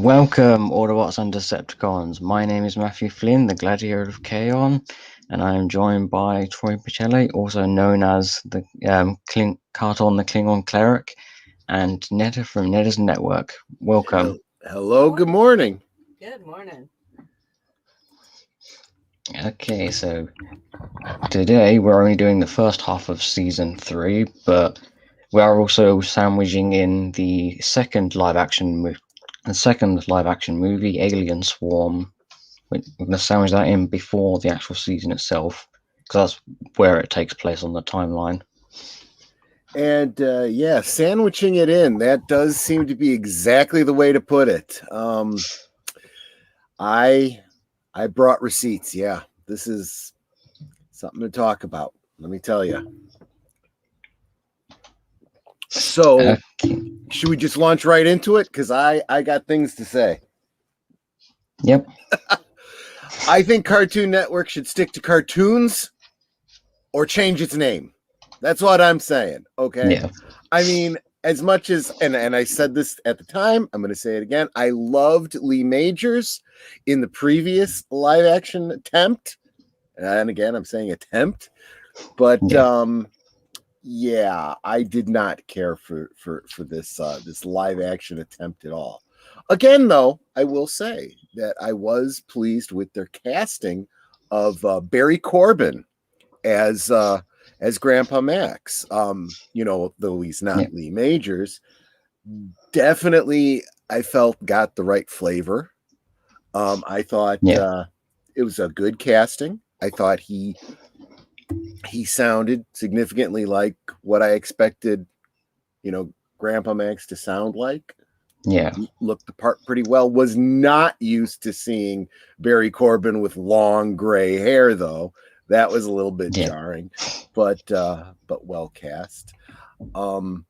Welcome, Autobots and Decepticons. My name is Matthew Flynn, the Gladiator of Chaos, and I am joined by Troy Pacelli, also known as the Carton the Klingon Cleric, and Netta from Netta's Network. Welcome. Hello, good morning. Good morning. Okay, so today we're only doing the first half of Season 3, but we are also sandwiching in the second live-action movie, Alien Swarm. We're going to sandwich that in before the actual season itself, because that's where it takes place on the timeline. And sandwiching it in, that does seem to be exactly the way to put it. I brought receipts. Yeah, this is something to talk about. Let me tell you. So, should we just launch right into it? Because I got things to say. Yep. I think Cartoon Network should stick to cartoons or change its name. That's what I'm saying. Okay. Yeah. I mean, as much as, and I said this at the time, I'm going to say it again. I loved Lee Majors in the previous live action attempt. And again, I'm saying attempt, but I did not care for this live action attempt at all. Again, though, I will say that I was pleased with their casting of Barry Corbin as Grandpa Max. Though he's not Lee Majors, definitely I felt got the right flavor. I thought it was a good casting. I thought he sounded significantly like what I expected, Grandpa Max to sound like. Yeah. Looked the part pretty well. Was not used to seeing Barry Corbin with long gray hair, though. That was a little bit jarring, but well cast. Don't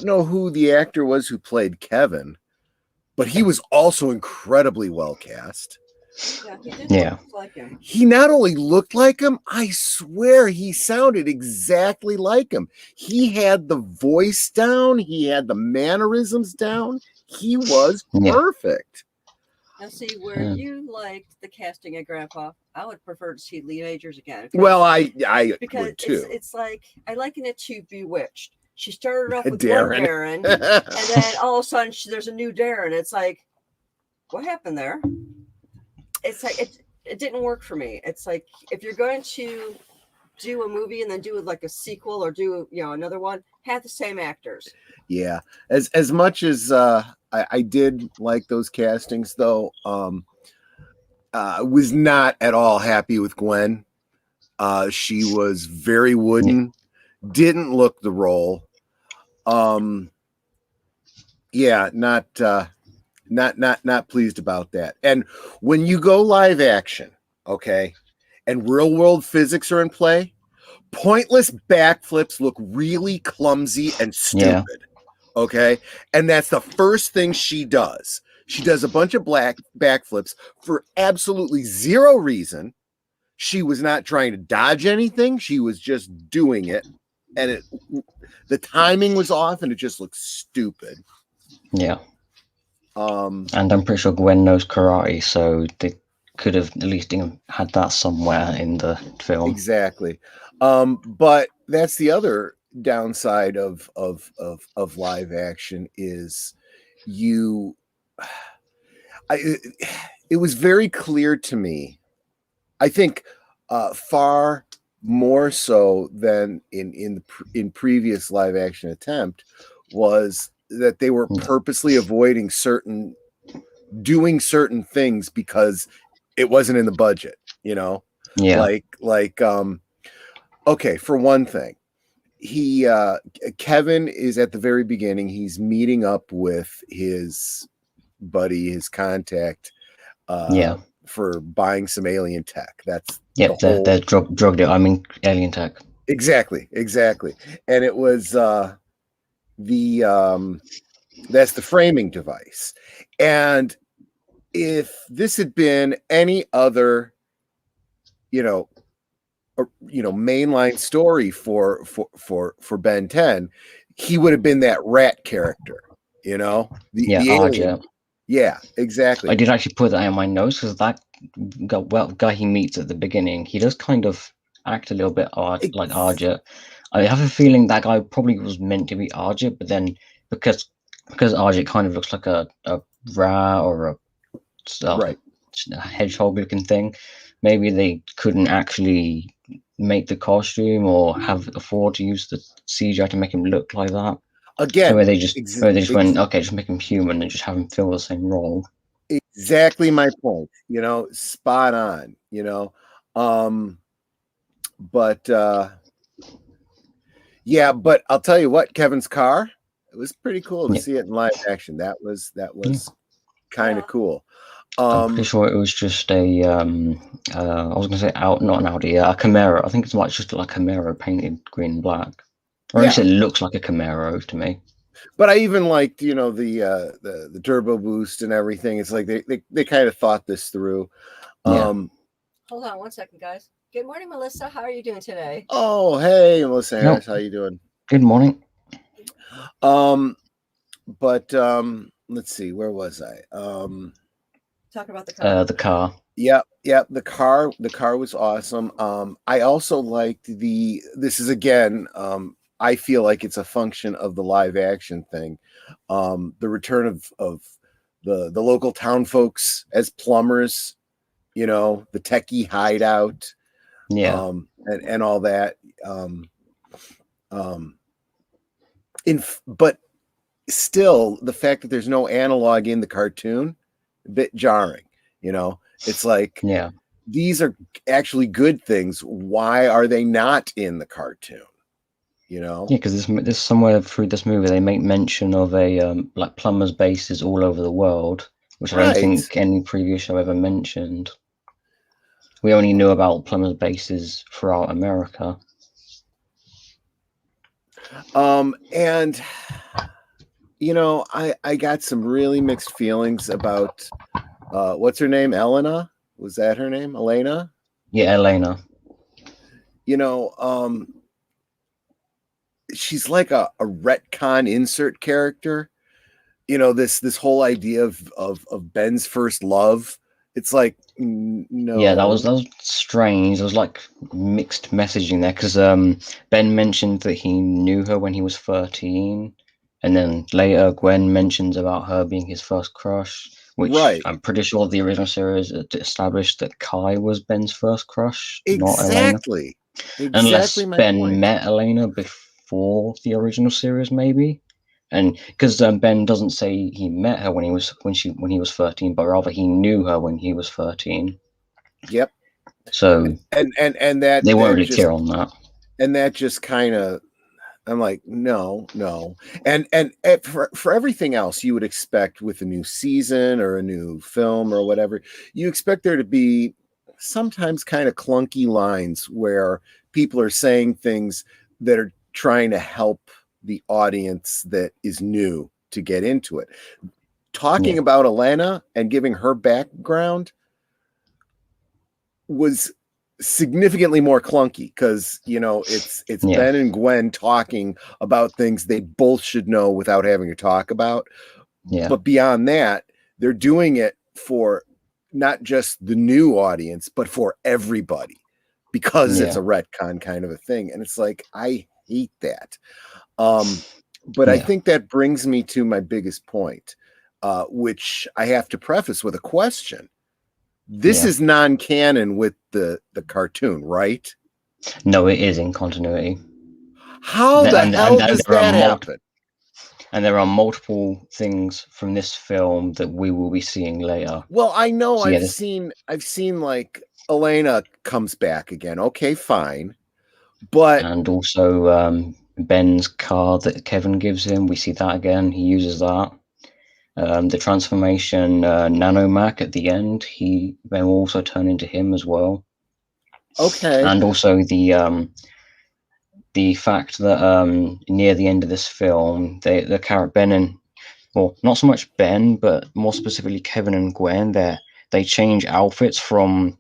know who the actor was who played Kevin, but he was also incredibly well cast. Yeah, he did look like him. He not only looked like him, I swear he sounded exactly like him. He had the voice down. He had the mannerisms down. He was perfect. Now, see, where you liked the casting of Grandpa, I would prefer to see Lee Majors again. Well, I would too. It's like, I liken it to Bewitched. She started off with Darren. one Darren, and then all of a sudden there's a new Darren. It's like, what happened there? It's like it didn't work for me. It's like, if you're going to do a movie and then do like a sequel or do another one, have the same actors. Yeah, as much as I did like those castings, though, I was not at all happy with Gwen. She was very wooden, didn't look the role. Not pleased about that. And when you go live action, okay, and real world physics are in play, pointless backflips look really clumsy and stupid. Okay. And that's the first thing she does. She does a bunch of backflips for absolutely zero reason. She was not trying to dodge anything. She was just doing it. And the timing was off and it just looked stupid. Yeah. And I'm pretty sure Gwen knows karate, so they could have at least had that somewhere in the film. Exactly. But that's the other downside of live action is it was very clear to me, I think far more so than in previous live action attempt, was that they were purposely avoiding doing certain things because it wasn't in the budget, okay, for one thing, Kevin is at the very beginning. He's meeting up with his buddy, his contact, for buying some alien tech. That's they're drug deal. I mean, alien tech. Exactly. And it was that's the framing device. And if this had been any other, mainline story for Ben 10, he would have been that rat character, the alien. Yeah, exactly. I did actually put that in my notes because that guy he meets at the beginning, he does kind of act a little bit like Ex- Arjit. I have a feeling that guy probably was meant to be Arjit, but then because Arjit kind of looks like a rat or right. a hedgehog looking thing, maybe they couldn't actually make the costume or have afford to use the CGI to make him look like that. So Again, where they just went, okay, just make him human and just have him fill the same role. exactly my point. You know, spot on. You know, um, but yeah, but I'll tell you what, Kevin's car. It was pretty cool to Yeah, see it in live action. That was yeah. kind of Yeah. cool. I'm pretty sure it was just a I was gonna say not an Audi, a Camaro. I think it's like just like a Camaro painted green and black, or at least Yeah, it looks like a Camaro to me. but I even liked, you know, the turbo boost and everything. It's like they kind of thought this through. Yeah. Hold on one second, guys. Good morning, Melissa. How are you doing today? Oh, hey, Melissa No. Harris, how you doing? Good morning. But let's see, where was I? Talk about the car. The car. Yeah, the car was awesome. I also liked this is again, I feel like it's a function of the live action thing. The return of the local town folks as plumbers, you know, the techie hideout, Yeah. and all that. But still, the fact that there's no analog in the cartoon, a bit jarring. You know, it's like, Yeah. these are actually good things. Why are they not in the cartoon? You know? Yeah, because this somewhere through this movie they make mention of a like plumbers' bases all over the world, which I don't Right. think any previous show ever mentioned. We only knew about plumbers' bases throughout America. And you know, I got some really mixed feelings about what's her name? Elena? Was that her name? Elena? Yeah, Elena. You know, she's like a retcon insert character. You know, this whole idea of Ben's first love. It's like, Yeah, that no. was strange. There was like mixed messaging there because Ben mentioned that he knew her when he was 13, and then later Gwen mentions about her being his first crush, which Right. I'm pretty sure the original series established that Kai was Ben's first crush, not Elena. Exactly. Unless Exactly my Ben point. met Elena before the original series, maybe. And because Ben doesn't say he met her when he was 13, but rather he knew her when he was 13. Yep. So And that they weren't that really just clear on that. kind of, I'm like, no. And for everything else you would expect with a new season or a new film or whatever, you expect there to be sometimes kind of clunky lines where people are saying things that are trying to help the audience that is new to get into it. Talking Yeah, about Elena and giving her background was significantly more clunky because, you know, it's yeah, Ben and Gwen talking about things they both should know without having to talk about. yeah, But beyond that, they're doing it for not just the new audience, but for everybody because it's yeah, a retcon kind of a thing. And it's like, I hate that. But I yeah, think that brings me to my biggest point, which I have to preface with a question. This yeah. is non-canon with the cartoon, right? No, it is in continuity. How the hell does There are that happen? and there are multiple things from this film that we will be seeing later. Well, I know So yeah, I've seen like Elena comes back again. Okay, fine. But and also Ben's card that Kevin gives him, we see that again. He uses that. The transformation Nanomach at the end, they will also turn into him as well. okay. And also the fact that near the end of this film, the character Ben and, well, not so much Ben, but more specifically Kevin and Gwen, they change outfits from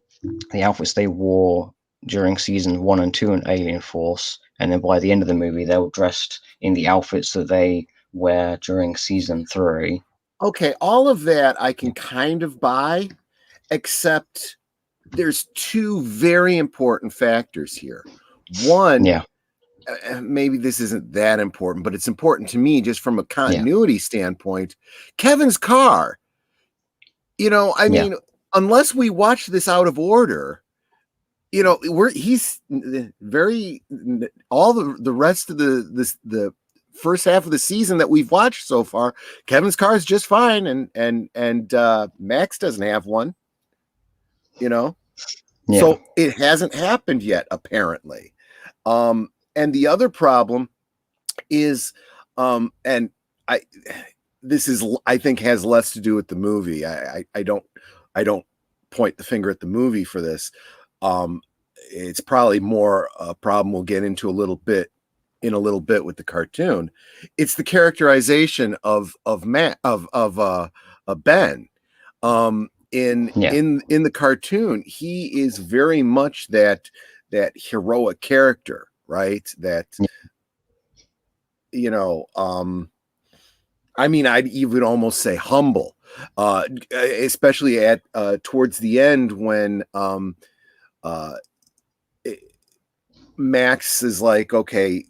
the outfits they wore during season 1 and 2 in Alien Force, and then by the end of the movie, they were dressed in the outfits that they wear during season 3. Okay, all of that I can kind of buy, except there's two very important factors here. One, Yeah, maybe this isn't that important, but it's important to me just from a yeah, continuity standpoint. Kevin's car, I yeah, mean, unless we watch this out of order, he's very all the rest of the first half of the season that we've watched so far. Kevin's car is just fine, and Max doesn't have one. yeah, So it hasn't happened yet, apparently. And the other problem is, and I this is I think has less to do with the movie. I don't point the finger at the movie for this. It's probably more a problem we'll get into a little bit with the cartoon. It's the characterization of Ben. yeah, In the cartoon, he is very much that heroic character, right? That I mean, I'd even almost say humble, especially at towards the end when uh, Max is like, okay,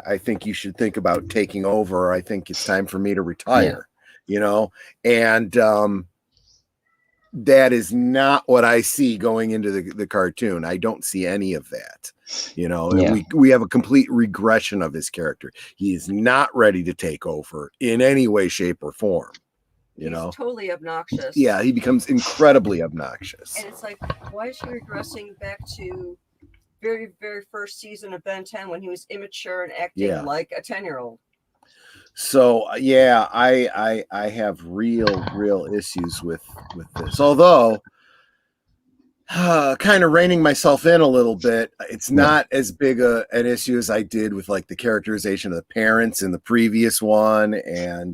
I think you should think about taking over. I think it's time for me to retire, and that is not what I see going into the cartoon. I don't see any of that. yeah. We have a complete regression of his character. He is not ready to take over in any way, shape, or form. He's totally obnoxious. Yeah, he becomes incredibly obnoxious. And it's like, why is he regressing back to very, very first season of Ben 10 when he was immature and acting like a 10-year-old? So yeah, I have real issues with this. Although kind of reining myself in a little bit, it's not as big an issue as I did with like the characterization of the parents in the previous one, and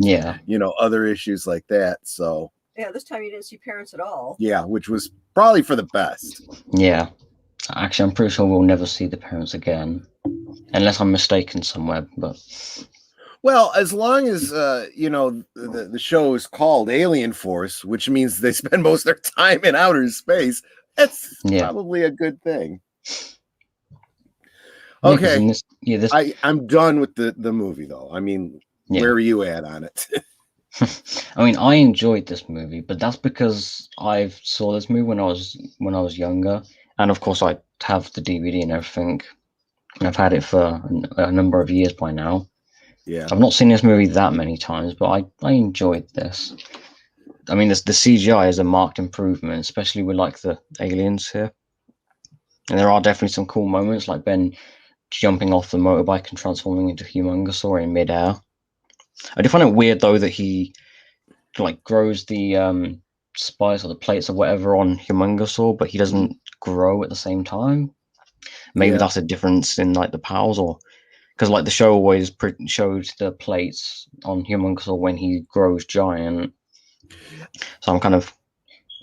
other issues like that. So yeah, this time you didn't see parents at all. Yeah, which was probably for the best. Yeah. Actually, I'm pretty sure we'll never see the parents again, unless I'm mistaken somewhere. But well, as long as the show is called Alien Force, which means they spend most of their time in outer space, that's probably a good thing. Okay, I'm done with the movie though. I mean, where are you at on it? I mean, I enjoyed this movie, but that's because I saw this movie when I was younger, and of course I have the DVD and everything. And I've had it for a number of years by now. Yeah, I've not seen this movie that many times, but I enjoyed this. I mean, the CGI is a marked improvement, especially with like the aliens here. And there are definitely some cool moments, like Ben jumping off the motorbike and transforming into Humongousaur in midair. I do find it weird though that he like grows the spikes or the plates or whatever on Humongousaur, but he doesn't grow at the same time. Maybe that's a difference in like the powers, or because like the show always showed the plates on Humongousaur when he grows giant. So I'm kind of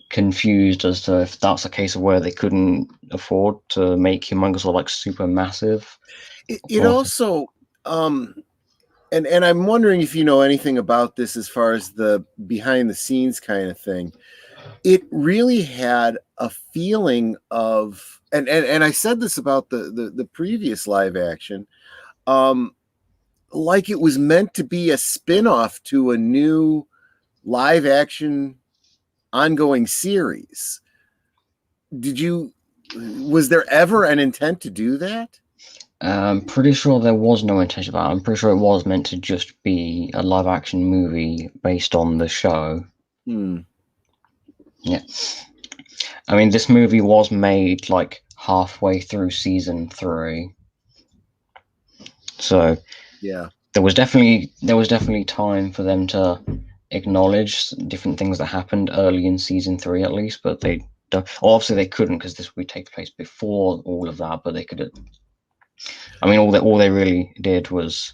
confused as to if that's a case of where they couldn't afford to make Humongousaur like super massive. It also and I'm wondering if you know anything about this as far as the behind the scenes kind of thing. It really had a feeling of, and I said this about the previous live action, like it was meant to be a spin-off to a new live action ongoing series. Was there ever an intent to do that? I'm pretty sure there was no intention of that. I'm pretty sure it was meant to just be a live action movie based on the show. Yeah. I mean, this movie was made like halfway through season 3. So yeah, there was definitely time for them to acknowledge different things that happened early in season 3 at least, but they don't. Obviously they couldn't because this would take place before all of that, but they could. I mean, all they really did was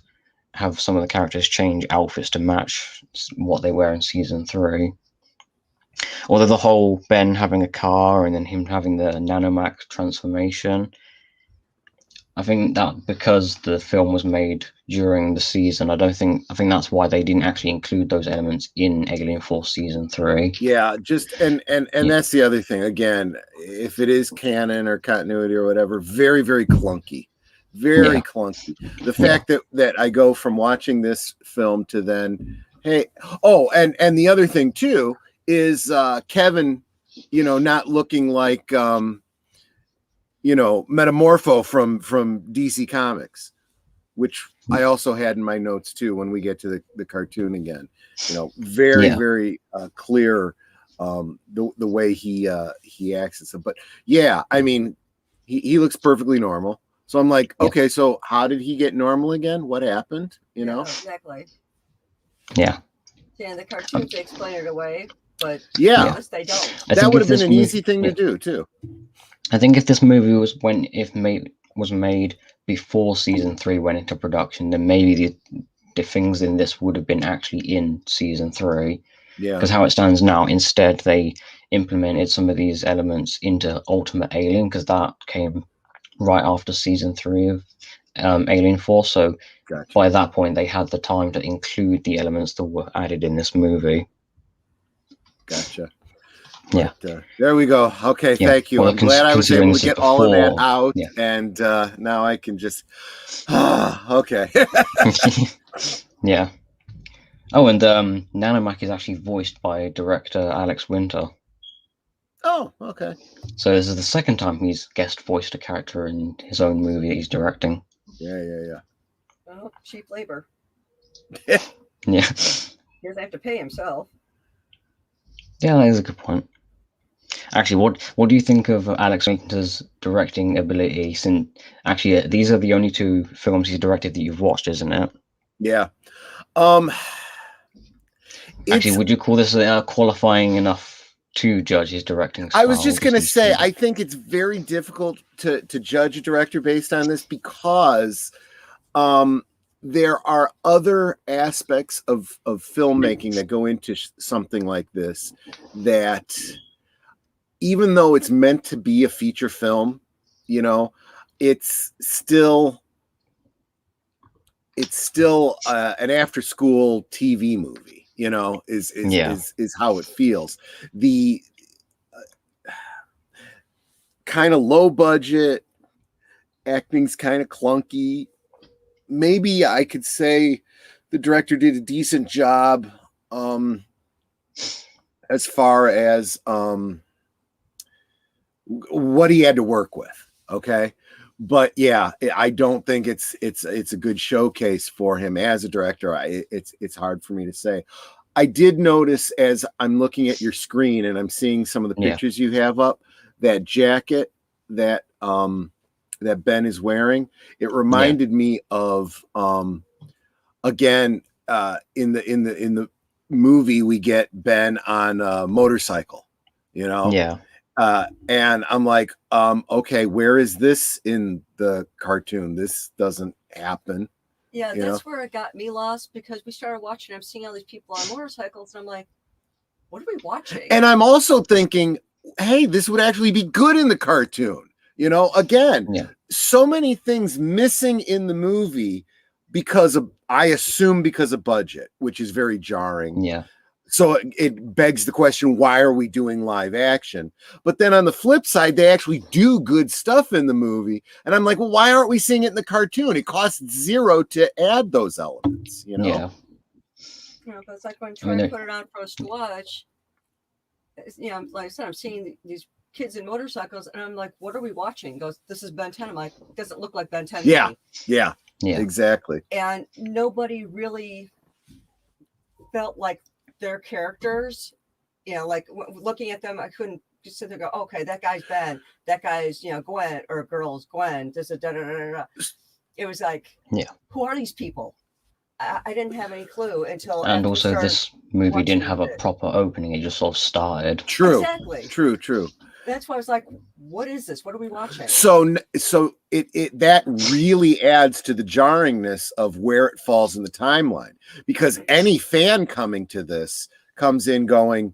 have some of the characters change outfits to match what they wear in season 3. Although the whole Ben having a car and then him having the nanomech transformation, I think that because the film was made during the season, I think that's why they didn't actually include those elements in Alien Force Season 3. Yeah, just and that's the other thing. Again, if it is canon or continuity or whatever, very, very clunky. Very clunky. The fact that I go from watching this film to then, hey, and the other thing too is Kevin, not looking like Metamorpho from DC Comics, which I also had in my notes too when we get to the cartoon again. Very, very clear the way he acts and stuff. But yeah, I mean, he looks perfectly normal. So I'm like, okay, so how did he get normal again? What happened? Yeah, exactly. Yeah. Yeah, the cartoons they explain it away, but yes, they don't. That would have been an easy thing to do too. I think if this movie was made before Season 3 went into production, then maybe the things in this would have been actually in Season 3. Yeah. Because how it stands now, instead they implemented some of these elements into Ultimate Alien, because that came right after Season 3 of Alien Force. So by that point, they had the time to include the elements that were added in this movie. Gotcha. Yeah. But, there we go. Okay, thank you. Well, I'm glad I was able to get all of that out, and now I can just. Okay. Yeah. Oh, and Nanomac is actually voiced by director Alex Winter. Oh, okay. So this is the second time he's guest voiced a character in his own movie that he's directing. Yeah. Well, cheap labor. Yeah. He doesn't have to pay himself. Yeah, that is a good point. Actually, what do you think of Alex Winter's directing ability? Since actually, these are the only two films he's directed that you've watched, isn't it? Yeah. Actually, would you call this qualifying enough to judge his directing style? I was just going to say, I think it's very difficult to judge a director based on this because there are other aspects of filmmaking that go into something like this that, even though it's meant to be a feature film, it's still an after school TV movie, is how it feels. The kind of low budget, acting's kind of clunky. Maybe I could say the director did a decent job as far as what he had to work with. Okay. But yeah, I don't think it's a good showcase for him as a director. It's hard for me to say. I did notice as I'm looking at your screen and I'm seeing some of the pictures you have up, that jacket that Ben is wearing, it reminded me of again in the movie we get Ben on a motorcycle, and I'm like, okay, where is this in the cartoon? This doesn't happen. Yeah, that's where it got me lost, because we started watching. I'm seeing all these people on motorcycles, and I'm like, what are we watching? And I'm also thinking, hey, this would actually be good in the cartoon. So many things missing in the movie I assume because of budget, which is very jarring. Yeah. So it begs the question, why are we doing live action? But then on the flip side, they actually do good stuff in the movie. And I'm like, well, why aren't we seeing it in the cartoon? It costs $0 to add those elements, Yeah. But it's like when Troy put it on for us to watch, like I said, I'm seeing these kids in motorcycles, and I'm like, what are we watching? He goes, this is Ben 10. I'm like, it doesn't look like Ben 10. Yeah, exactly. And nobody really felt like their characters, like looking at them, I couldn't just sit there and go, okay, that guy's Ben, that guy's, Gwen, or girl's Gwen. This is da da da da. It was like, who are these people? I didn't have any clue until. And also, this movie didn't have a proper opening; it just sort of started. True. Exactly. True. That's why I was like, what is this? What are we watching? So it that really adds to the jarringness of where it falls in the timeline, because any fan coming to this comes in going,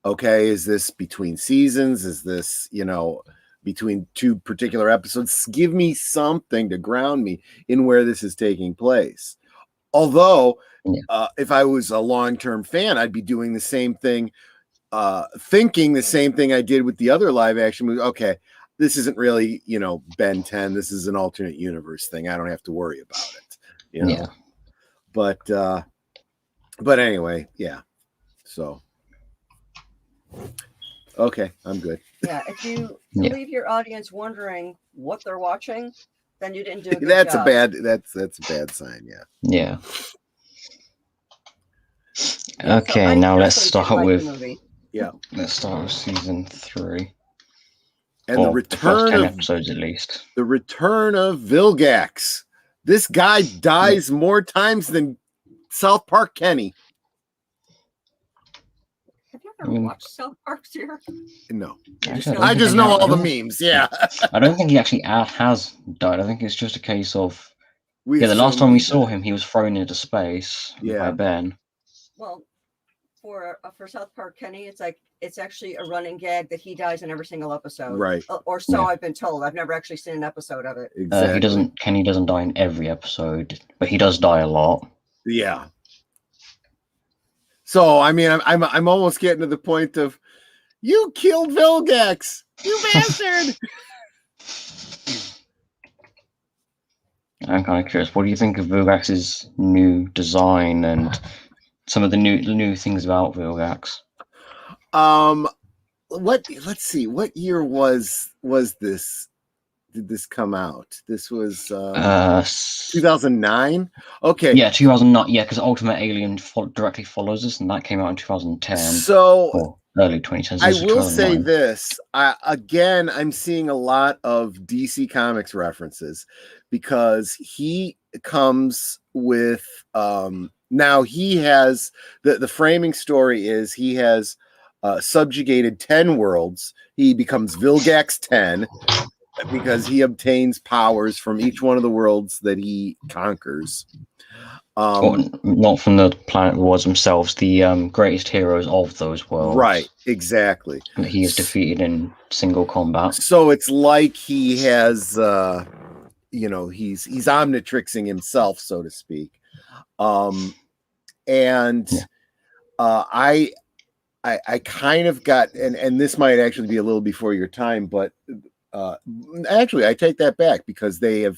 okay, is this between seasons? Is this, between two particular episodes. Give me something to ground me in where this is taking place. Although, if I was a long-term fan, I'd be doing the same thing, thinking the same thing I did with the other live action movie. Okay, this isn't really, Ben 10. This is an alternate universe thing. I don't have to worry about it, Yeah. But anyway, yeah. So, okay, I'm good. Yeah, if you leave your audience wondering what they're watching, then you didn't do a good That's job. that's a bad sign. Yeah. Yeah. Yeah, Okay, so now let's personally start didn't like with the movie. Let's start with season 3. And the the first return 10 of episodes, at least. the return of Vilgax. This guy dies more times than South Park Kenny. Have you ever watched South Park, dear? No. I just know all the memes. Yeah. I don't think he actually has died. I think it's just a case of the last assume time we he saw died. him, he was thrown into space by Ben. Well, for South Park Kenny, it's actually a running gag that he dies in every single episode, right? Or so I've been told. I've never actually seen an episode of it. Exactly. Kenny doesn't die in every episode, but he does die a lot. Yeah. So I mean, I'm almost getting to the point of, you killed Vilgax, you bastard. I'm kind of curious. What do you think of Vilgax's new design and some of the new things about Vilgax? Let's see. What year was this? Did this come out? This was 2009. Okay. Yeah, 2009. Yeah, because Ultimate Alien directly follows us, and that came out in 2010. So or early 2010s. I will say this. I'm seeing a lot of DC Comics references, because he comes with now he has the framing story is he has subjugated 10 worlds. He becomes Vilgax 10 because he obtains powers from each one of the worlds that he conquers. Not from the planet wars themselves, the greatest heroes of those worlds. Right, exactly. And he is defeated in single combat. So it's like he has, he's omnitrixing himself, so to speak. I kind of got, and this might actually be a little before your time, but actually I take that back, because they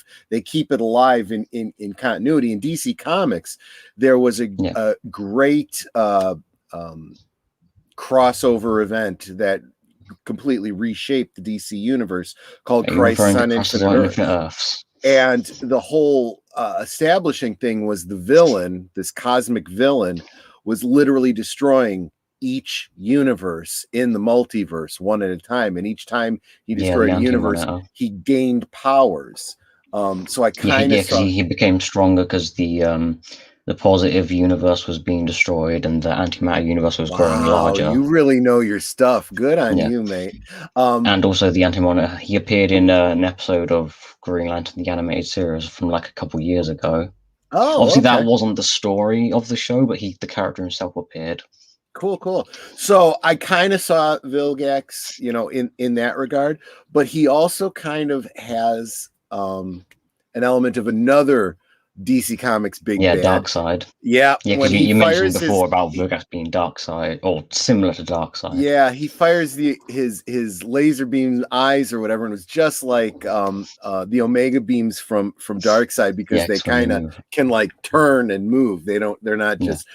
keep it alive in continuity. In DC Comics, there was a great crossover event that completely reshaped the DC universe called Crisis on Infinite Earths. And the whole establishing thing was the villain, this cosmic villain, was literally destroying each universe in the multiverse one at a time, and each time he destroyed a universe, he gained powers. So I kind of he became stronger because the positive universe was being destroyed and the antimatter universe was growing larger. You really know your stuff. Good on you, mate. And also the antimatter, he appeared in an episode of Green Lantern, the animated series, from like a couple years ago. Obviously that wasn't the story of the show, but the character himself appeared. Cool. So I kind of saw Vilgax, in that regard, but he also kind of has an element of another DC Comics big bad. Darkseid. Yeah, because you mentioned before about Vilgax being Darkseid, or similar to Darkseid. Yeah, he fires his laser beam eyes or whatever, and it was just like the Omega beams from Darkseid, because they kind of can like turn and move. They're not just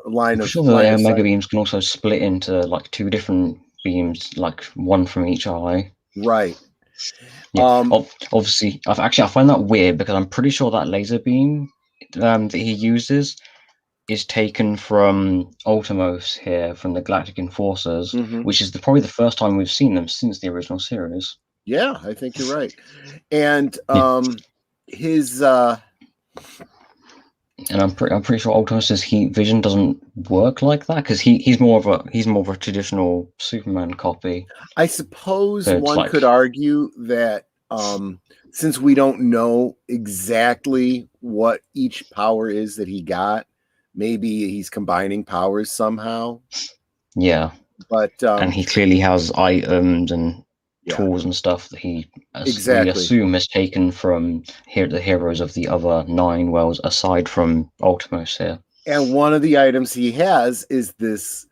line of. The Omega beams can also split into like two different beams, like one from each eye. Right. Obviously, I find that weird, because I'm pretty sure that laser beam that he uses is taken from Ultimos here, from the Galactic Enforcers, which is probably the first time we've seen them since the original series. Yeah, I think you're right. And his and I'm pretty sure Ultimos' heat vision doesn't work like that, because he's more of a traditional Superman copy. I suppose one could argue that since we don't know exactly what each power is that he got, maybe he's combining powers somehow. Yeah, but and he clearly has items and tools and stuff that he, we Exactly. assume, has taken from the heroes of the other 9 worlds, aside from Ultimos here. And one of the items he has is this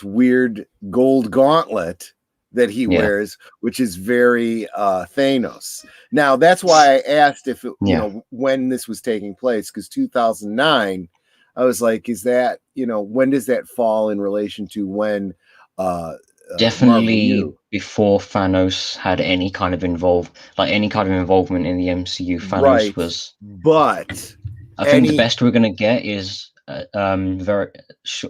weird gold gauntlet that he wears, which is very Thanos. Now, that's why I asked if it, you know, when this was taking place, because 2009, I was like, is that, you know, when does that fall in relation to when definitely before Thanos had any kind of involvement in the MCU. Thanos was, but I think the best we're gonna get is very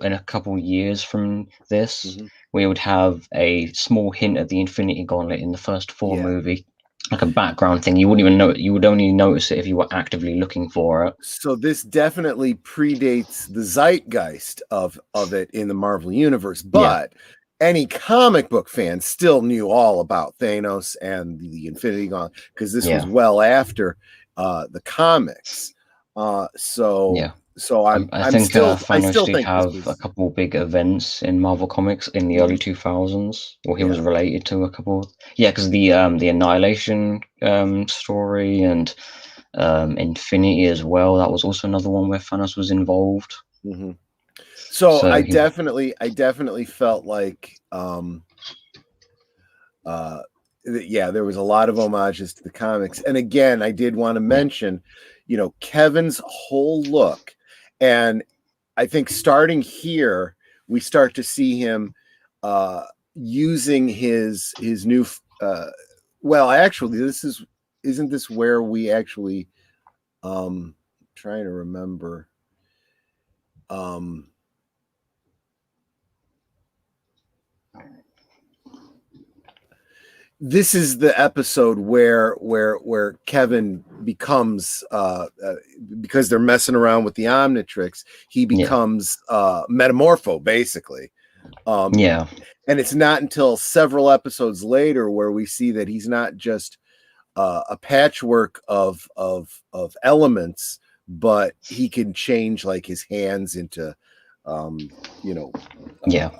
in a couple years from this, we would have a small hint of the Infinity Gauntlet in the first Thor movie, like a background thing. You wouldn't even know it. You would only notice it if you were actively looking for it. So this definitely predates the zeitgeist of it in the Marvel universe, but any comic book fan still knew all about Thanos and the Infinity Gauntlet, because this was well after the comics. I think Thanos did have a couple big events in Marvel Comics in the early 2000s, or he was related to a couple. Yeah, because the Annihilation story and Infinity as well. That was also another one where Thanos was involved. So I definitely felt like there was a lot of homages to the comics. And again, I did want to mention, you know, Kevin's whole look. And I think starting here, we start to see him using his new well, actually, isn't this where we actually trying to remember this is the episode where Kevin becomes because they're messing around with the Omnitrix, he becomes metamorpho, basically. And it's not until several episodes later where we see that he's not just a patchwork of elements, but he can change like his hands into you know,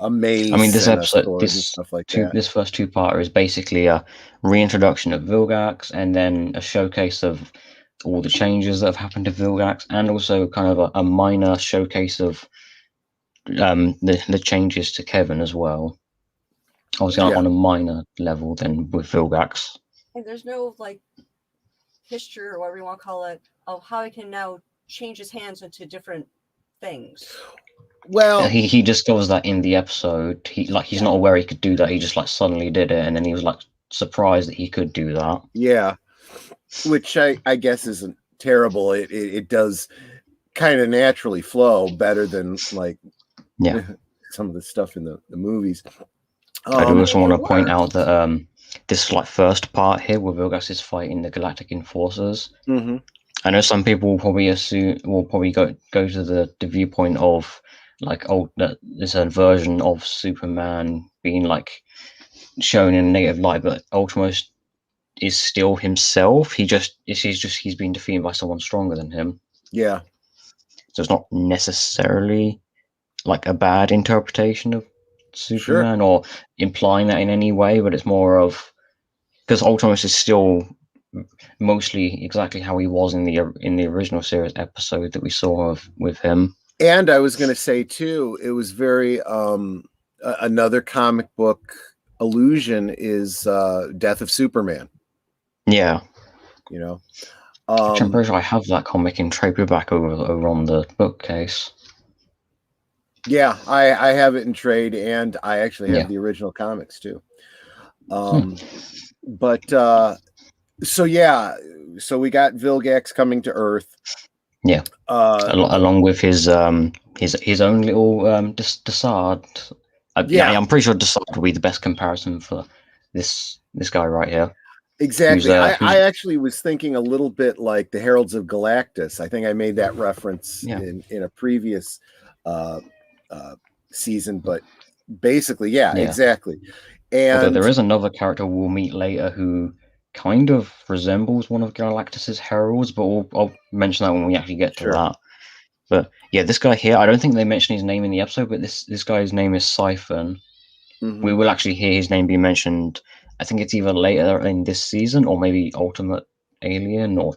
a maze. I mean, this episode, that. This first 2-parter is basically a reintroduction of Vilgax, and then a showcase of all the changes that have happened to Vilgax, and also kind of a minor showcase of the changes to Kevin as well. Obviously, on a minor level than with Vilgax. And there's no like history or whatever you want to call it of how he can now change his hands into different things. Well, he discovers that in the episode. He's not aware he could do that. He just like suddenly did it, and then he was like surprised that he could do that. Yeah, which I guess isn't terrible. It does kind of naturally flow better than like some of the stuff in the movies. I do also want to point out that this like first part here where Vilgax is fighting the Galactic Enforcers. I know some people will probably go to the viewpoint of like, oh, that there's a version of Superman being like shown in a negative light, but Ultimos is still himself. He's been defeated by someone stronger than him. Yeah. So it's not necessarily like a bad interpretation of Superman or implying that in any way, but it's more of because Ultimos is still mostly exactly how he was in the original series episode that we saw with him. And I was going to say too, it was very another comic book allusion is Death of Superman. Yeah, you know, I'm pretty sure I have that comic in trade paperback over on the bookcase. Yeah, I have it in trade, and I actually have the original comics too. But so we got Vilgax coming to Earth. Yeah, along with his own little Desard. I'm pretty sure Desard would be the best comparison for this guy right here. Exactly. I actually was thinking a little bit like the Heralds of Galactus. I think I made that reference in a previous season, but basically, exactly. And although there is another character we'll meet later who kind of resembles one of Galactus's heralds, but I'll mention that when we actually get to that. But yeah, this guy here, I don't think they mention his name in the episode, but this guy's name is Siphon. We will actually hear his name be mentioned I think it's either later in this season or maybe Ultimate Alien, or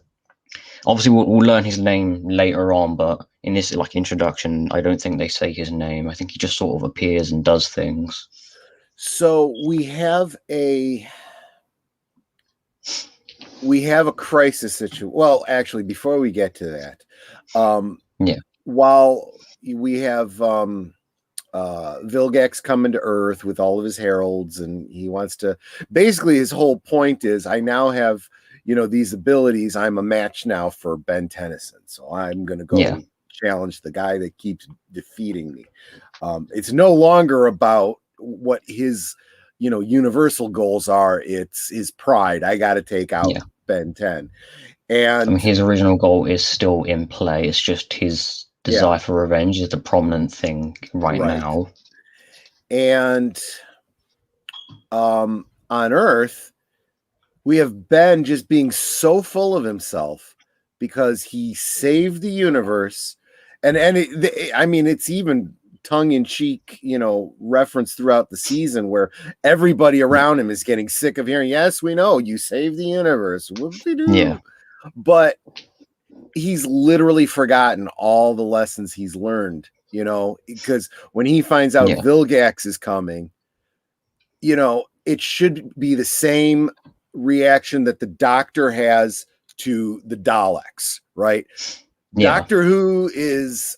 obviously we'll learn his name later on, but in this like introduction, I don't think they say his name. I think he just sort of appears and does things. So we have a crisis situation. Well, actually, before we get to that, while we have Vilgax coming to Earth with all of his heralds, and he wants to, basically his whole point is, I now have, these abilities. I'm a match now for Ben Tennyson, so I'm going to go challenge the guy that keeps defeating me. It's no longer about what his universal goals are. It's his pride. I got to take out Ben 10. And I mean, his original goal is still in play. It's just his desire for revenge is the prominent thing right now. And on Earth, we have Ben just being so full of himself because he saved the universe. And it's even tongue-in-cheek, reference throughout the season where everybody around him is getting sick of hearing, yes, we know you saved the universe. Whoop-de-doo. Yeah. But he's literally forgotten all the lessons he's learned, because when he finds out Vilgax is coming, it should be the same reaction that the Doctor has to the Daleks, right? Yeah. Doctor Who has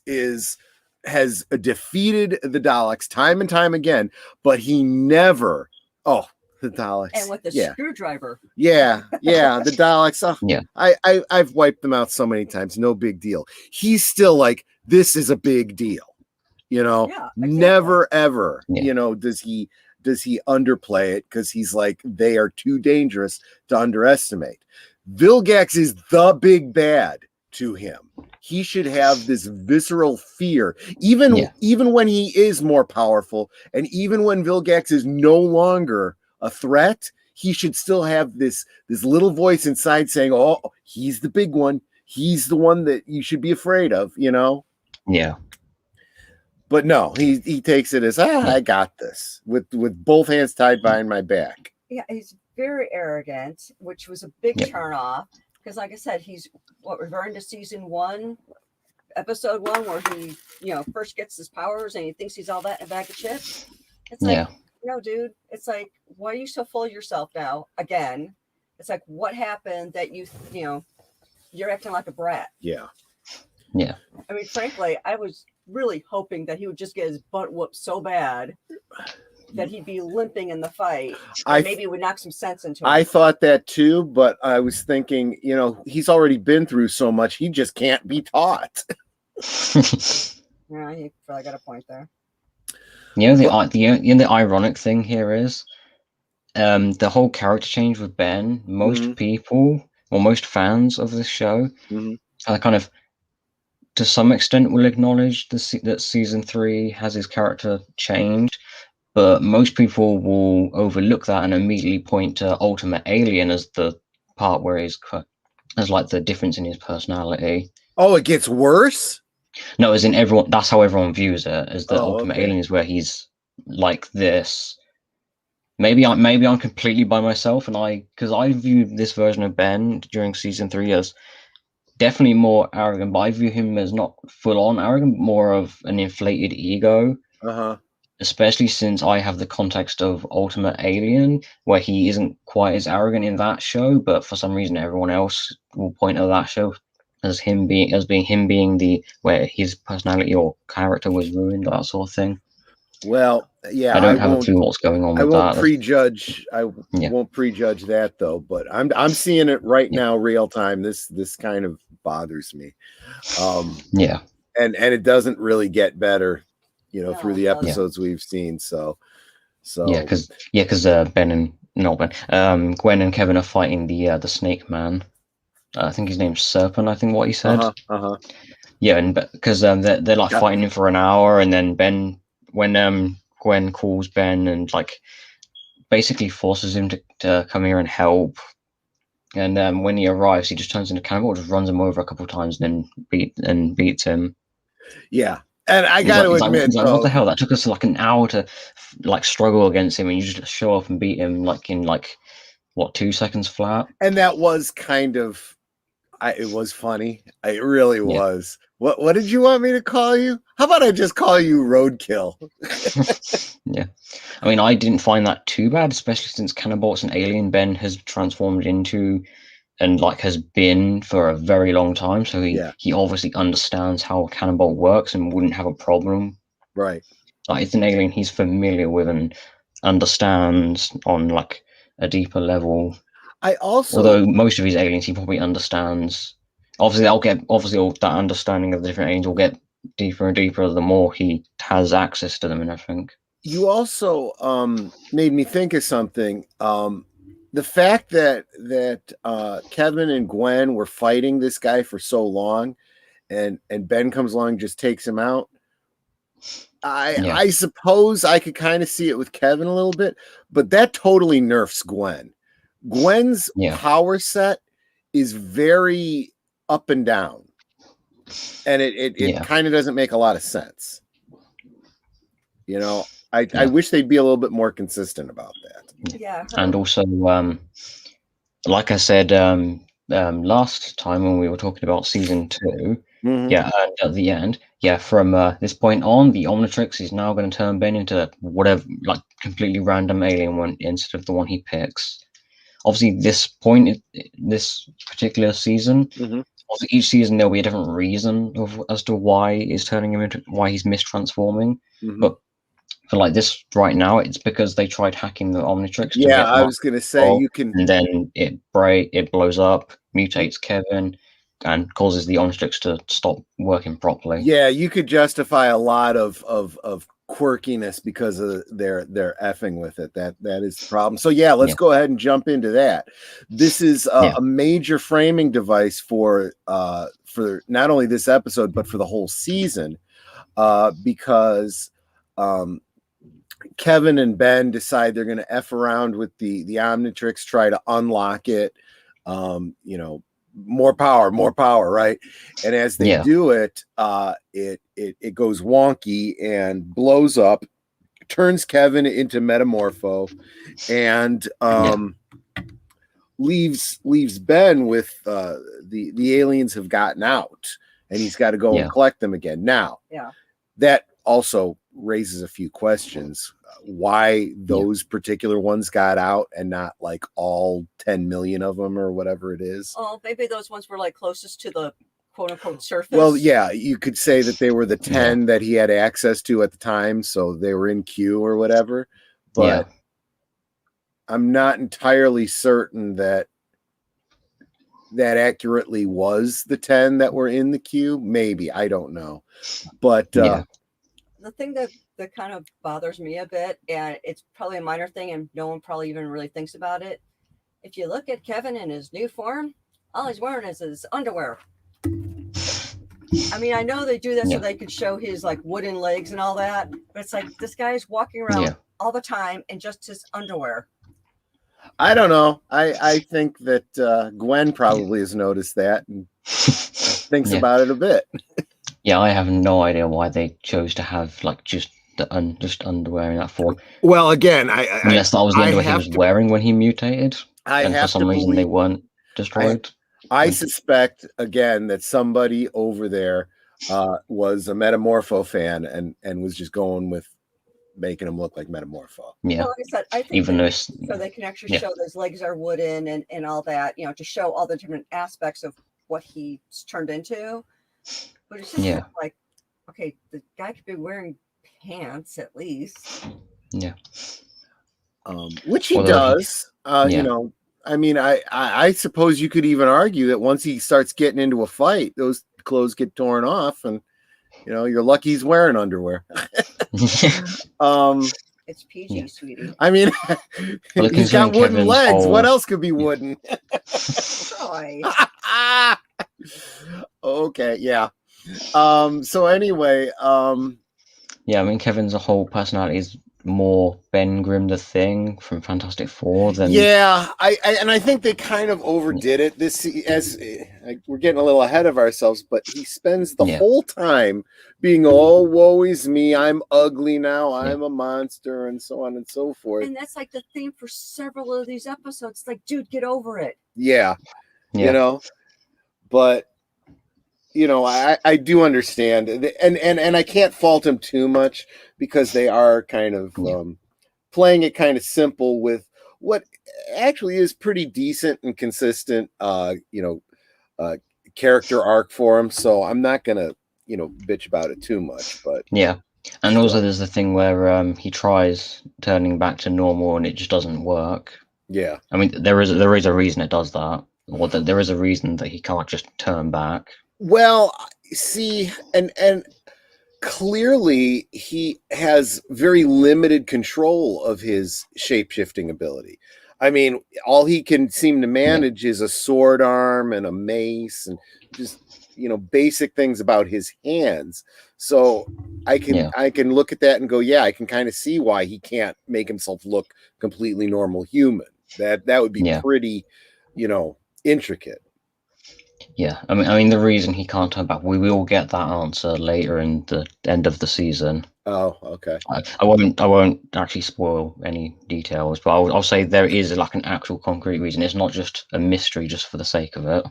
defeated the Daleks time and time again, but he never. Oh, the Daleks, and with the screwdriver. Yeah, the Daleks. Oh, I've wiped them out so many times. No big deal. He's still like, this is a big deal. Never ever. Does he underplay it because he's like, they are too dangerous to underestimate. Vilgax is the big bad to him. He should have this visceral fear, even when he is more powerful, and even when Vilgax is no longer a threat, he should still have this little voice inside saying, oh, he's the big one. He's the one that you should be afraid of, Yeah. But no, he takes it as, I got this, with both hands tied behind my back. Yeah, he's very arrogant, which was a big turnoff. Because, like I said, he's referring to season 1, episode 1, where he, first gets his powers and he thinks he's all that in a bag of chips. It's like, no, dude. It's like, why are you so full of yourself now? Again, it's like, what happened that you're acting like a brat? Yeah. Yeah. I mean, frankly, I was really hoping that he would just get his butt whooped so bad that he'd be limping in the fight. Maybe it would knock some sense into him. I thought that too, but I was thinking, he's already been through so much, he just can't be taught. Yeah, you probably got a point there. The ironic thing here is the whole character change with Ben. Most people, or most fans of this show, are kind of, to some extent, will acknowledge that season 3 has his character changed. But most people will overlook that and immediately point to Ultimate Alien as the part where as like the difference in his personality. Oh, it gets worse? No, as in everyone. That's how everyone views it. As the Ultimate Alien is where he's like this. Maybe I'm completely by myself, and because I view this version of Ben during season 3 as definitely more arrogant. But I view him as not full on arrogant, more of an inflated ego. Especially since I have the context of Ultimate Alien, where he isn't quite as arrogant in that show, but for some reason everyone else will point at that show as being him where his personality or character was ruined, that sort of thing. Well, yeah, I don't have a clue what's going on with that. I won't prejudge that though, but I'm seeing it right now, real time. This kind of bothers me. And it doesn't really get better. Through the episodes we've seen. So because Gwen and Kevin are fighting the Snake Man. I think his name's Serpent. I think what he said. Yeah, and because they're like fighting him for an hour, and then when Gwen calls Ben and like basically forces him to come here and help. And when he arrives, he just turns into cannibal, just runs him over a couple of times, and then beats him. Yeah. And I got to admit, he's like, what the hell? That took us like an hour to like struggle against him, and you just show up and beat him like in like what 2 seconds flat. and that was kind of, it was funny. It really was. What did you want me to call you? How about I just call you Roadkill? Yeah, I mean, I didn't find that too bad, especially since Cannabolt's an alien Ben has transformed into and like has been for a very long time. So he obviously understands how a Cannonbolt works and wouldn't have a problem. Right. Like it's an alien he's familiar with and understands on like a deeper level. Although most of his aliens he probably understands. Obviously all that understanding of the different aliens will get deeper and deeper the more he has access to them and everything. You also made me think of something. The fact that Kevin and Gwen were fighting this guy for so long, and Ben comes along and just takes him out. I suppose I could kind of see it with Kevin a little bit, but that totally nerfs Gwen. Gwen's power set is very up and down, and it kind of doesn't make a lot of sense. You know, I wish they'd be a little bit more consistent about that. Yeah. And also, like I said last time when we were talking about season 2, and at the end, from this point on, the Omnitrix is now going to turn Ben into whatever, like completely random alien one instead of the one he picks. Obviously, this particular season, obviously each season there'll be a different reason as to why he's turning him into, why he's mistransforming, but for like this right now, it's because they tried hacking the Omnitrix. Yeah, I was going to say you can, and then it blows up, mutates Kevin, and causes the Omnitrix to stop working properly. Yeah, you could justify a lot of quirkiness because of their effing with it. That is the problem. So let's go ahead and jump into that. This is a major framing device for not only this episode but for the whole season, because Kevin and Ben decide they're going to F around with the Omnitrix, try to unlock it. More power, right? And as they do it, it goes wonky and blows up, turns Kevin into Metamorpho, and leaves Ben with the aliens have gotten out, and he's got to go and collect them again. Now, that also raises a few questions. Why those particular ones got out and not like all 10 million of them or whatever it is? Oh, maybe those ones were like closest to the quote unquote surface. Well, you could say that they were the 10 that he had access to at the time, so they were in queue or whatever. But I'm not entirely certain that accurately was the 10 that were in the queue. Maybe, I don't know. But the thing that kind of bothers me a bit, and it's probably a minor thing and no one probably even really thinks about it. If you look at Kevin in his new form, all he's wearing is his underwear. I mean, I know they do that so they could show his like wooden legs and all that, but it's like this guy's walking around all the time in just his underwear. I don't know. I think that Gwen probably has noticed that and thinks about it a bit. I have no idea why they chose to have like just underwear in that form. Well, again, unless that was the underwear he was wearing when he mutated, and for some reason they weren't destroyed. I suspect again that somebody over there was a Metamorpho fan and was just going with making him look like Metamorpho. Yeah, well, like I said, I think even though so they can actually show those legs are wooden and all that, to show all the different aspects of what he's turned into. But it's just like, okay, the guy could be wearing pants at least. Which he does. I mean, I suppose you could even argue that once he starts getting into a fight, those clothes get torn off, and you're lucky he's wearing underwear. It's PG, sweetie. I mean, he's got wooden Kevin's legs. What else could be wooden? Okay, so anyway, I mean, Kevin's whole personality is more Ben Grimm the Thing from Fantastic Four than Yeah, I think they kind of overdid it. We're getting a little ahead of ourselves, but he spends the Yeah. whole time being all woe is me. I'm ugly now. Yeah. I'm a monster, and so on and so forth. And that's like the theme for several of these episodes. It's like, dude, get over it. Yeah, Yeah. you know, but I do understand, and I can't fault him too much because they are kind of playing it kind of simple with what actually is pretty decent and consistent, character arc for him. So I'm not gonna, bitch about it too much. But Yeah. And also there's the thing where he tries turning back to normal and it just doesn't work. Yeah. I mean, there is a reason it does that. Or that there is a reason that he can't just turn back. Well, see, and clearly he has very limited control of his shape-shifting ability. I mean, all he can seem to manage is a sword arm and a mace and just, basic things about his hands. So I can look at that and go, yeah, I can kind of see why he can't make himself look completely normal human. That would be pretty, intricate. Yeah, I mean, the reason he can't turn back, we will get that answer later in the end of the season. Oh, okay. I won't actually spoil any details, but I'll say there is like an actual concrete reason. It's not just a mystery just for the sake of it.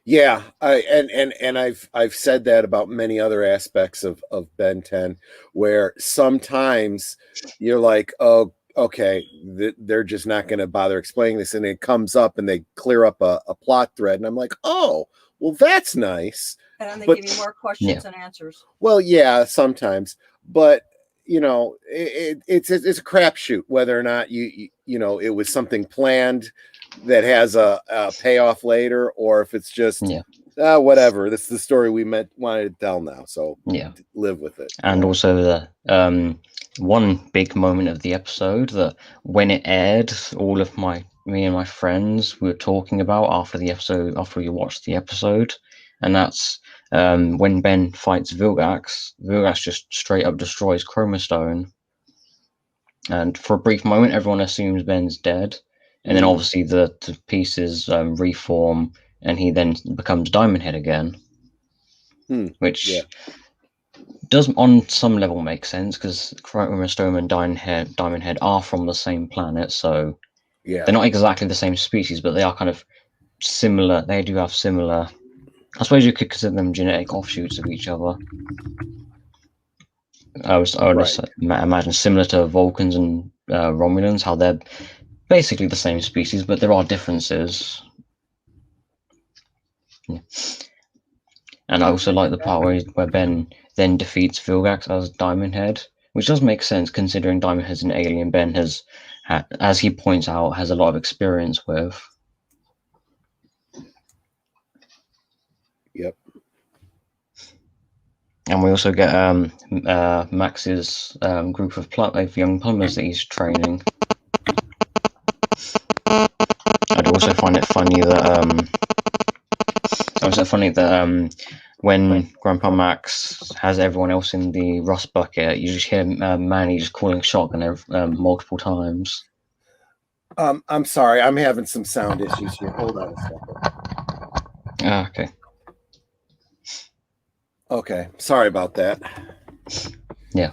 Yeah, I've said that about many other aspects of Ben 10, where sometimes you're like, oh, okay, they're just not going to bother explaining this, and it comes up and they clear up a plot thread, and I'm like, oh, well, that's nice. And then they give you more questions and answers. Well, yeah, sometimes, but it's a crapshoot whether or not it was something planned that has a payoff later, or if it's just whatever. This is the story we wanted to tell now, so live with it. And also the one big moment of the episode that when it aired, me and my friends were talking about after we watched the episode, and that's when Ben fights Vilgax. Vilgax just straight up destroys Chromastone, and for a brief moment everyone assumes Ben's dead, and then obviously the pieces reform and he then becomes Diamond Head again, which does on some level make sense because Chromastone and Diamond Head are from the same planet, so they're not exactly the same species, but they are kind of similar. They do have similar, I suppose you could consider them genetic offshoots of each other. I would imagine similar to Vulcans and Romulans, how they're basically the same species, but there are differences. Yeah. And I also like the part where Ben then defeats Vilgax as Diamond Head, which does make sense considering Diamond Head's an alien Ben has, as he points out, has a lot of experience with. Yep. And we also get Max's group of young plumbers that he's training. I'd also find it funny that when Grandpa Max has everyone else in the rust bucket, you just hear Manny just calling shotgun multiple times. I'm sorry, I'm having some sound issues here. Hold on a second. Okay. Okay, sorry about that. Yeah.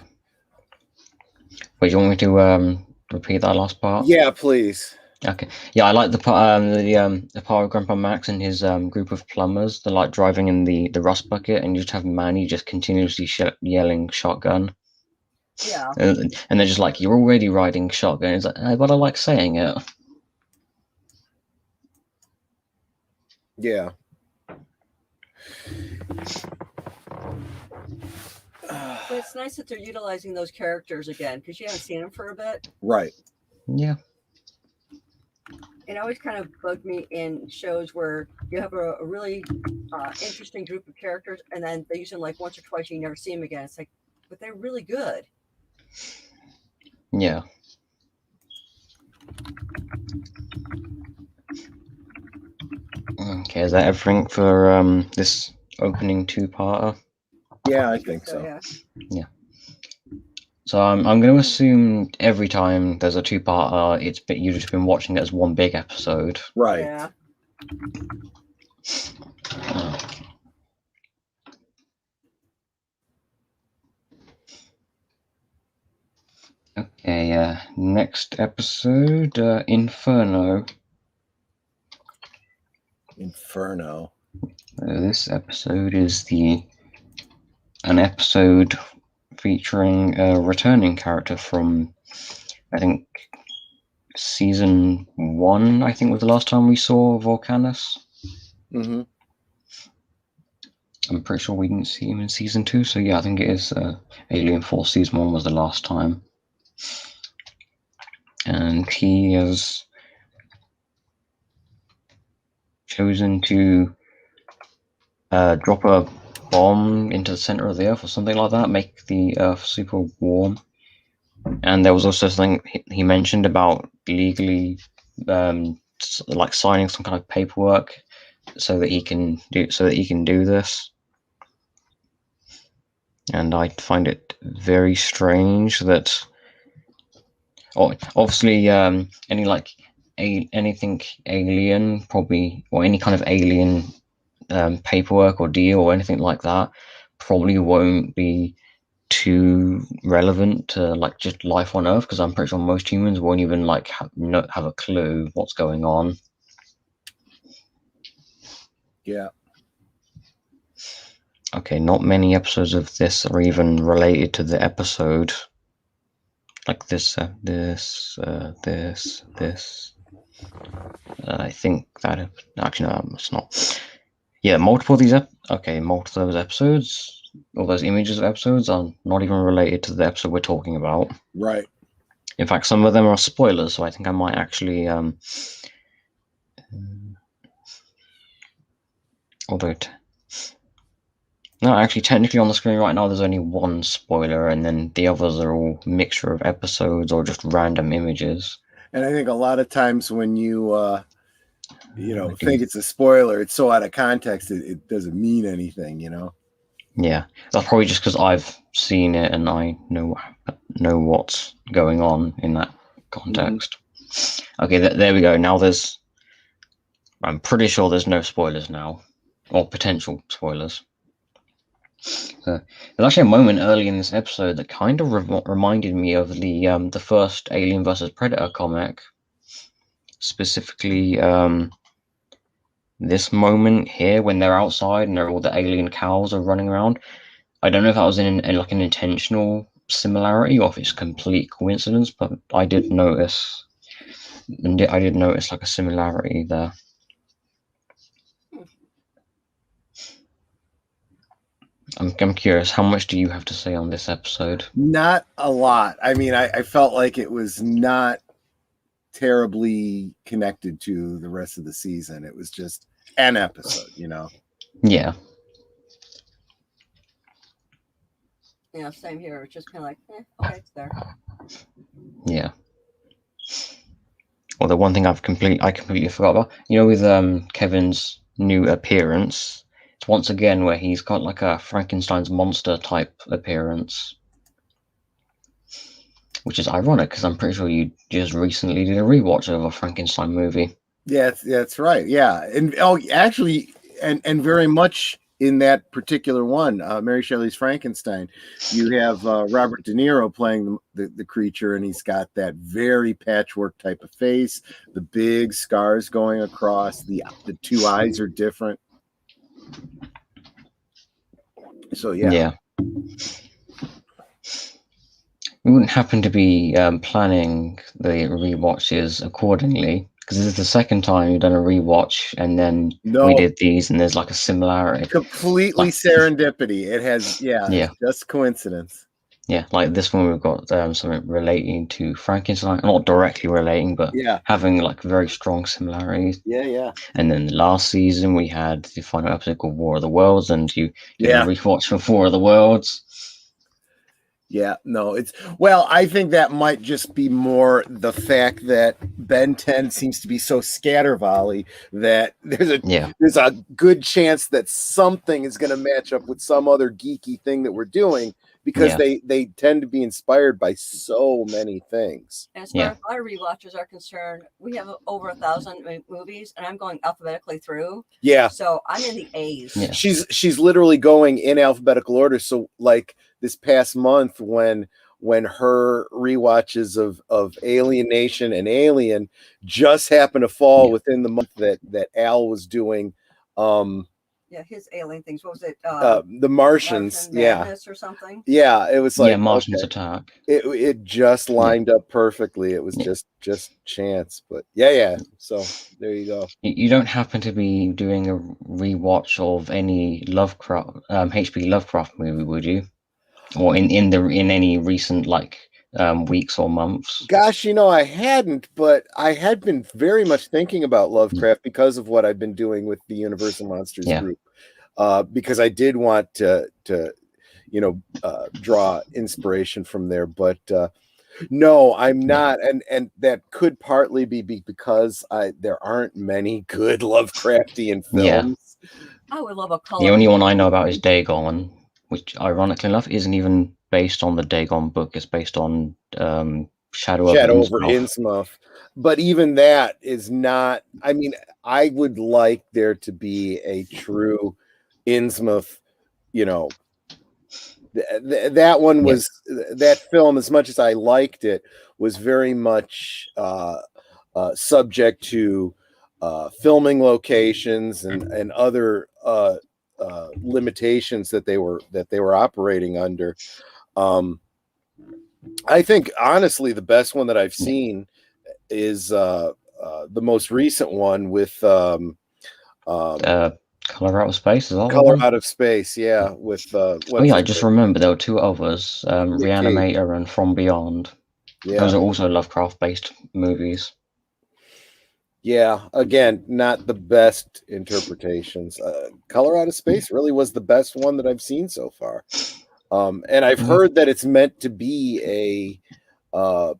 Wait, do you want me to repeat that last part? Yeah, please. Okay. Yeah, I like the part of Grandpa Max and his group of plumbers. They're like driving in the rust bucket, and you just have Manny just continuously yelling shotgun. Yeah. And they're just like, "You're already riding shotgun." It's like, but I like saying it. Yeah. But it's nice that they're utilizing those characters again because you haven't seen them for a bit. Right. Yeah. It always kind of bugged me in shows where you have a really interesting group of characters and then they use them like once or twice and you never see them again. It's like, but they're really good. Yeah. Okay, is that everything for this opening two-parter? Yeah, I think so. Yeah. So I'm going to assume every time there's a two-parter, you've just been watching it as one big episode. Right. Yeah. Okay, next episode, Inferno. Inferno. This episode is an episode featuring a returning character from, I think, season 1, I think was the last time we saw Volcanus. Mm-hmm. I'm pretty sure we didn't see him in season 2, so yeah, I think it is Alien Force season 1 was the last time. And he has chosen to drop a bomb into the center of the Earth or something like that, make the Earth super warm. And there was also something he mentioned about legally, like signing some kind of paperwork so that he can do this. And I find it very strange that, obviously, anything alien, probably, or any kind of alien paperwork or deal or anything like that, probably won't be too relevant to like just life on Earth, because I'm pretty sure most humans won't even like have a clue what's going on. Yeah. Okay, not many episodes of this are even related to the episode. Like this. I think that actually no, it's not. Yeah, multiple of these multiple of those episodes, all those images of episodes are not even related to the episode we're talking about. Right. In fact, some of them are spoilers, so I think I might actually no, actually, technically on the screen right now, there's only one spoiler, and then the others are all mixture of episodes or just random images. And I think a lot of times when you think it's a spoiler, it's so out of context, it doesn't mean anything, Yeah, that's probably just because I've seen it and I know what's going on in that context. Mm-hmm. Okay, there we go. Now I'm pretty sure there's no spoilers now, or potential spoilers. There's actually a moment early in this episode that kind of reminded me of the first Alien vs Predator comic. Specifically, this moment here when they're outside and all the alien cows are running around. I don't know if that was in like an intentional similarity or if it's complete coincidence, but I did notice like a similarity there. I'm curious, how much do you have to say on this episode? Not a lot. I mean, I felt like it was not terribly connected to the rest of the season. It was just an episode, Yeah. Yeah, same here. It's just kind of like, okay, it's there. Yeah. Well, the one thing I completely forgot about, with Kevin's new appearance, it's once again where he's got like a Frankenstein's monster type appearance, which is ironic because I'm pretty sure you just recently did a rewatch of a Frankenstein movie. Yeah, that's right. Yeah, and actually, and very much in that particular one, Mary Shelley's Frankenstein, you have Robert De Niro playing the creature, and he's got that very patchwork type of face, the big scars going across, the two eyes are different. So yeah. We wouldn't happen to be planning the rewatches accordingly, because this is the second time you've done a rewatch, and then we did these, and there's like a similarity. Completely serendipity. It has, it's just coincidence. Yeah, like this one we've got something relating to Frankenstein, not directly relating, but having like very strong similarities. Yeah. And then last season we had the final episode called War of the Worlds, and you did a rewatch for War of the Worlds. Yeah, no, it's well, I think that might just be more the fact that Ben 10 seems to be so scattervolley that Yeah. there's a good chance that something is going to match up with some other geeky thing that we're doing because Yeah. they tend to be inspired by so many things. And as Yeah. far as my rewatches are concerned, we have over 1,000 movies, and I'm going alphabetically through. Yeah. So I'm in the A's. Yeah. She's literally going in alphabetical order. So like this past month when her rewatches of Alienation and Alien just happened to fall within the month that Al was doing Yeah, his alien things. What was it? The Martians. Martian Madness or something. Yeah, it was like Martians Attack. It just lined up perfectly. It was just chance, but yeah. So there you go. You don't happen to be doing a rewatch of any Lovecraft, H.P. Lovecraft movie, would you? Or in any recent weeks or months? Gosh, I hadn't, but I had been very much thinking about Lovecraft because of what I've been doing with the Universal Monsters group. Because I did want to draw inspiration from there, but no, I'm not, and that could partly be because there aren't many good Lovecraftian films. I would love a color. The only one I know about is Dagon, which ironically enough isn't even based on the Dagon book. It's based on Shadow over Innsmouth. But even that is not. I mean, I would like there to be a true Innsmouth. That one was that film. As much as I liked it, was very much subject to filming locations and other limitations that they were operating under. I think honestly the best one that I've seen is the most recent one with Color Out of Space. Is that Color Out of Space? Yeah, with I just remember there were two others, Reanimator and From Beyond. Yeah, those are also Lovecraft-based movies. Yeah, again, not the best interpretations. Color Out of Space really was the best one that I've seen so far. And I've heard that it's meant to be a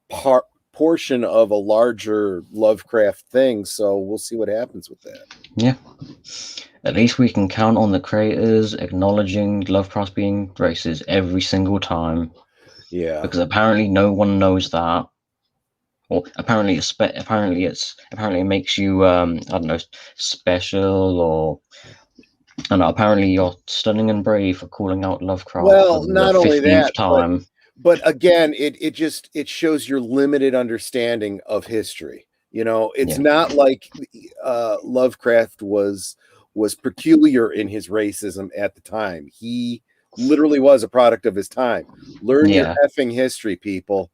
portion of a larger Lovecraft thing, so we'll see what happens with that. Yeah. At least we can count on the creators acknowledging Lovecraft being racist every single time. Yeah. Because apparently no one knows that. Or apparently it makes you I don't know, special, or I don't know, apparently you're stunning and brave for calling out Lovecraft well, for the not only 15th that, time. But again, it shows your limited understanding of history. It's not like Lovecraft was peculiar in his racism at the time. He literally was a product of his time. Learn your effing history, people.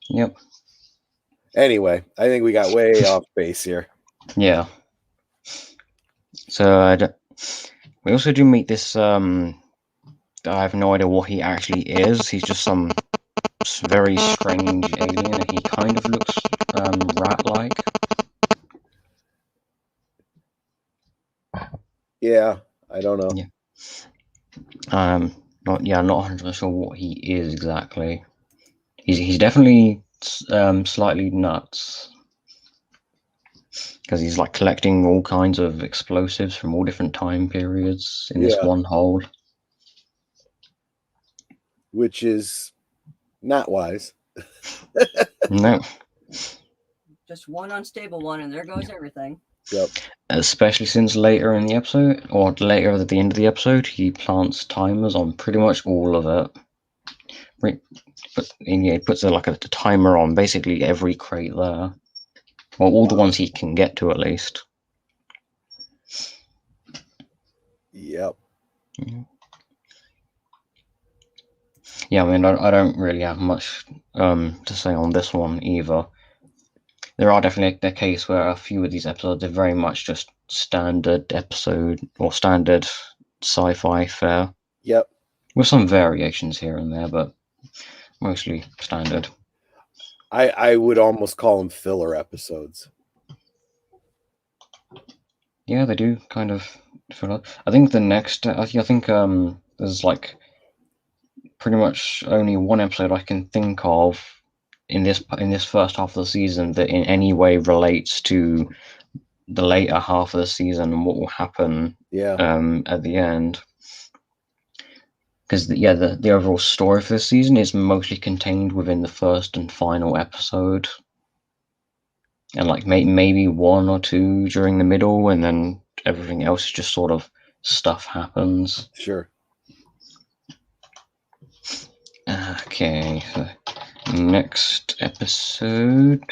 Yep. Anyway, I think we got way off base here. Yeah. So we also do meet this. I have no idea what he actually is. He's just some very strange alien, and he kind of looks rat-like. Yeah, I don't know. Yeah. Not 100% sure what he is exactly. He's definitely slightly nuts, because he's like collecting all kinds of explosives from all different time periods in this one hole. Which is not wise. No. Just one unstable one, and there goes everything. Yep. Especially since later in the episode, or later at the end of the episode, he plants timers on pretty much all of it. He puts a timer on basically every crate there. Well, all the ones he can get to, at least. Yep. Yeah, I mean, I don't really have much to say on this one either. There are definitely a case where a few of these episodes are very much just standard episode or standard sci-fi fare. Yep. With some variations here and there, but mostly standard. I would almost call them filler episodes. Yeah, they do kind of fill up. I think the next, I think there's pretty much only one episode I can think of in this first half of the season that in any way relates to the later half of the season and what will happen at the end. Because the overall story for the season is mostly contained within the first and final episode, and like maybe one or two during the middle, and then everything else is just sort of stuff happens. Sure. Okay, so next episode,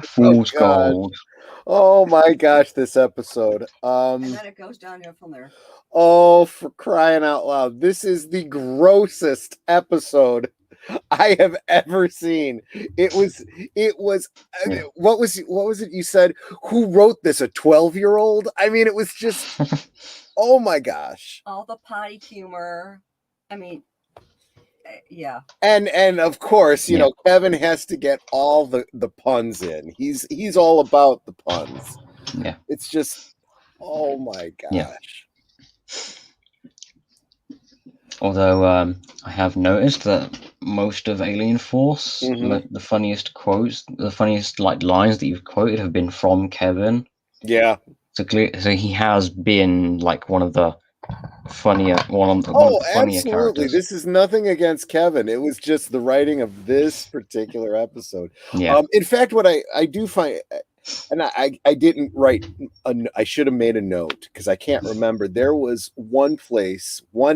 Fool's Gold. Oh my gosh, this episode. And then it goes downhill from there. Oh, for crying out loud. This is the grossest episode I have ever seen. It was what was it you said? Who wrote this? A 12-year-old? I mean, it was just oh my gosh. All the potty humor. I mean, yeah. And of course, you know, Kevin has to get all the puns in. He's all about the puns. Yeah. It's just oh my gosh. Yeah. Although I have noticed that most of Alien Force, the funniest quotes, the funniest lines that you've quoted have been from Kevin. Yeah. So he has been like one of the funnier absolutely characters. This is nothing against Kevin. It was just the writing of this particular episode. In fact, what I do find, and I didn't write I should have made a note because I can't remember. There was one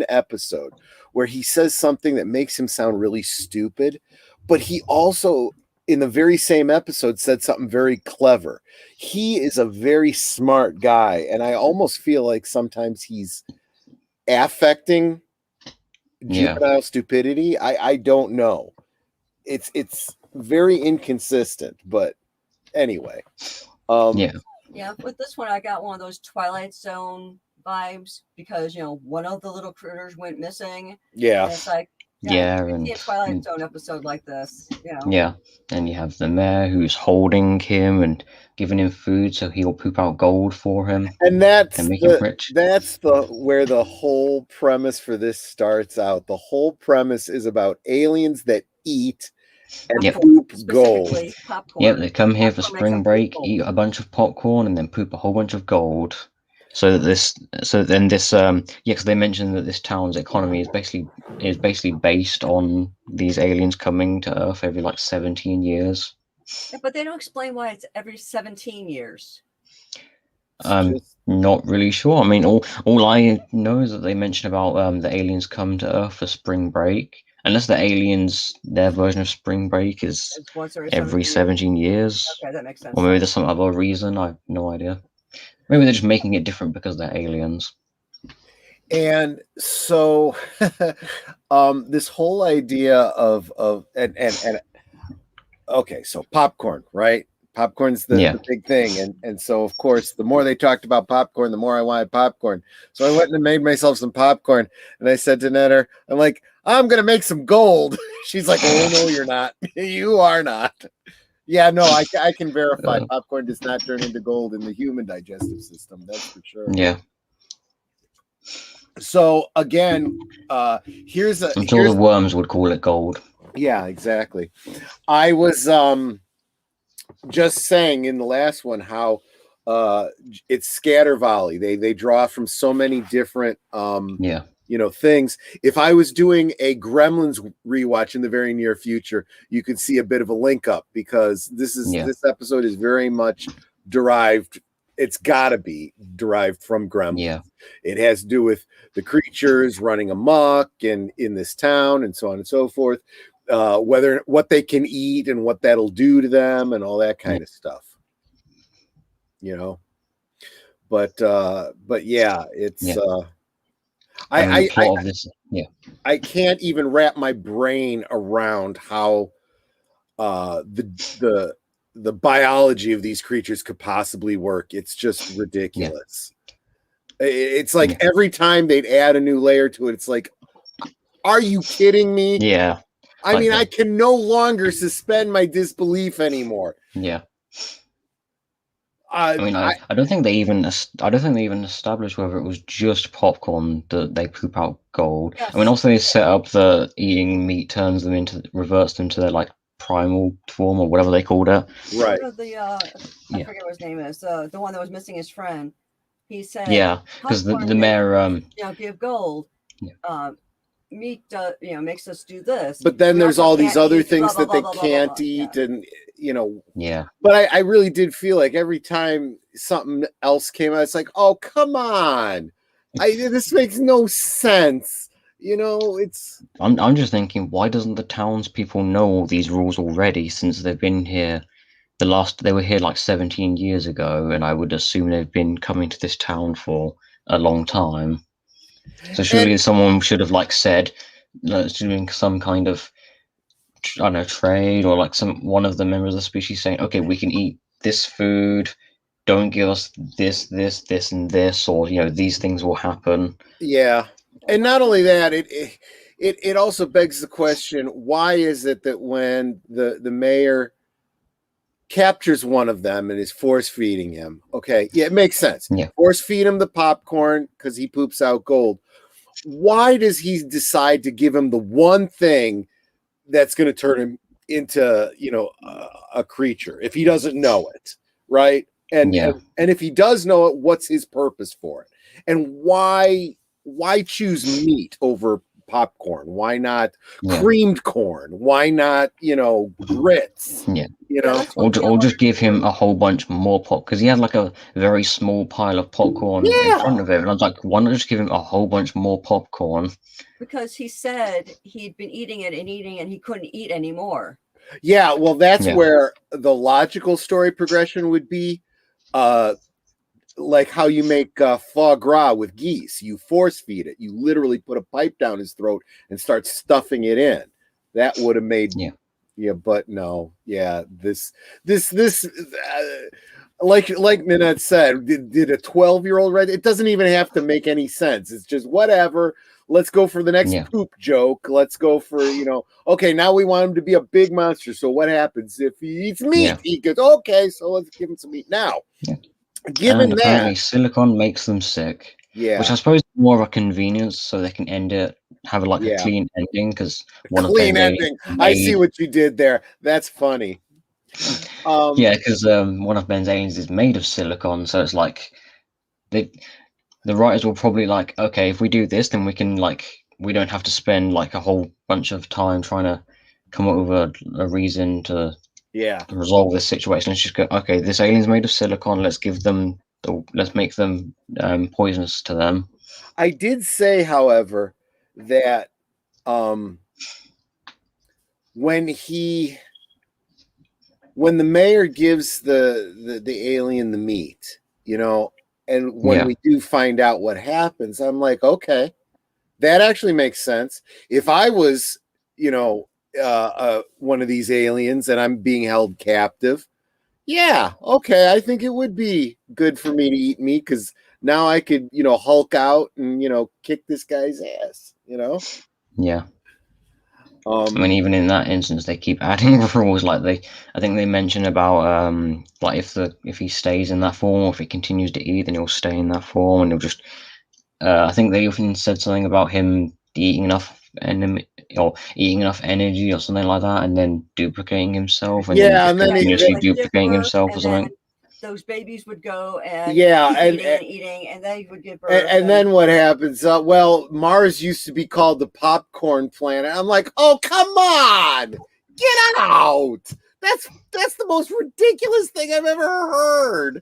episode where he says something that makes him sound really stupid, but he also in the very same episode said something very clever. He is a very smart guy, and I almost feel like sometimes he's affecting juvenile stupidity. I don't know. It's very inconsistent, but anyway. Yeah, with this one I got one of those Twilight Zone vibes because one of the little critters went missing. Yeah. And it's like and a Twilight Zone episode like this. Yeah. And you have the mayor who's holding him and giving him food so he'll poop out gold for him. And that's and make him rich. That's where the whole premise for this starts out. The whole premise is about aliens that eat and poop gold. Popcorn. Yep, they come here for spring break, eat a bunch of popcorn, and then poop a whole bunch of gold. Because they mentioned that this town's economy is basically based on these aliens coming to Earth every 17 years. Yeah, but they don't explain why it's every 17 years. I'm not really sure. I mean, all I know is that they mention about the aliens come to Earth for spring break. Unless the aliens, their version of spring break is every 17 years. Okay, that makes sense. Or maybe there's some other reason. I have no idea. Maybe they're just making it different because they're aliens. And so, this whole idea of okay, so popcorn, right? Popcorn's the big thing, and so of course, the more they talked about popcorn, the more I wanted popcorn. So I went and made myself some popcorn, and I said to Netter, I'm like, I'm gonna make some gold. She's like, oh no, you're not. You are not. Yeah, no, I can verify popcorn does not turn into gold in the human digestive system. That's for sure. Yeah. So again, here's the worms would call it gold. Yeah, exactly. I was just saying in the last one how it's scatter volley. They draw from so many different things. If I was doing a Gremlins rewatch in the very near future, you could see a bit of a link up because this episode is very much derived. It's got to be derived from Gremlins. Yeah. It has to do with the creatures running amok in this town and so on and so forth. What they can eat and what that'll do to them and all that kind of stuff. But yeah, it's I can't even wrap my brain around how the biology of these creatures could possibly work. It's just ridiculous. It's like every time they'd add a new layer to it, it's like, are you kidding me? Yeah. I mean, I can no longer suspend my disbelief anymore. Yeah. I mean, I don't think they even established whether it was just popcorn that they poop out gold. Yes. I mean, also they set up the eating meat reverts them to their like primal form or whatever they called it. Right. I forget what his name is. The one that was missing his friend. He said, Yeah, because the mayor give gold. Yeah. Meat makes us do this, but then there's all these other things that they can't eat, yeah. and yeah. But I really did feel like every time something else came out, it's like, oh, come on, this makes no sense. It's. I'm just thinking, why doesn't the townspeople know all these rules already? Since they've been here, they were here like 17 years ago, and I would assume they've been coming to this town for a long time. So surely someone should have like said, doing some kind of, I don't know, trade, or like one of the members of the species saying, okay, we can eat this food, don't give us this, and this, or these things will happen. Yeah, and not only that, it also begs the question: why is it that when the mayor captures one of them and is force feeding him? Okay, yeah, it makes sense. Yeah. Force feed him the popcorn because he poops out gold. Why does he decide to give him the one thing that's going to turn him into a creature if he doesn't know it, right? And if he does know it, what's his purpose for it? And why choose meat over popcorn? Why not creamed corn? Why not grits? Yeah. Or just give him a whole bunch more pop, because he had like a very small pile of popcorn in front of him, and I was like, why not just give him a whole bunch more popcorn? Because he said he'd been eating it and he couldn't eat anymore. Yeah, well, that's where the logical story progression would be, like how you make foie gras with geese. You force feed it. You literally put a pipe down his throat and start stuffing it in. That would have made but no, this like Nanette said, did a 12-year-old read? It doesn't even have to make any sense. It's just whatever. Let's go for the next poop joke. Let's go for, okay, now we want him to be a big monster. So what happens if he eats meat? He goes, okay, so let's give him some meat now. Given that, apparently silicon makes them sick. Yeah, which I suppose is more of a convenience, so they can end it, have a clean ending. Because I see what you did there. That's funny. Because one of Ben's aliens is made of silicon, so it's like the writers will probably like, okay, if we do this, then we can we don't have to spend like a whole bunch of time trying to come up with a reason to resolve this situation. Let's just go, okay, this alien's made of silicon. Let's make them poisonous to them. I did say, however, that when the mayor gives the alien the meat, and when we do find out what happens, I'm like, okay, that actually makes sense. If I was, one of these aliens and I'm being held captive, okay, I think it would be good for me to eat meat, because now I could, Hulk out and, kick this guy's ass, Yeah. I mean, even in that instance, they keep adding rules. I think they mention about if he stays in that form, or if he continues to eat, then he'll stay in that form, and he'll just. I think they even said something about him eating enough energy or something like that, and then duplicating himself, and then continuously duplicating himself or something. Those babies would go and eating, and they would give birth. And then what happens? Mars used to be called the popcorn planet. I'm like, oh, come on, get out! That's the most ridiculous thing I've ever heard.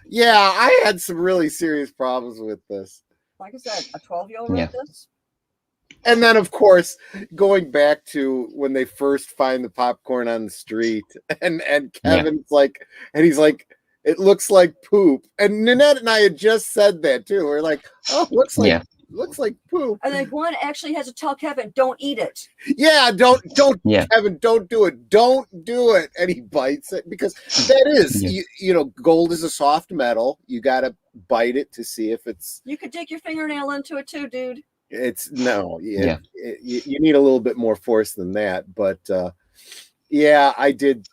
Yeah, I had some really serious problems with this. Like I said, a 12-year-old read this. And then, of course, going back to when they first find the popcorn on the street, and Kevin's like, and he's like, it looks like poop. And Nanette and I had just said that too. We're like, oh, looks like poop. And then one actually has to tell Kevin, don't eat it. Yeah, don't Kevin, don't do it. Don't do it. And he bites it, because that is, gold is a soft metal. You got to bite it to see if it's. You could dig your fingernail into it too, dude. You need a little bit more force than that, but I did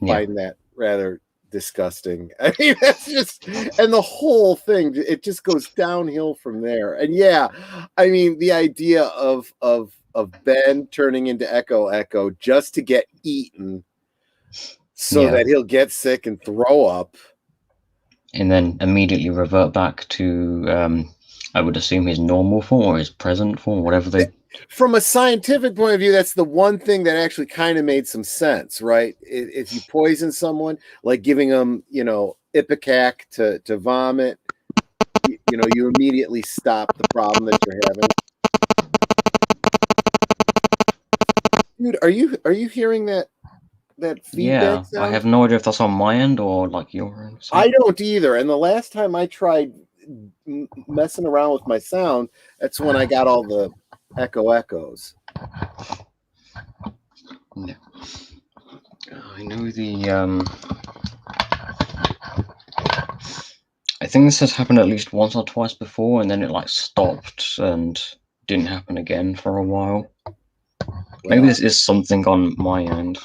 find that rather disgusting. I mean, that's just, and the whole thing, it just goes downhill from there. And yeah, I mean, the idea of Ben turning into Echo just to get eaten so that he'll get sick and throw up. And then immediately revert back to, I would assume, his normal form or his present form, whatever they... From a scientific point of view, that's the one thing that actually kind of made some sense, right? If you poison someone, like giving them, Ipecac to vomit, you immediately stop the problem that you're having. Dude, are you hearing that feedback sound? I have no idea if that's on my end or like your end. I don't either. And the last time I tried messing around with my sound, that's when I got all the echoes. Yeah. I know the I think this has happened at least once or twice before, and then it like stopped and didn't happen again for a while. Maybe this is something on my end.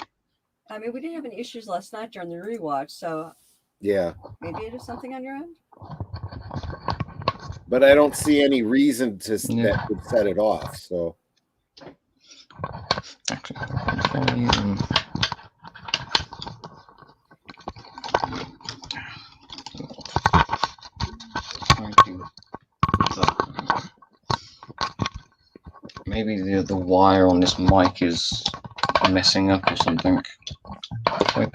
I mean, we didn't have any issues last night during the rewatch, so yeah, maybe it is something on your end. But I don't see any reason that would set it off. So, actually, maybe the wire on this mic is messing up or something. If I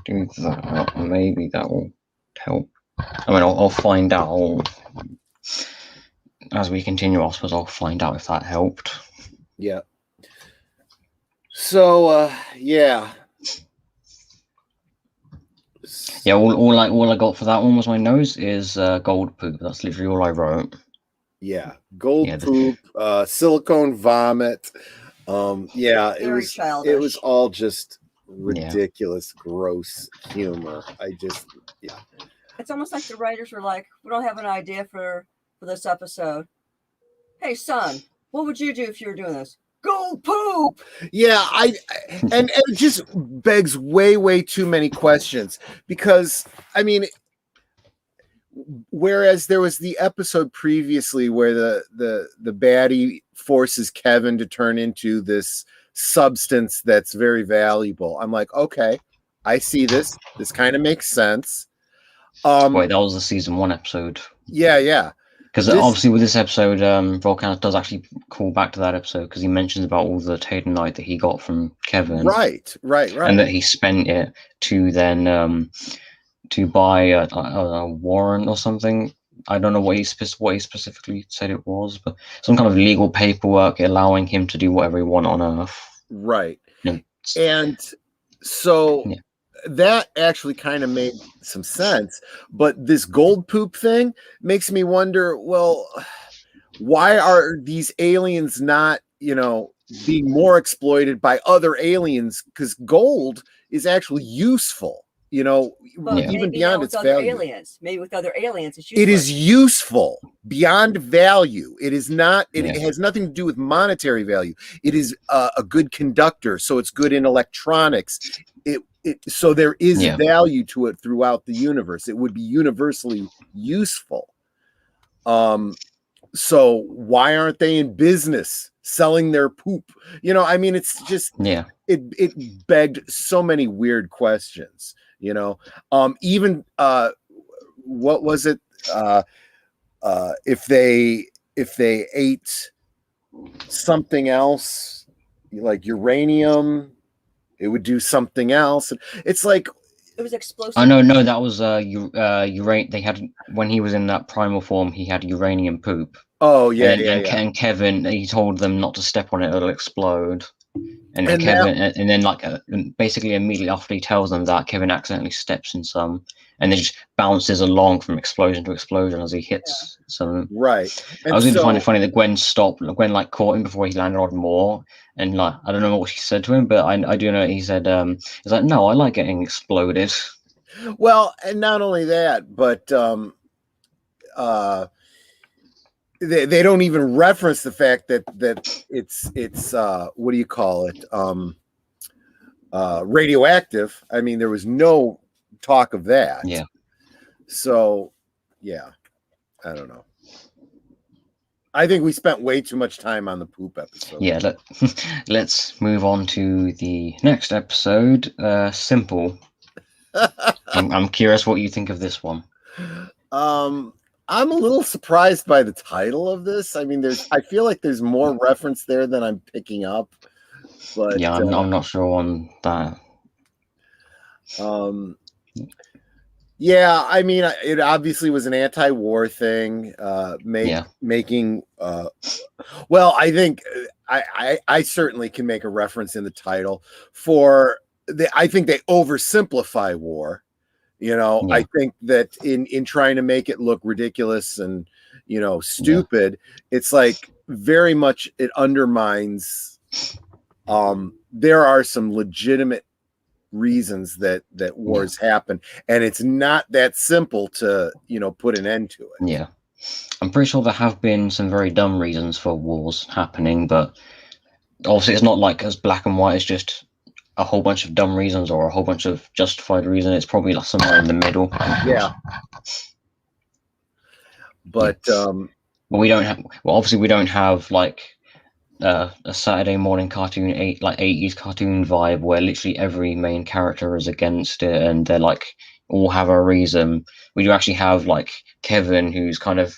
do that, maybe that will help. I mean, I'll find out. As we continue, I suppose I'll find out if that helped. Yeah. So, yeah. Yeah, all I got for that one was my nose is gold poop. That's literally all I wrote. Yeah, gold poop, silicone vomit. Yeah, it was childish. It was all just ridiculous, gross humor. It's almost like the writers were like, "We don't have an idea for this episode. Hey, son, what would you do if you were doing this? Gold poop." Yeah, and it just begs way too many questions, because I mean, whereas there was the episode previously where the baddie forces Kevin to turn into this substance that's very valuable. I'm like, okay, I see this. This kind of makes sense. Wait, that was the season 1 episode. Yeah. Because obviously with this episode, Volcan does actually call back to that episode because he mentions about all the Tadenite that he got from Kevin. Right. And that he spent it to then to buy a warrant or something. I don't know what he specifically said it was, but some kind of legal paperwork allowing him to do whatever he wanted on Earth. Right. And so that actually kind of made some sense. But this gold poop thing makes me wonder, well, why are these aliens not, being more exploited by other aliens? Because gold is actually useful. Even beyond its value. Maybe with other aliens, it's useful. It is useful beyond value. It is not. It has nothing to do with monetary value. It is a good conductor, so it's good in electronics. So there is value to it throughout the universe. It would be universally useful. So why aren't they in business selling their poop? I mean, it's just It begged so many weird questions. Even what was it? If they ate something else, like uranium, it would do something else. It's like it was explosive. Oh no, that was uranium. They had, when he was in that primal form, he had uranium poop. Oh yeah, and Kevin, he told them not to step on it; it'll explode. And Kevin, and then basically immediately after he tells them that, Kevin accidentally steps in some, and then just bounces along from explosion to explosion as he hits some. Right. I was even finding it funny that Gwen stopped. Gwen caught him before he landed on more, and I don't know what she said to him, but I do know he said he's like, "No, I like getting exploded." Well, and not only that, but they don't even reference the fact that it's what do you call it, radioactive. I mean, there was no talk of that. Yeah. So, yeah, I don't know. I think we spent way too much time on the poop episode. Yeah, let's move on to the next episode. Simple. I'm curious what you think of this one. I'm a little surprised by the title of this. I mean, I feel like there's more reference there than I'm picking up. But yeah, I'm not sure on that. Yeah, I mean, it obviously was an anti-war thing. Making. Well, I think I certainly can make a reference in the title for I think they oversimplify war. I think that in trying to make it look ridiculous and stupid, it's like very much it undermines. There are some legitimate reasons that wars happen, and it's not that simple to put an end to it. Yeah, I'm pretty sure there have been some very dumb reasons for wars happening, but obviously it's not like as black and white as just a whole bunch of dumb reasons or a whole bunch of justified reasons. It's probably like somewhere in the middle. Yeah. But we don't have. Well, obviously we don't have like a Saturday morning cartoon, 80s cartoon vibe where literally every main character is against it and they're like all have a reason. We do actually have like Kevin, who's kind of.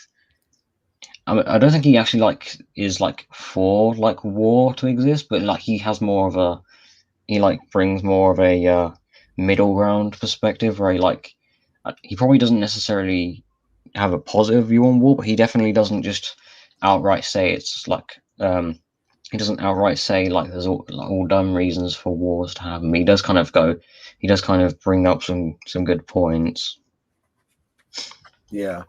I don't think he actually is for war to exist, but he has more of a. He brings more of a middle ground perspective where he probably doesn't necessarily have a positive view on war, but he definitely doesn't just outright say it's he doesn't outright say there's all dumb reasons for wars to happen. He does kind of bring up some good points. Yeah.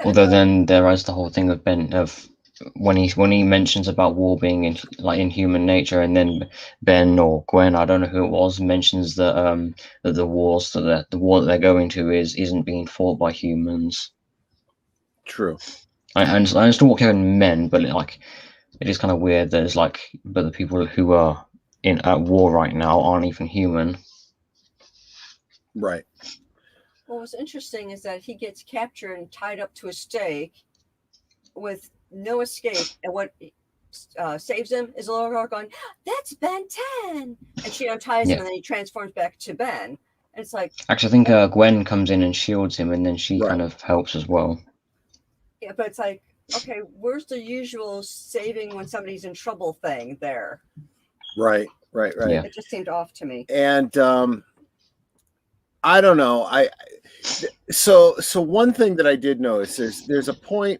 Although then there is the whole thing of when he mentions about war being in human nature, and then Ben or Gwen, I don't know who it was, mentions that that the war that they're going to isn't being fought by humans. True. I understand what Kevin meant, but it is kind of weird that but the people who are at war right now aren't even human. Right. Well, what's interesting is that he gets captured and tied up to a stake with no escape, and what saves him is a little girl going, "That's Ben 10," and she unties him, and then he transforms back to Ben. And it's like, actually, I think Gwen comes in and shields him, and then she kind of helps as well. Yeah, but it's like, okay, where's the usual saving when somebody's in trouble thing there? Right. Yeah. It just seemed off to me. And I don't know. So one thing that I did notice there's a point.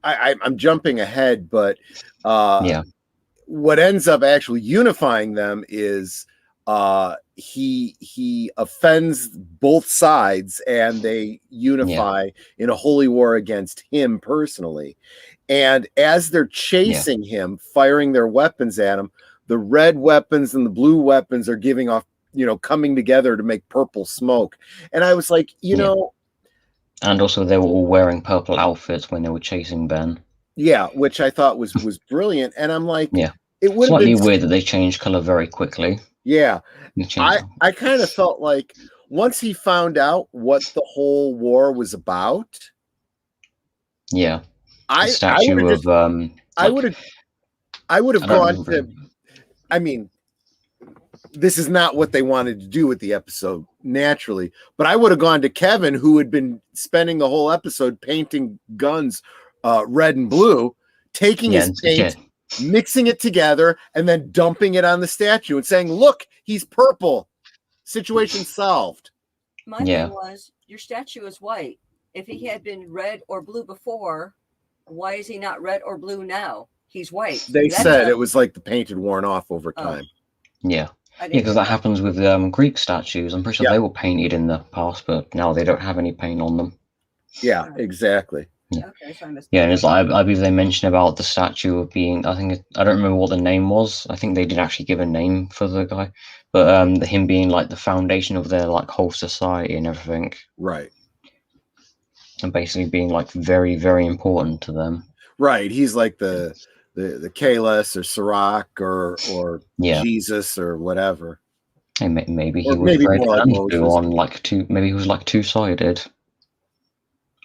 I'm jumping ahead, but what ends up actually unifying them is he offends both sides, and they unify in a holy war against him personally. And as they're chasing him, firing their weapons at him, the red weapons and the blue weapons are giving off, coming together to make purple smoke. And I was like, and also they were all wearing purple outfits when they were chasing Ben. Yeah, which I thought was brilliant. And I'm like, it would slightly have been weird that they changed color very quickly. Yeah. I kind of felt like once he found out what the whole war was about. Yeah. I would have gone to, I mean, this is not what they wanted to do with the episode, naturally, but I would have gone to Kevin, who had been spending the whole episode painting guns red and blue, taking his paint, mixing it together, and then dumping it on the statue and saying, "Look, he's purple. Situation solved." My thing was, your statue is white. If he had been red or blue before, why is he not red or blue now? He's white. They said it was like the paint had worn off over time. Yeah. Because that happens with Greek statues. I'm pretty sure they were painted in the past, but now they don't have any paint on them. Yeah, exactly. Yeah, and it's I believe they mentioned about the statue of being. I don't remember what the name was. I think they did actually give a name for the guy, but him being the foundation of their whole society and everything. Right. And basically being very, very important to them. Right. He's like the Kalis or Sirach or Jesus or whatever. Hey, maybe he Or was maybe red more like and blue Moses. on like two. Maybe he was like two-sided.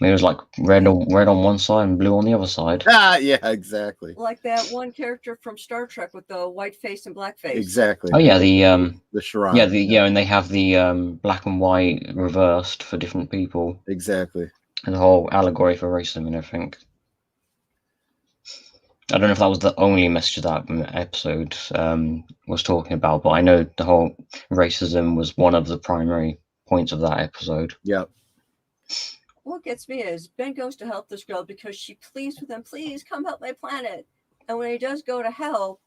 Maybe it was like red on one side and blue on the other side. Ah, yeah, exactly. Like that one character from Star Trek with the white face and black face. Exactly. Oh yeah, the Sharon. yeah, and they have the black and white reversed for different people. Exactly. And the whole allegory for racism and everything. I don't know if that was the only message that episode was talking about, but I know the whole racism was one of the primary points of that episode. Yep. What gets me is Ben goes to help this girl because she pleads with him, please come help my planet. And when he does go to help,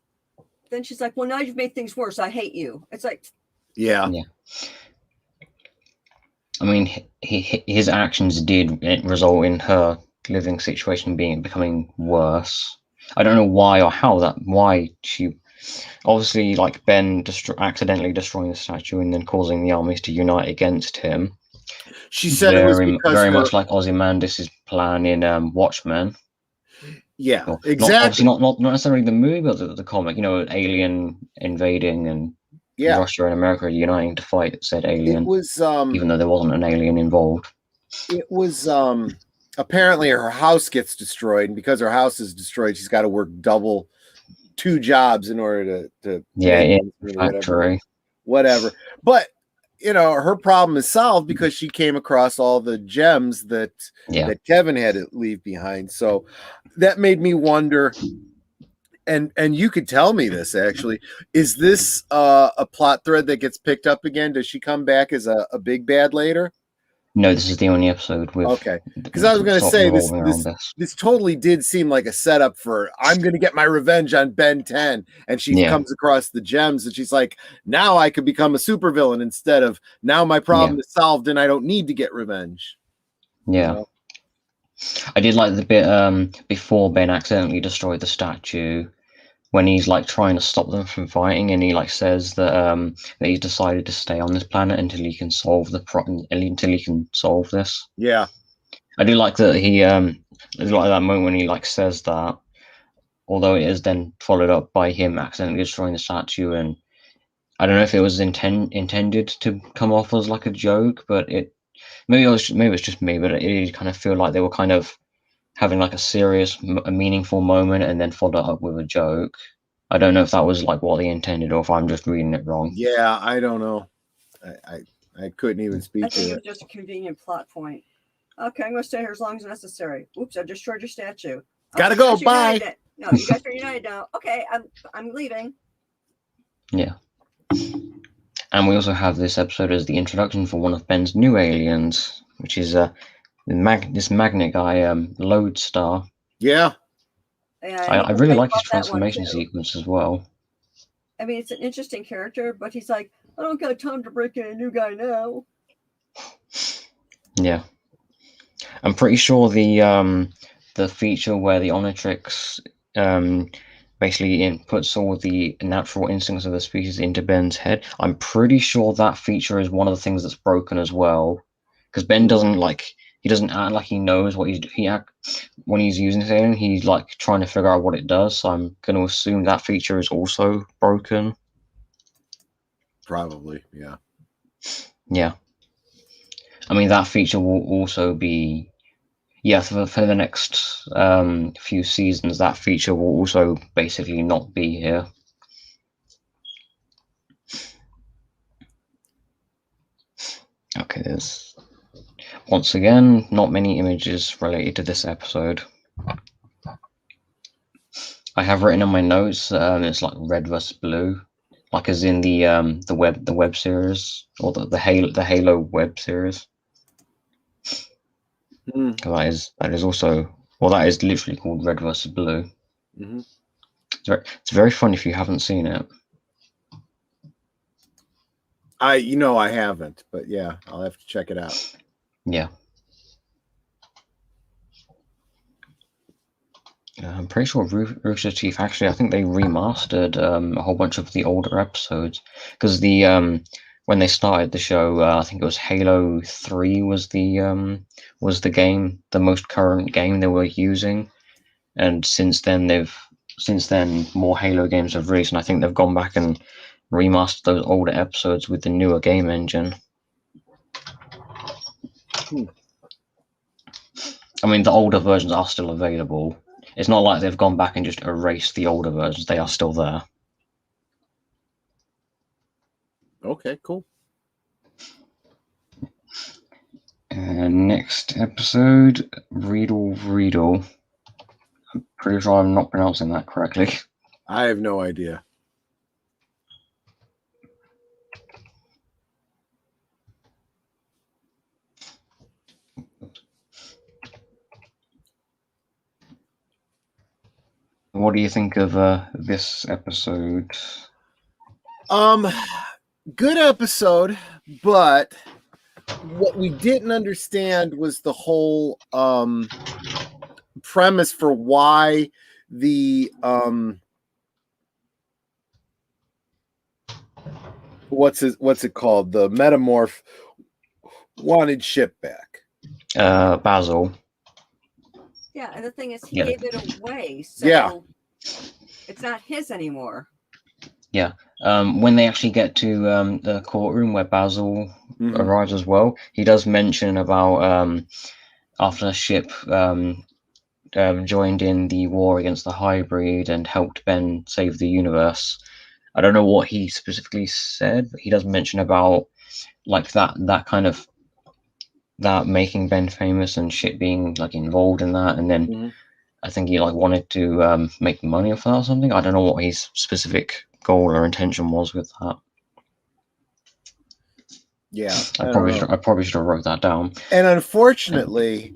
then she's like, well, now you've made things worse. I hate you. It's like, yeah. I mean, his actions did result in her living situation becoming worse. I don't know why or why she, obviously, like Ben accidentally destroying the statue and then causing the armies to unite against him. She said it was because very much like Ozymandias' plan in Watchmen. Yeah, Well, exactly. Not necessarily the movie, but the comic. You know, an alien invading and Russia and America uniting to fight said alien. It was even though there wasn't an alien involved. It was apparently her house gets destroyed, and because her house is destroyed, she's got to work two jobs in order to factory. Whatever. But you know, her problem is solved because she came across all the gems that Kevin had to leave behind. So that made me wonder, and you could tell me this actually, is this a plot thread that gets picked up again? Does she come back as a big bad later? No, this is the only episode with. Okay, because I was going to say this totally did seem like a setup for I'm going to get my revenge on Ben 10, and she comes across the gems, and she's like, now I could become a supervillain instead of now my problem is solved and I don't need to get revenge. Yeah, you know? I did like the bit before Ben accidentally destroyed the statue. When he's like trying to stop them from fighting, and he like says that he's decided to stay on this planet until he can solve this. Yeah, I do like that he there's like that moment when he like says that, although it is then followed up by him accidentally destroying the statue, and I don't know if it was intended to come off as like a joke, but maybe it was just me, but it did kind of feel like they were kind of having like a meaningful moment and then followed up with a joke. I don't know if that was like what they intended or if I'm just reading it wrong. Yeah, I don't know. I couldn't even speak to it. I think it was just a convenient plot point. Okay, I'm going to stay here as long as necessary. Oops, I destroyed your statue. Gotta go. Bye. No, you guys are united now. Okay, I'm leaving. Yeah. And we also have this episode as the introduction for one of Ben's new aliens, which is this magnet guy, Lodestar. Yeah. I really like his transformation sequence as well. I mean, it's an interesting character, but he's like, I don't got time to break in a new guy now. Yeah. I'm pretty sure the feature where the Omnitrix basically inputs all the natural instincts of the species into Ben's head, I'm pretty sure that feature is one of the things that's broken as well. Because Ben doesn't act like he knows what when he's using this alien, he's like trying to figure out what it does. So I'm going to assume that feature is also broken. Probably, yeah. Yeah. I mean, that feature will also be, for the next few seasons, that feature will also basically not be here. Okay, there's once again not many images related to this episode. I have written in my notes it's like red versus blue, like as in the web series or the Halo web series. That is also, well, that is literally called Red versus Blue. Mm-hmm. It's very fun if you haven't seen it. I haven't, but yeah, I'll have to check it out. Yeah. I'm pretty sure Rooster Teeth, actually, I think they remastered a whole bunch of the older episodes, because when they started the show, I think it was Halo 3 was the most current game they were using, and since then more Halo games have released, and I think they've gone back and remastered those older episodes with the newer game engine. I mean, the older versions are still available. It's not like they've gone back and just erased the older versions. They are still there. Okay, cool. Next episode, Riedel. I'm pretty sure I'm not pronouncing that correctly. I have no idea. What do you think of this episode? Good episode, but what we didn't understand was the whole premise for why the what's it called? The metamorph wanted ship back. Basil. Yeah, and the thing is, he gave it away, so it's not his anymore. Yeah. When they actually get to the courtroom where Basil arrives as well, he does mention about after the ship joined in the war against the Hybrid and helped Ben save the universe. I don't know what he specifically said, but he does mention about like that kind of that making Ben famous and shit being like involved in that, and then I think he like wanted to make money off that or something. I don't know what his specific goal or intention was with that. Yeah, I probably should have wrote that down. And unfortunately,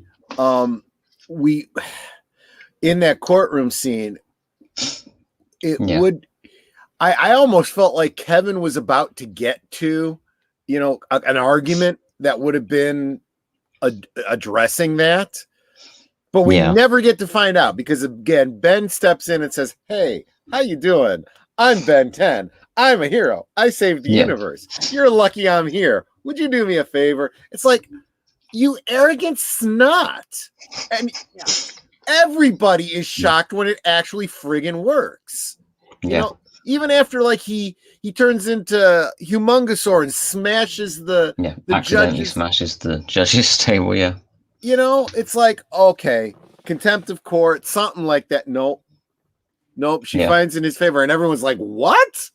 we in that courtroom scene, I almost felt like Kevin was about to get to, an argument that would have been addressing that, but we never get to find out because again, Ben steps in and says, "Hey, how you doing? I'm Ben 10. I'm a hero. I saved the universe. You're lucky I'm here. Would you do me a favor?" It's like, you arrogant snot. And everybody is shocked when it actually friggin' works. You know, even after like he turns into Humongosaur and smashes the accidentally judges. Smashes the judges table, It's like, okay, contempt of court, something like that. Nope, she finds in his favor, and everyone's like, what?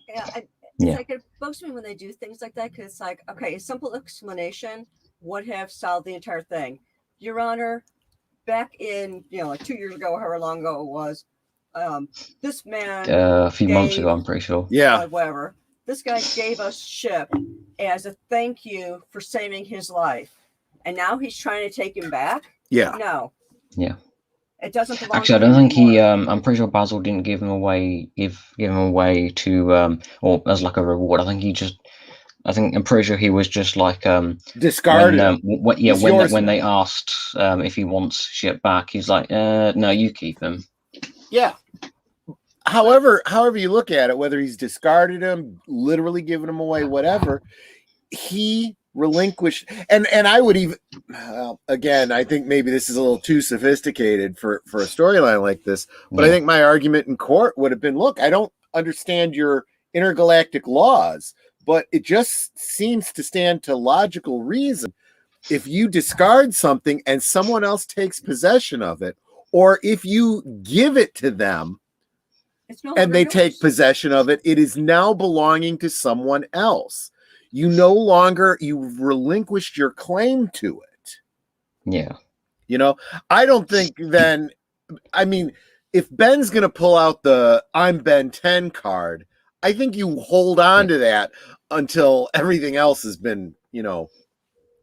It's like, it bugs me when they do things like that, because it's like, okay, a simple explanation would have solved the entire thing. Your Honor, back in, like 2 years ago, however long ago it was, this man a few months ago, I'm pretty sure. Whatever. This guy gave us ship as a thank you for saving his life, and now he's trying to take him back. No. It doesn't belong. Actually, I don't think he. I'm pretty sure Basil didn't give him away. Give him away to or as like a reward. I'm pretty sure he was just like discarded. When they asked if he wants shit back, he's like, no, you keep him. Yeah. However you look at it, whether he's discarded him, literally given him away, whatever, he relinquished. And I would even, again, I think maybe this is a little too sophisticated for a storyline like this, but I think my argument in court would have been, look, I don't understand your intergalactic laws, but it just seems to stand to logical reason. If you discard something and someone else takes possession of it, or if you give it to them and they take possession of it, it is now belonging to someone else. You've relinquished your claim to it. Yeah. I don't think then, I mean, if Ben's going to pull out the I'm Ben 10 card, I think you hold on to that until everything else has been,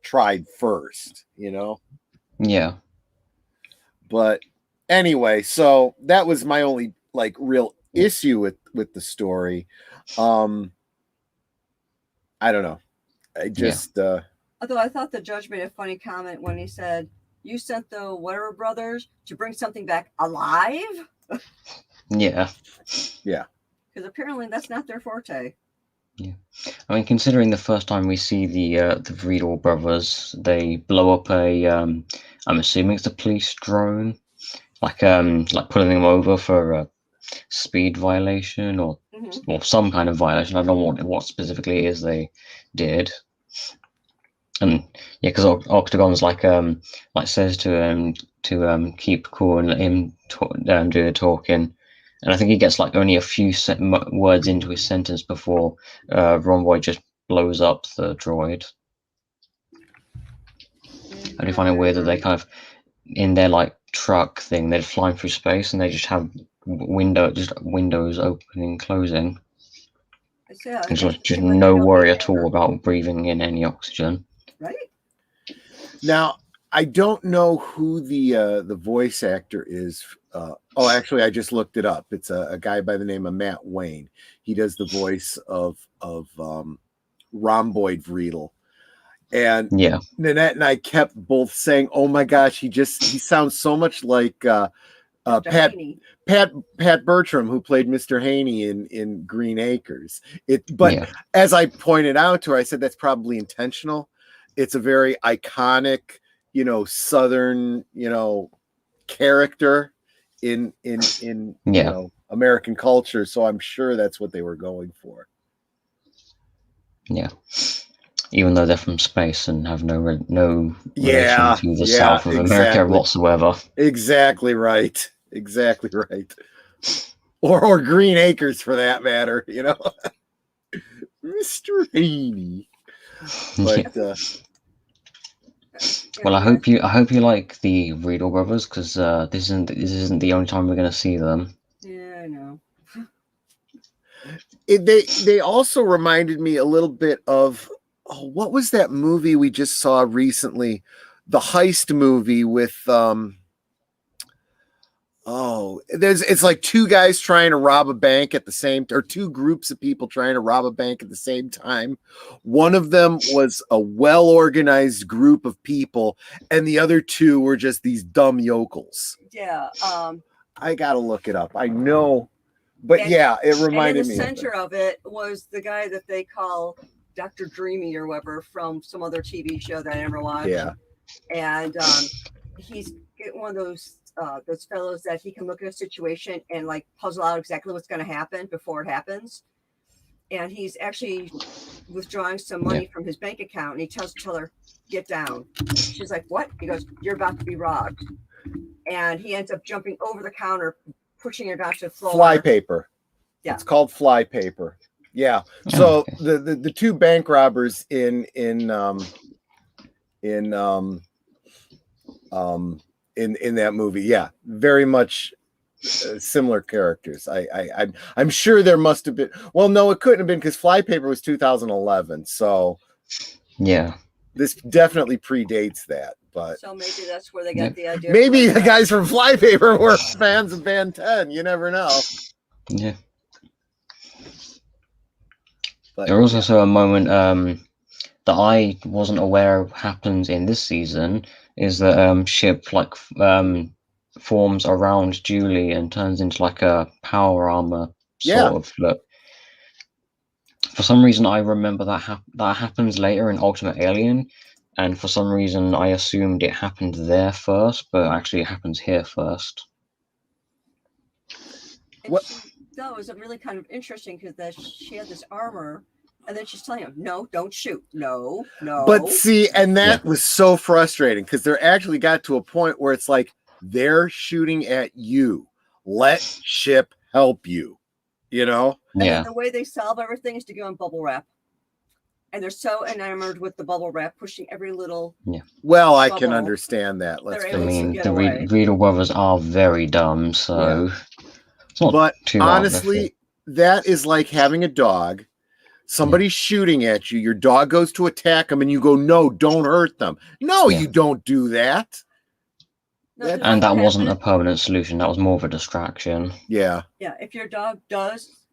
tried first, Yeah. But anyway, so that was my only like real issue with the story. I don't know. I just although I thought the judge made a funny comment when he said, "You sent the whatever brothers to bring something back alive?" Yeah. Because apparently that's not their forte. Yeah. I mean, considering the first time we see the Riedel brothers, they blow up a I'm assuming it's a police drone, like pulling them over for a speed violation or or some kind of violation. I don't know what specifically it is they did. And yeah, because Octagon's like says to keep cool and let him do the talking, and I think he gets like only a few words into his sentence before Rhomboid just blows up the droid. I do find it weird that they kind of in their like truck thing they're flying through space and they just have windows opening and closing. Yeah, there's just no worry at all about breathing in any oxygen. Right. Now, I don't know who the voice actor is. Actually, I just looked it up. It's a guy by the name of Matt Wayne. He does the voice of Rhomboid Vriedel. And yeah, Nanette and I kept both saying, "Oh my gosh, he sounds so much like Pat Bertram, who played Mr. Haney in Green Acres." As I pointed out to her, I said that's probably intentional. It's a very iconic, Southern, character in American culture. So I'm sure that's what they were going for. Yeah. Even though they're from space and have no relation to the South of America whatsoever. Exactly right. Or Green Acres for that matter, Mr. Haney. But well, I hope you like the Riedel brothers, because this isn't the only time we're going to see them. Yeah, I know. They also reminded me a little bit of what was that movie we just saw recently? The heist movie with it's like two guys trying to rob a bank at the same or two groups of people trying to rob a bank at the same time. One of them was a well-organized group of people and the other two were just these dumb yokels. Yeah. I got to look it up. I know. But it reminded me. And in the center of it was the guy that they call Dr. Dreamy or whatever from some other TV show that I never watched. Yeah. And he's one of those fellows that he can look at a situation and like puzzle out exactly what's going to happen before it happens. And he's actually withdrawing some money from his bank account and he tells the teller, "Get down." She's like, "What?" He goes, "You're about to be robbed." And he ends up jumping over the counter, pushing her down to the floor. Flypaper. Yeah. It's called Flypaper. Yeah. So the two bank robbers in that movie, very much similar characters. I'm sure there must have been. Well, no, it couldn't have been because Flypaper was 2011. So this definitely predates that. But so maybe that's where they got the idea. Maybe the guys from Flypaper were fans of Band 10. You never know. Yeah. But, there was also a moment that I wasn't aware happens in this season is that ship forms around Julie and turns into like a power armor sort of look. For some reason, I remember that happens later in Ultimate Alien. And for some reason, I assumed it happened there first, but actually it happens here first. That was really kind of interesting because she had this armor, and then she's telling him, "No, don't shoot. No." But see, and that was so frustrating because there actually got to a point where it's like they're shooting at you. Let ship help you. And then the way they solve everything is to go on bubble wrap. And they're so enamored with the bubble wrap, pushing every little. Yeah. Well, I can understand that. The Riedel brothers are very dumb, so. Yeah. But honestly, that is like having a dog. Somebody's shooting at you. Your dog goes to attack them, and you go, "No, don't hurt them." No, you don't do that. And that wasn't a permanent solution. That was more of a distraction. Yeah. Yeah. If your dog does,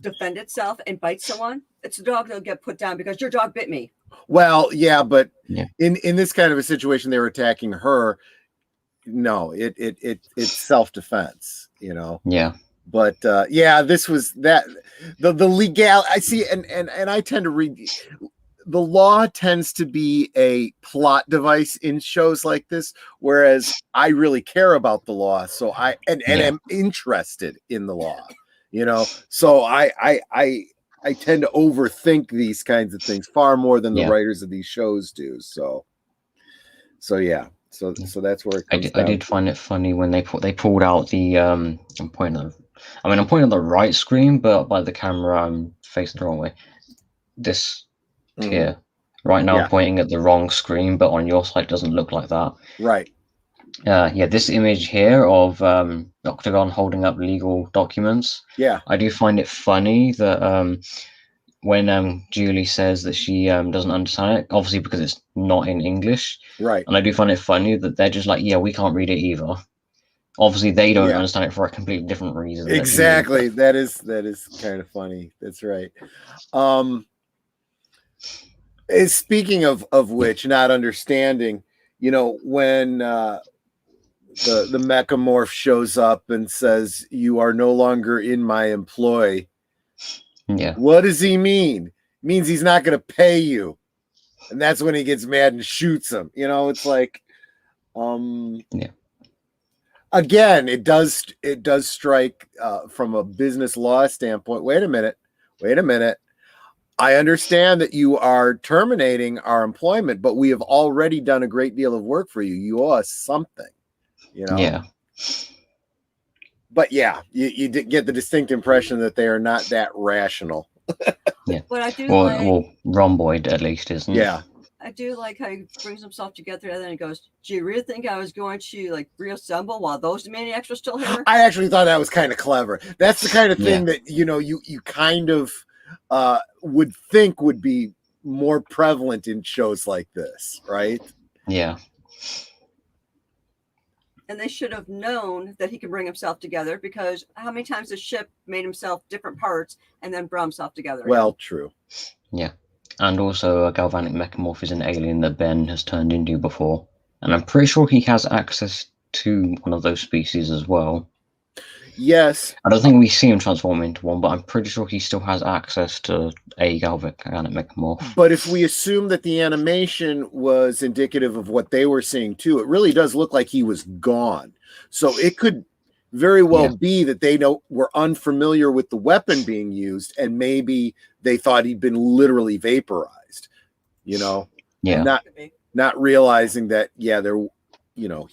defend itself and bite someone, it's a dog that'll get put down because your dog bit me. Well, yeah, but in this kind of a situation, they were attacking her. No, it's self-defense, Yeah. But this was that the legal. I see, and I tend to read. The law tends to be a plot device in shows like this, whereas I really care about the law, so I am interested in the law. you know. So I tend to overthink these kinds of things far more than the writers of these shows do. So yeah. So that's where it comes down. I did find it funny when they pulled out the I'm pointing at the right screen, but by the camera I'm facing the wrong way. This here. Right now I'm pointing at the wrong screen, but on your side it doesn't look like that. Right. Yeah, this image here of Octagon holding up legal documents. Yeah. I do find it funny that when Julie says that she doesn't understand it, obviously because it's not in English. Right. And I do find it funny that they're just like, yeah, we can't read it either. Obviously they don't understand it for a completely different reason. Exactly. That is kind of funny. That's right. Speaking of which, not understanding, you know, when the mechamorph shows up and says, "You are no longer in my employ." Yeah. What does he mean? It means he's not going to pay you. And that's when he gets mad and shoots him. You know, it's like, again, it does strike from a business law standpoint. Wait a minute. I understand that you are terminating our employment, but we have already done a great deal of work for you. You owe us something, you know? Yeah. But yeah, you get the distinct impression that they are not that rational. Yeah. But I do well, Rhomboid at least isn't. Yeah. I do like how he brings himself together and then he goes, "Do you really think I was going to like reassemble while those maniacs were still here?" I actually thought that was kind of clever. That's the kind of thing that, you know, you kind of would think would be more prevalent in shows like this, right? Yeah. And they should have known that he could bring himself together, because how many times the ship made himself different parts and then brought himself together? Well, true. Yeah. And also a galvanic mechamorph is an alien that Ben has turned into before. And I'm pretty sure he has access to one of those species as well. Yes. I don't think we see him transform into one, but I'm pretty sure he still has access to a galvanic mechamorph. But if we assume that the animation was indicative of what they were seeing too, it really does look like he was gone. So it could very well be that they were unfamiliar with the weapon being used, and maybe they thought he'd been literally vaporized, you know? Yeah. Not realizing that, there, you know,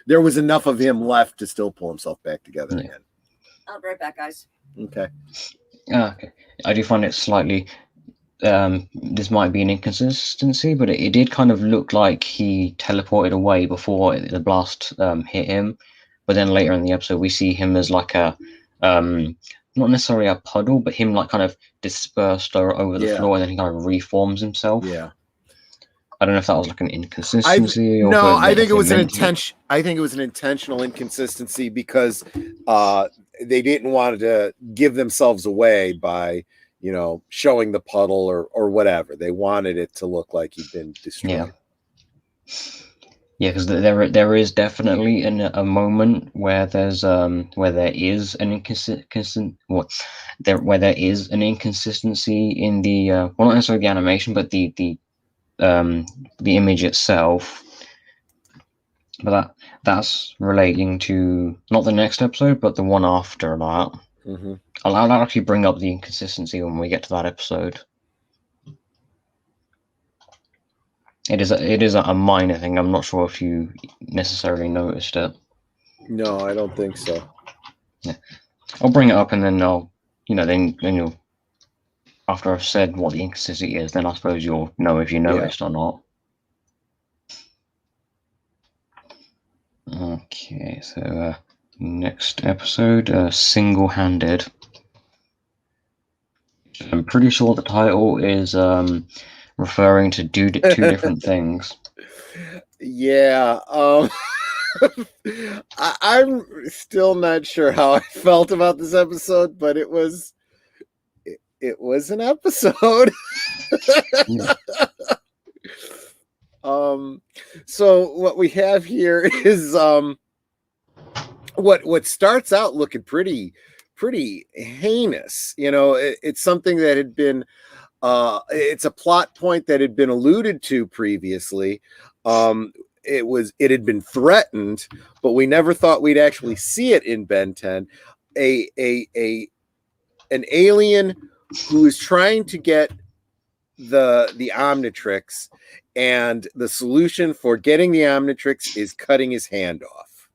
there was enough of him left to still pull himself back together again. I'll be right back, guys. Okay. Okay. I do find it slightly, this might be an inconsistency, but it did kind of look like he teleported away before the blast hit him. But then later in the episode, we see him as like a, not necessarily a puddle, but him like kind of dispersed over the floor, and then he kind of reforms himself. Yeah. I don't know if that was like an inconsistency. I think it was I think it was an intentional inconsistency, because they didn't want to give themselves away by, you know, showing the puddle or whatever. They wanted it to look like he'd been destroyed. Yeah, because there is definitely a moment where there is an inconsistency in the well, not necessarily the animation, but the image itself. But that's relating to not the next episode, but the one after that. Mm-hmm. I'll actually bring up the inconsistency when we get to that episode. It is a minor thing. I'm not sure if you necessarily noticed it. No, I don't think so. Yeah, I'll bring it up, and then I'll, then you'll, after I've said what the inconsistency is, then I suppose you'll know if you noticed or not. Okay, so next episode, Single-Handed. I'm pretty sure the title is referring to two different things. Yeah, I'm still not sure how I felt about this episode, but it was an episode. So what we have here is what starts out looking pretty heinous. You know, it's something that had been it's a plot point that had been alluded to previously. It had been threatened, but we never thought we'd actually see it in Ben 10. an alien who is trying to get the Omnitrix, and the solution for getting the Omnitrix is cutting his hand off.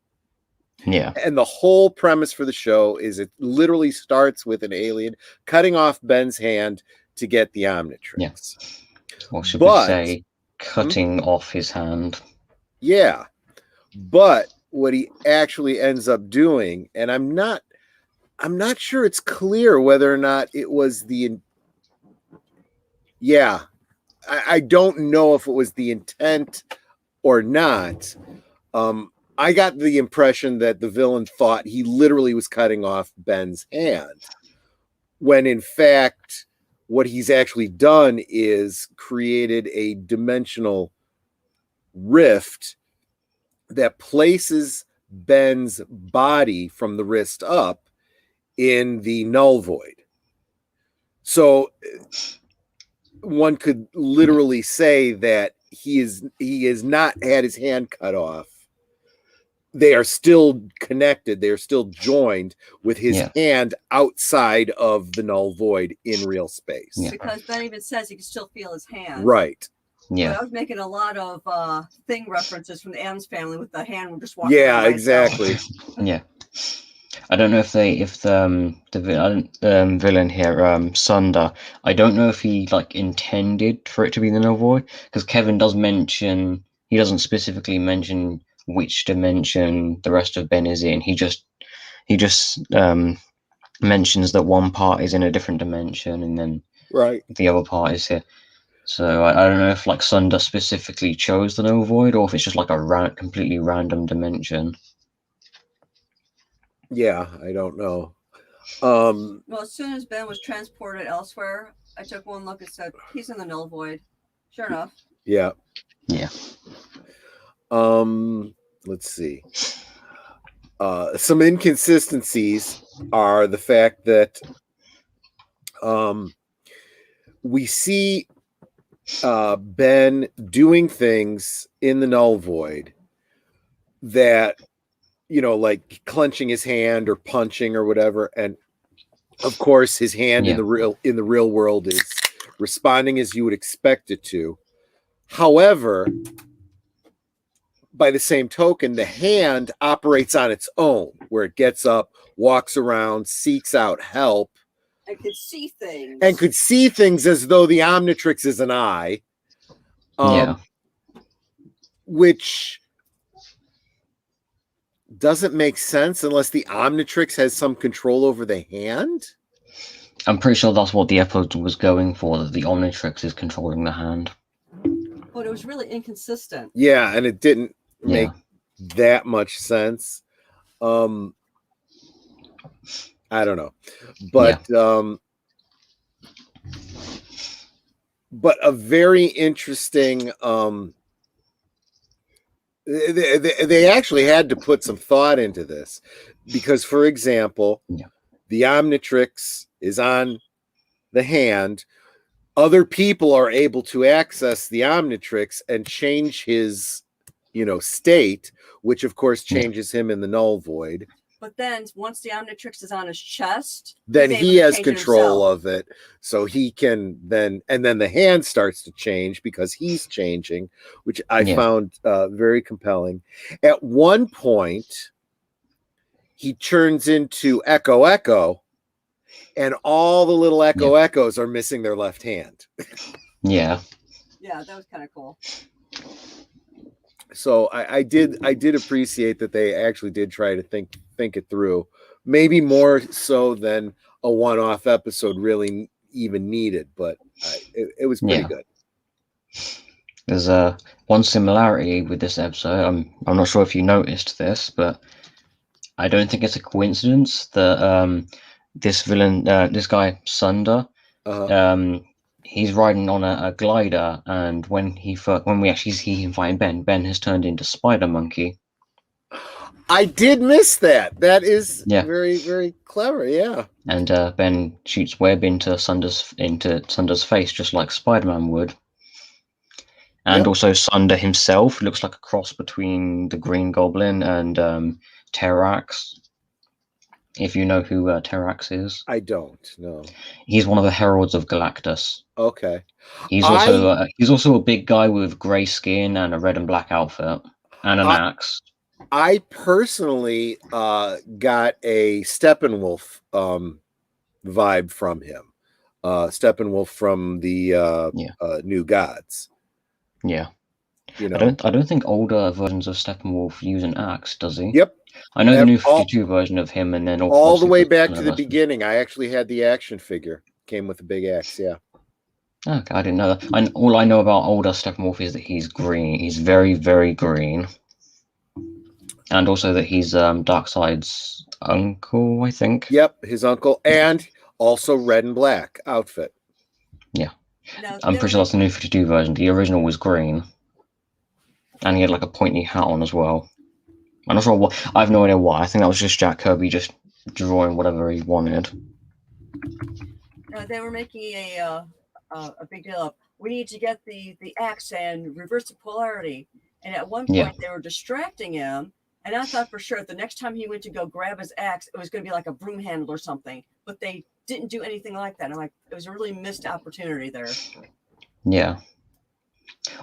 Yeah. And the whole premise for the show is it literally starts with an alien cutting off Ben's hand to get the Omnitrix. Yeah. Or should we say cutting off his hand? Yeah. But what he actually ends up doing, and I'm not sure it's clear whether or not it was I don't know if it was the intent or not. I got the impression that the villain thought he literally was cutting off Ben's hand, when in fact what he's actually done is created a dimensional rift that places Ben's body from the wrist up in the null void. So one could literally say that he is not had his hand cut off. They are still connected. They are still joined with his hand outside of the null void in real space. Yeah. Because Ben even says he can still feel his hand. Right. Yeah. But I was making a lot of thing references from the Addams Family with the hand just walking. Yeah, exactly. Yeah. I don't know if the villain here, Sunder, I don't know if he like intended for it to be the null void, because Kevin does mention, he doesn't specifically mention which dimension the rest of Ben is in. He just mentions that one part is in a different dimension and then the other part is here. So I don't know if like Sunder specifically chose the null void or if it's just like a completely random dimension. Yeah, I don't know. Well, as soon as Ben was transported elsewhere, I took one look and said, he's in the null void. Sure enough. Yeah. Yeah. Let's see. Some inconsistencies are the fact that we see Ben doing things in the null void that, you know, like clenching his hand or punching or whatever, and of course his hand in the real world is responding as you would expect it to. However, by the same token, the hand operates on its own, where it gets up, walks around, seeks out help, and could see things. And could see things as though the Omnitrix is an eye. Which doesn't make sense unless the Omnitrix has some control over the hand. I'm pretty sure that's what the episode was going for, that the Omnitrix is controlling the hand. But it was really inconsistent. Yeah, and it didn't make that much sense. I don't know. But but a very interesting they actually had to put some thought into this, because for example, the Omnitrix is on the hand. Other people are able to access the Omnitrix and change his, state, which of course changes him in the null void. But then once the Omnitrix is on his chest, then he has control of it. So he can then the hand starts to change because he's changing, which I found very compelling. At one point, he turns into Echo, and all the little Echoes are missing their left hand. Yeah, that was kind of cool. So I did appreciate that they actually did try to think it through, maybe more so than a one-off episode really even needed, but it was pretty good. There's one similarity with this episode. I'm not sure if you noticed this, but I don't think it's a coincidence that this villain, this guy Sunder, he's riding on a glider, and when we actually see him fighting Ben has turned into Spider Monkey. I did miss that. That is very, very clever. Yeah. And Ben shoots web into Sunder's face, just like Spider-Man would. And also Sunder himself looks like a cross between the Green Goblin and Terrax. If you know who Terrax is, I don't know. he's one of the heralds of Galactus. Okay. He's also a big guy with grey skin and a red and black outfit and an axe. I personally got a Steppenwolf vibe from him. Steppenwolf from the New Gods. Yeah. You know, I don't think older versions of Steppenwolf use an axe, does he? Yep. I know the New 52 version of him, and then all the way back to the beginning. I actually had the action figure. Came with a big axe. Yeah. Okay, I didn't know that. All I know about older Steppenwolf is that he's green. He's very, very green. And also that he's Darkseid's uncle, I think. Yep, his uncle, and also red and black outfit. Yeah. I'm pretty sure that's the New 52 version. The original was green. And he had like a pointy hat on as well. I'm not sure what. I have no idea why. I think that was just Jack Kirby just drawing whatever he wanted. They were making a big deal of, we need to get the axe and reverse the polarity. And at one point they were distracting him. And I thought for sure the next time he went to go grab his axe, it was going to be like a broom handle or something. But they didn't do anything like that. I'm like, it was a really missed opportunity there. Yeah.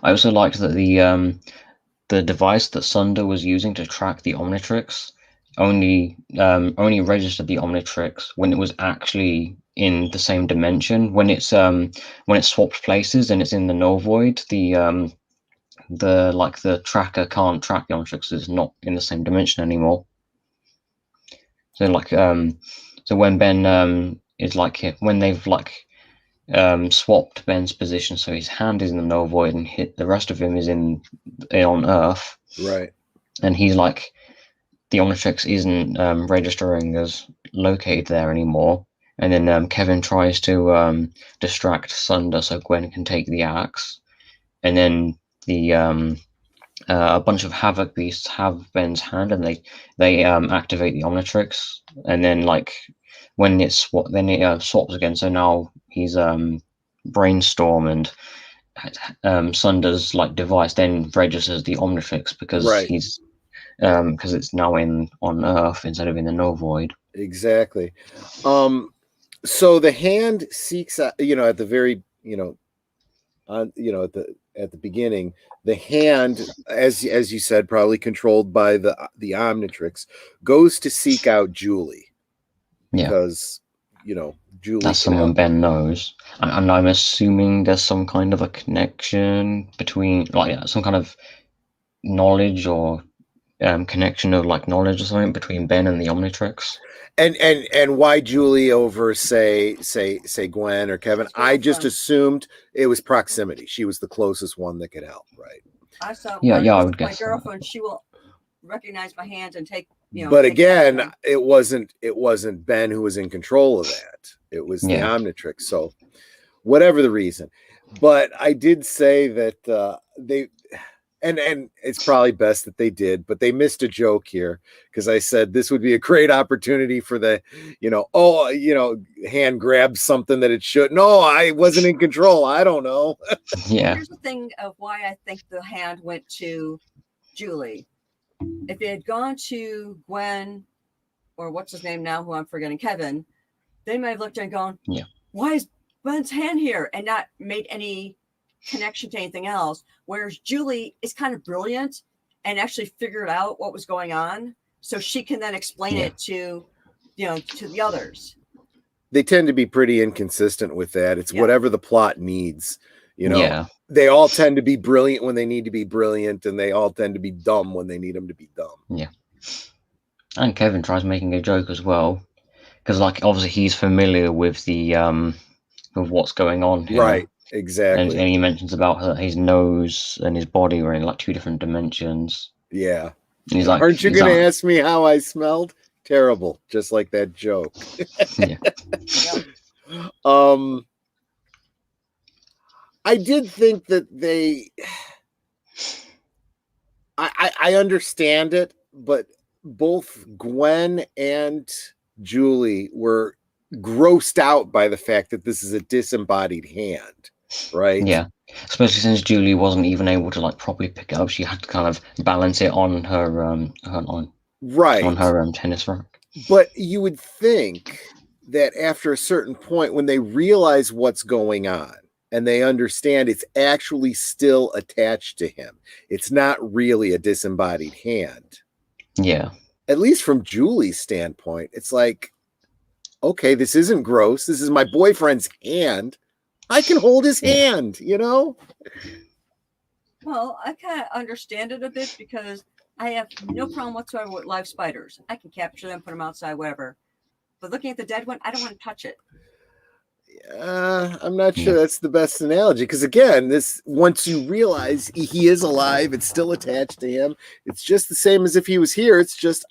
I also liked that the device that Sunder was using to track the Omnitrix only registered the Omnitrix when it was actually in the same dimension. When it swapped places and it's in the null void, the tracker can't track the Omnitrix. It's not in the same dimension anymore. So so when Ben is when they've swapped Ben's position, so his hand is in the null void and the rest of him is on Earth. Right. And he's like, the Omnitrix isn't registering as located there anymore. And then Kevin tries to distract Sunder so Gwen can take the axe. And then a bunch of Havoc beasts have Ben's hand, and they activate the Omnitrix. And then when it swaps again, so now he's Brainstorm, and Sunder's device then registers the Omnitrix because he's because it's now on Earth instead of in the null void. Exactly. So the hand seeks out, at the very, at the beginning, the hand, as you said, probably controlled by the Omnitrix, goes to seek out Julie. Because, Julie. That's someone Ben knows. And I'm assuming there's some kind of a connection between, some kind of knowledge or connection of knowledge or something between Ben and the Omnitrix. And why Julie over say Gwen or Kevin? I just assumed it was proximity. She was the closest one that could help, right? I thought, I would guess my girlfriend, she will recognize my hands and take. But again, it wasn't Ben who was in control of that. It was the Omnitrix. So whatever the reason, but I did say that they. And it's probably best that they did, but they missed a joke here because I said this would be a great opportunity for the, hand grab something that it shouldn't. No, I wasn't in control. I don't know. Yeah. Here's the thing of why I think the hand went to Julie. If it had gone to Gwen, or what's his name now, who I'm forgetting, Kevin, they might have looked and gone, why is Gwen's hand here? And not made any connection to anything else, whereas Julie is kind of brilliant and actually figured out what was going on, so she can then explain it to the others. They tend to be pretty inconsistent with that. It's whatever the plot needs. They all tend to be brilliant when they need to be brilliant, and they all tend to be dumb when they need them to be dumb. Yeah. And Kevin tries making a joke as well, because obviously he's familiar with the with what's going on here. Right. Exactly. And he mentions about his nose and his body were in 2 different dimensions. Yeah. And he's like, aren't you going to ask me how I smelled? Terrible. Just like that joke. I did think that I understand it, but both Gwen and Julie were grossed out by the fact that this is a disembodied hand. Right. Yeah. Especially since Julie wasn't even able to properly pick it up. She had to kind of balance it on her on her tennis rack. But you would think that after a certain point, when they realize what's going on and they understand it's actually still attached to him, it's not really a disembodied hand. Yeah. At least from Julie's standpoint, it's like, okay, this isn't gross. This is my boyfriend's hand. I can hold his hand, you know? Well, I kind of understand it a bit because I have no problem whatsoever with live spiders. I can capture them, put them outside, whatever. But looking at the dead one, I don't want to touch it. I'm not sure that's the best analogy because, again, this once you realize he is alive, it's still attached to him. It's just the same as if he was here. It's just,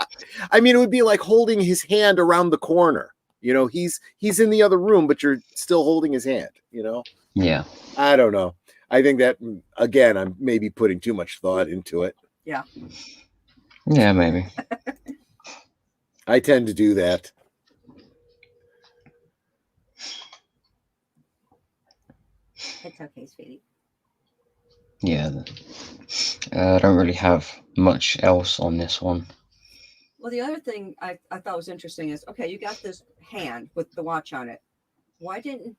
I mean, it would be like holding his hand around the corner. You know, he's in the other room, but you're still holding his hand. You know. Yeah. I don't know. I think that, again, I'm maybe putting too much thought into it. Yeah. Yeah, maybe. I tend to do that. It's okay, sweetie. Yeah. I don't really have much else on this one. Well, the other thing I thought was interesting is, okay, you got this hand with the watch on it. Why didn't,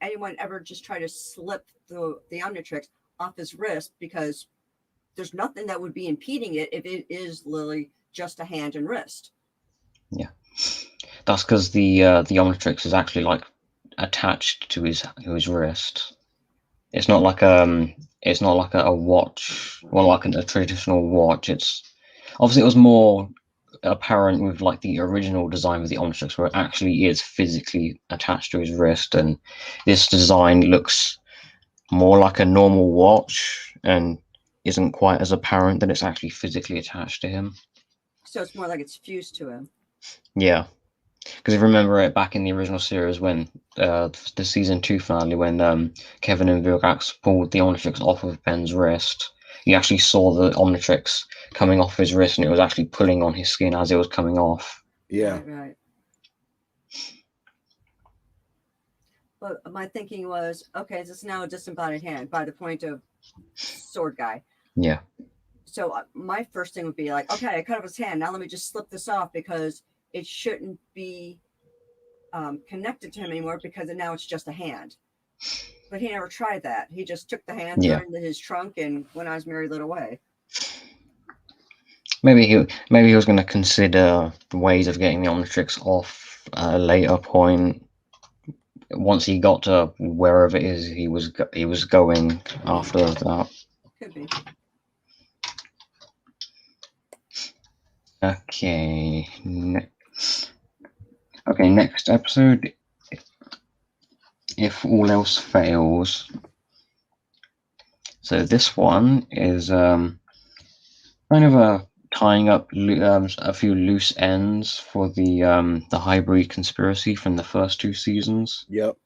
anyone ever just try to slip the Omnitrix off his wrist? Because there's nothing that would be impeding it if it is literally just a hand and wrist. Yeah. That's because the Omnitrix is actually like attached to his wrist. It's not like a watch, or like a traditional watch. It's obviously it was more apparent with like the original design of the Omnitrix, where it actually is physically attached to his wrist, and this design looks more like a normal watch and isn't quite as apparent that it's actually physically attached to him. So it's more like it's fused to him. Yeah. Because if you remember it back in the original series when the season 2 finale, when Kevin and Vilgax pulled the Omnitrix off of Ben's wrist, you actually saw the Omnitrix coming off his wrist, and it was actually pulling on his skin as it was coming off. Yeah. Right. But my thinking was, okay, this is now a disembodied hand by the point of sword guy. Yeah. So my first thing would be like, okay, I cut off his hand. Now let me just slip this off because it shouldn't be connected to him anymore because now it's just a hand. But he never tried that. He just took the hand, threw it into his trunk, and went on his merry little way. Maybe he was going to consider ways of getting the Omnitrix off at a later point. Once he got to wherever it is he was going after that. Could be. Okay. Next episode. If all else fails. So this one is kind of tying up a few loose ends for the hybrid conspiracy from the first 2 seasons. Yep.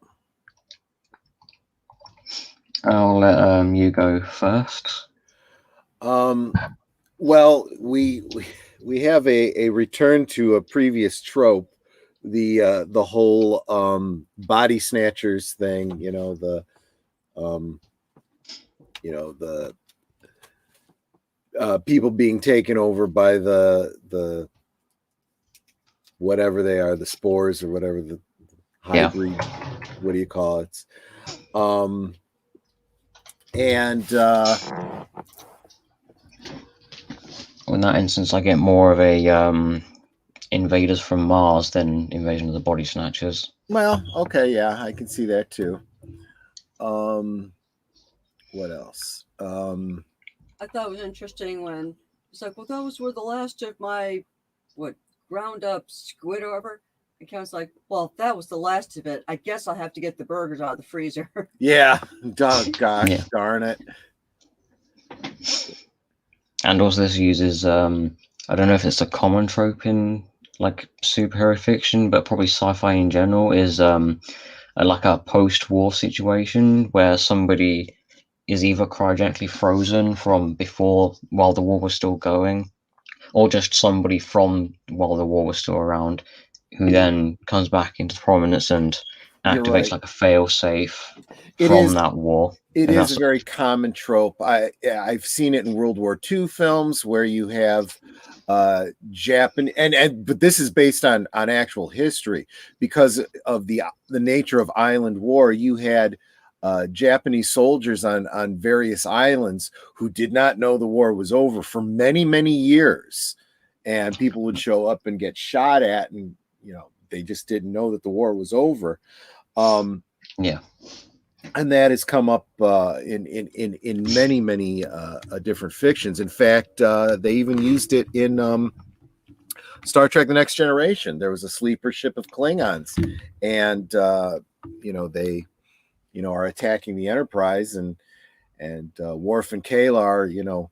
I'll let you go first. Well, we have a return to a previous trope, the whole body snatchers thing, the people being taken over by the whatever they are, the spores or whatever, the hybrid, what do you call it? In that instance, I get more of a invaders from Mars than invasion of the body snatchers. Well, okay, yeah, I can see that too. What else? I thought it was interesting when it's like, well, those were the last of my ground up squid or whatever. And Kevin's like, well, if that was the last of it, I guess I'll have to get the burgers out of the freezer. Yeah, gosh, darn it. And also this uses, I don't know if it's a common trope in like superhero fiction, but probably sci-fi in general, is like a post-war situation where somebody is either cryogenically frozen from before while the war was still going, or just somebody from while the war was still around, who then comes back into prominence and You're activates right. like a fail safe It from is. that war. It And is that's a very common trope. I've seen it in World War II films where you have Japan and but this is based on actual history because of the nature of island war. You had Japanese soldiers on various islands who did not know the war was over for many years, and people would show up and get shot at, and they just didn't know that the war was over. yeah. And that has come up in many different fictions. In fact, they even used it in Star Trek: The Next Generation. There was a sleeper ship of Klingons, and they are attacking the Enterprise, and Worf and Kalar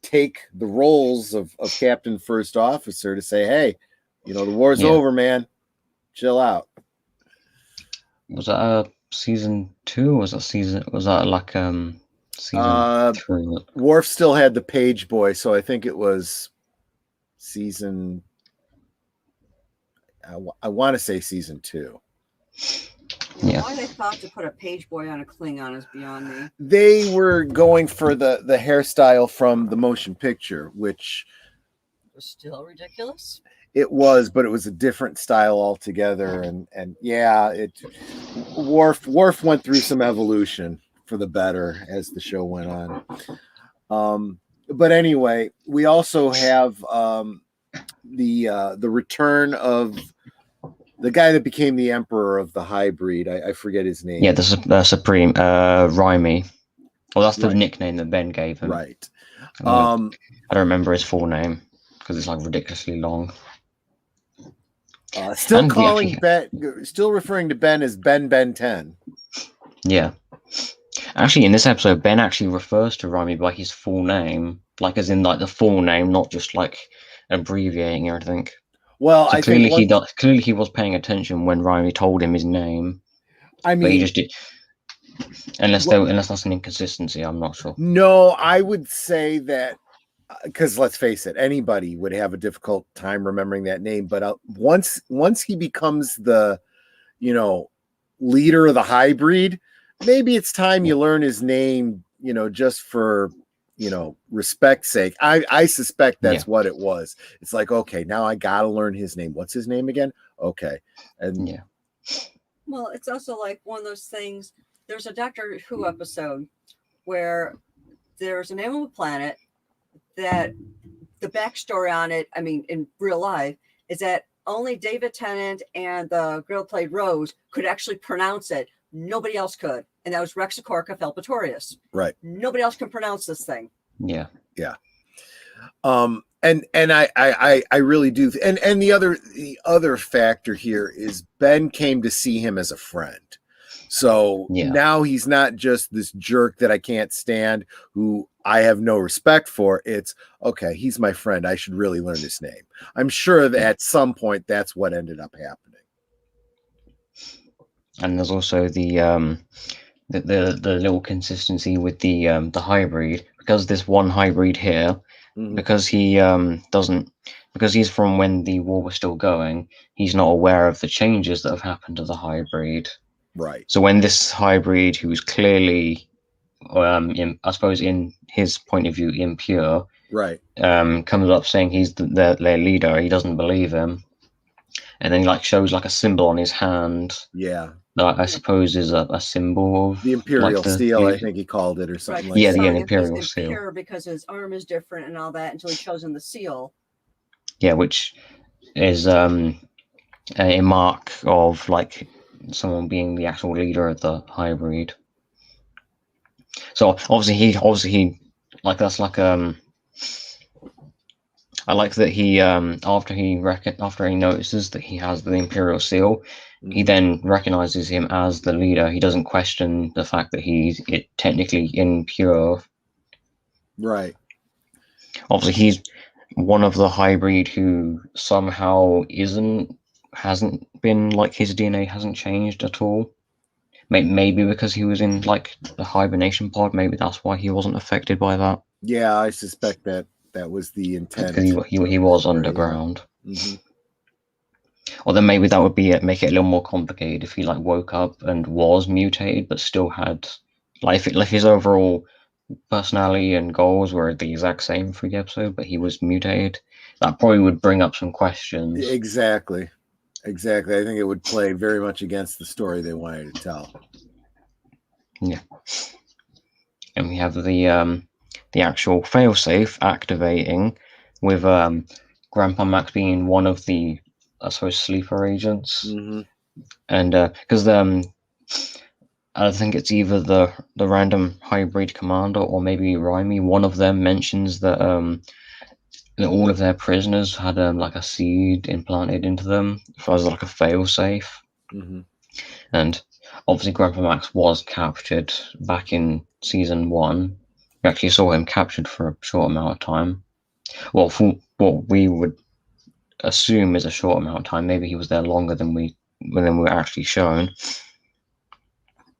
take the roles of Captain First Officer to say, hey, the war's over, man, chill out. Was that season 2? Or was that like season 3? Worf still had the page boy, so I think it was season. I want to say season 2. Yeah. Why they thought to put a page boy on a Klingon is beyond me. They were going for the hairstyle from the motion picture, which was still ridiculous. It was, but it was a different style altogether, and yeah, Worf went through some evolution for the better as the show went on. But anyway, we also have the return of the guy that became the emperor of the hybrid. I forget his name. Yeah, the Supreme Rhyme. Well, that's the nickname that Ben gave him. Right. I don't remember his full name because it's like ridiculously long. Still referring to Ben as Ben 10. Yeah. Actually, in this episode, Ben actually refers to Rhyme by his full name, like as in like the full name, not just like abbreviating or anything. Well, so clearly he was paying attention when Rhyme told him his name. I mean, but he just did. Unless that's an inconsistency, I'm not sure. No, I would say that because let's face it, anybody would have a difficult time remembering that name. But once he becomes the, leader of the hybrid, maybe it's time you learn his name, just for, respect's sake. I suspect that's what it was. It's like, okay, now I got to learn his name. What's his name again? Okay. And yeah. Well, it's also like one of those things. There's a Doctor Who episode where there's a name of a planet that the backstory on it, I mean, in real life, is that only David Tennant and the girl played Rose could actually pronounce it. Nobody else could. And that was Rexicorca Felpatorius. Right. Nobody else can pronounce this thing. Yeah. Yeah. And I really do. And the other factor here is Ben came to see him as a friend. So now he's not just this jerk that I can't stand, who I have no respect for. It's okay. He's my friend. I should really learn his name. I'm sure that at some point that's what ended up happening. And there's also the little consistency with the hybrid, because this one hybrid here, because he because he's from when the war was still going, he's not aware of the changes that have happened to the hybrid. Right. So when this hybrid, who is clearly, I suppose in his point of view, impure, right, comes up saying he's their leader, he doesn't believe him, and then he shows a symbol on his hand. Yeah. That I suppose is a symbol of the Imperial seal. I think he called it, or something like that. Yeah, the Imperial seal. Impure because his arm is different and all that until he shows him the seal. Yeah, which is a mark of someone being the actual leader of the hybrid. So obviously he that's I like that he after he notices that he has the Imperial seal, he then recognizes him as the leader. He doesn't question the fact that he's technically impure. Right. Obviously he's one of the hybrid who somehow hasn't been his DNA hasn't changed at all. Maybe because he was in the hibernation pod. Maybe that's why he wasn't affected by that. Yeah, I suspect that was the intent. Because he was underground. Mm-hmm. Or then maybe that would be it, make it a little more complicated if he like woke up and was mutated, but still had like if his overall personality and goals were the exact same for the episode, but he was mutated. That probably would bring up some questions. Exactly. I think it would play very much against the story they wanted to tell. Yeah. And we have the actual failsafe activating with Grandpa Max being one of the, I suppose, sleeper agents. Mm-hmm. And because I think it's either the random hybrid commander or maybe Raimi. One of them mentions that that all of their prisoners had like a seed implanted into them as like a failsafe. Mm-hmm. And obviously, Grandpa Max was captured back in season 1. We actually saw him captured for a short amount of time. Well, for what we would assume is a short amount of time. Maybe he was there longer than we were actually shown.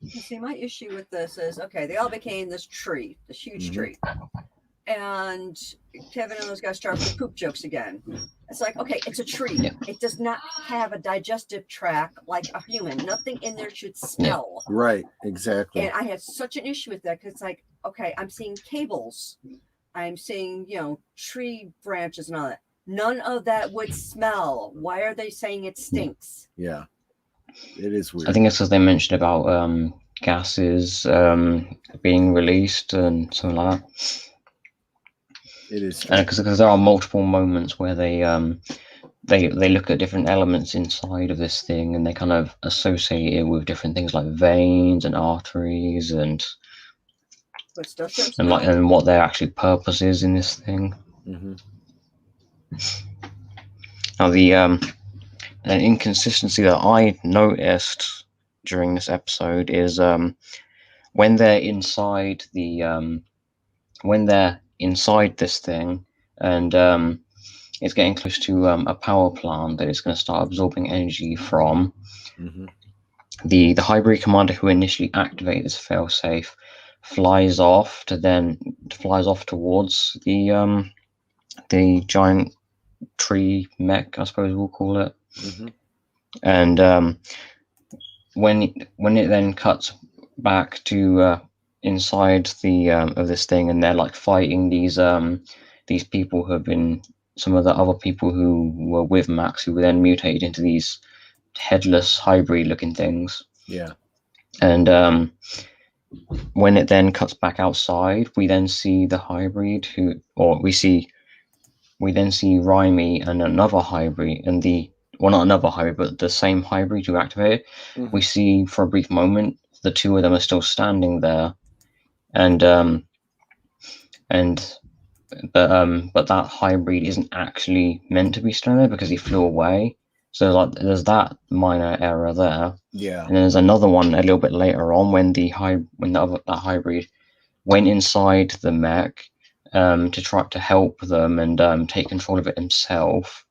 You see, my issue with this is, okay, they all became this tree, this huge tree. And Kevin and those guys start with the poop jokes again. It's like, okay, it's a tree. Yeah. It does not have a digestive tract like a human. Nothing in there should smell. Yeah. Right, exactly. And I had such an issue with that because it's like, okay, I'm seeing cables. I'm seeing, tree branches and all that. None of that would smell. Why are they saying it stinks? Yeah. It is weird. I think it's because they mentioned about gases being released and something like that. It is because there are multiple moments where they look at different elements inside of this thing and they kind of associate it with different things like veins and arteries and what their actual purpose is in this thing. Mm-hmm. Now an inconsistency that I noticed during this episode is when they're inside this thing and it's getting close to a power plant that it's going to start absorbing energy from. Mm-hmm. The hybrid commander who initially activated this failsafe flies off towards the giant tree mech, I suppose we'll call it. Mm-hmm. And when it then cuts back to inside of this thing, and they're like fighting these people who have been some of the other people who were with Max, who were then mutated into these headless hybrid looking things. Yeah. And when it then cuts back outside, we then see the hybrid we then see Raimi and another hybrid, and not another hybrid, but the same hybrid who activated. Mm-hmm. We see for a brief moment the two of them are still standing there, but that hybrid isn't actually meant to be standing there because he flew away. So like there's that minor error there. Yeah. And then there's another one a little bit later on when that hybrid went inside the mech to try to help them and take control of it himself.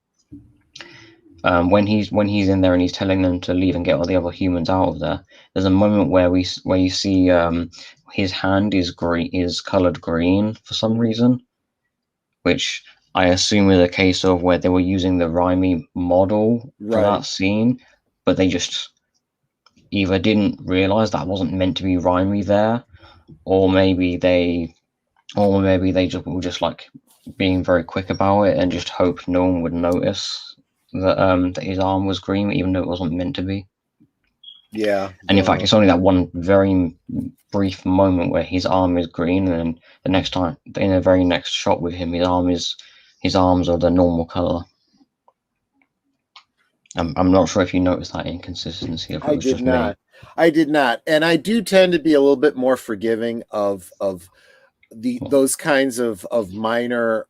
When he's in there and he's telling them to leave and get all the other humans out of there, there's a moment where you see his hand is colored green for some reason, which I assume is a case of where they were using the Raimi model for that scene, but they just either didn't realize that wasn't meant to be Raimi there, or maybe they were just like being very quick about it and just hoped no one would notice that his arm was green, even though it wasn't meant to be. Yeah. And in fact, it's only that one very brief moment where his arm is green, and then the next time, in the very next shot with him, his arms are the normal color. I'm not sure if you noticed that inconsistency. I did not. And I do tend to be a little bit more forgiving of those kinds of minor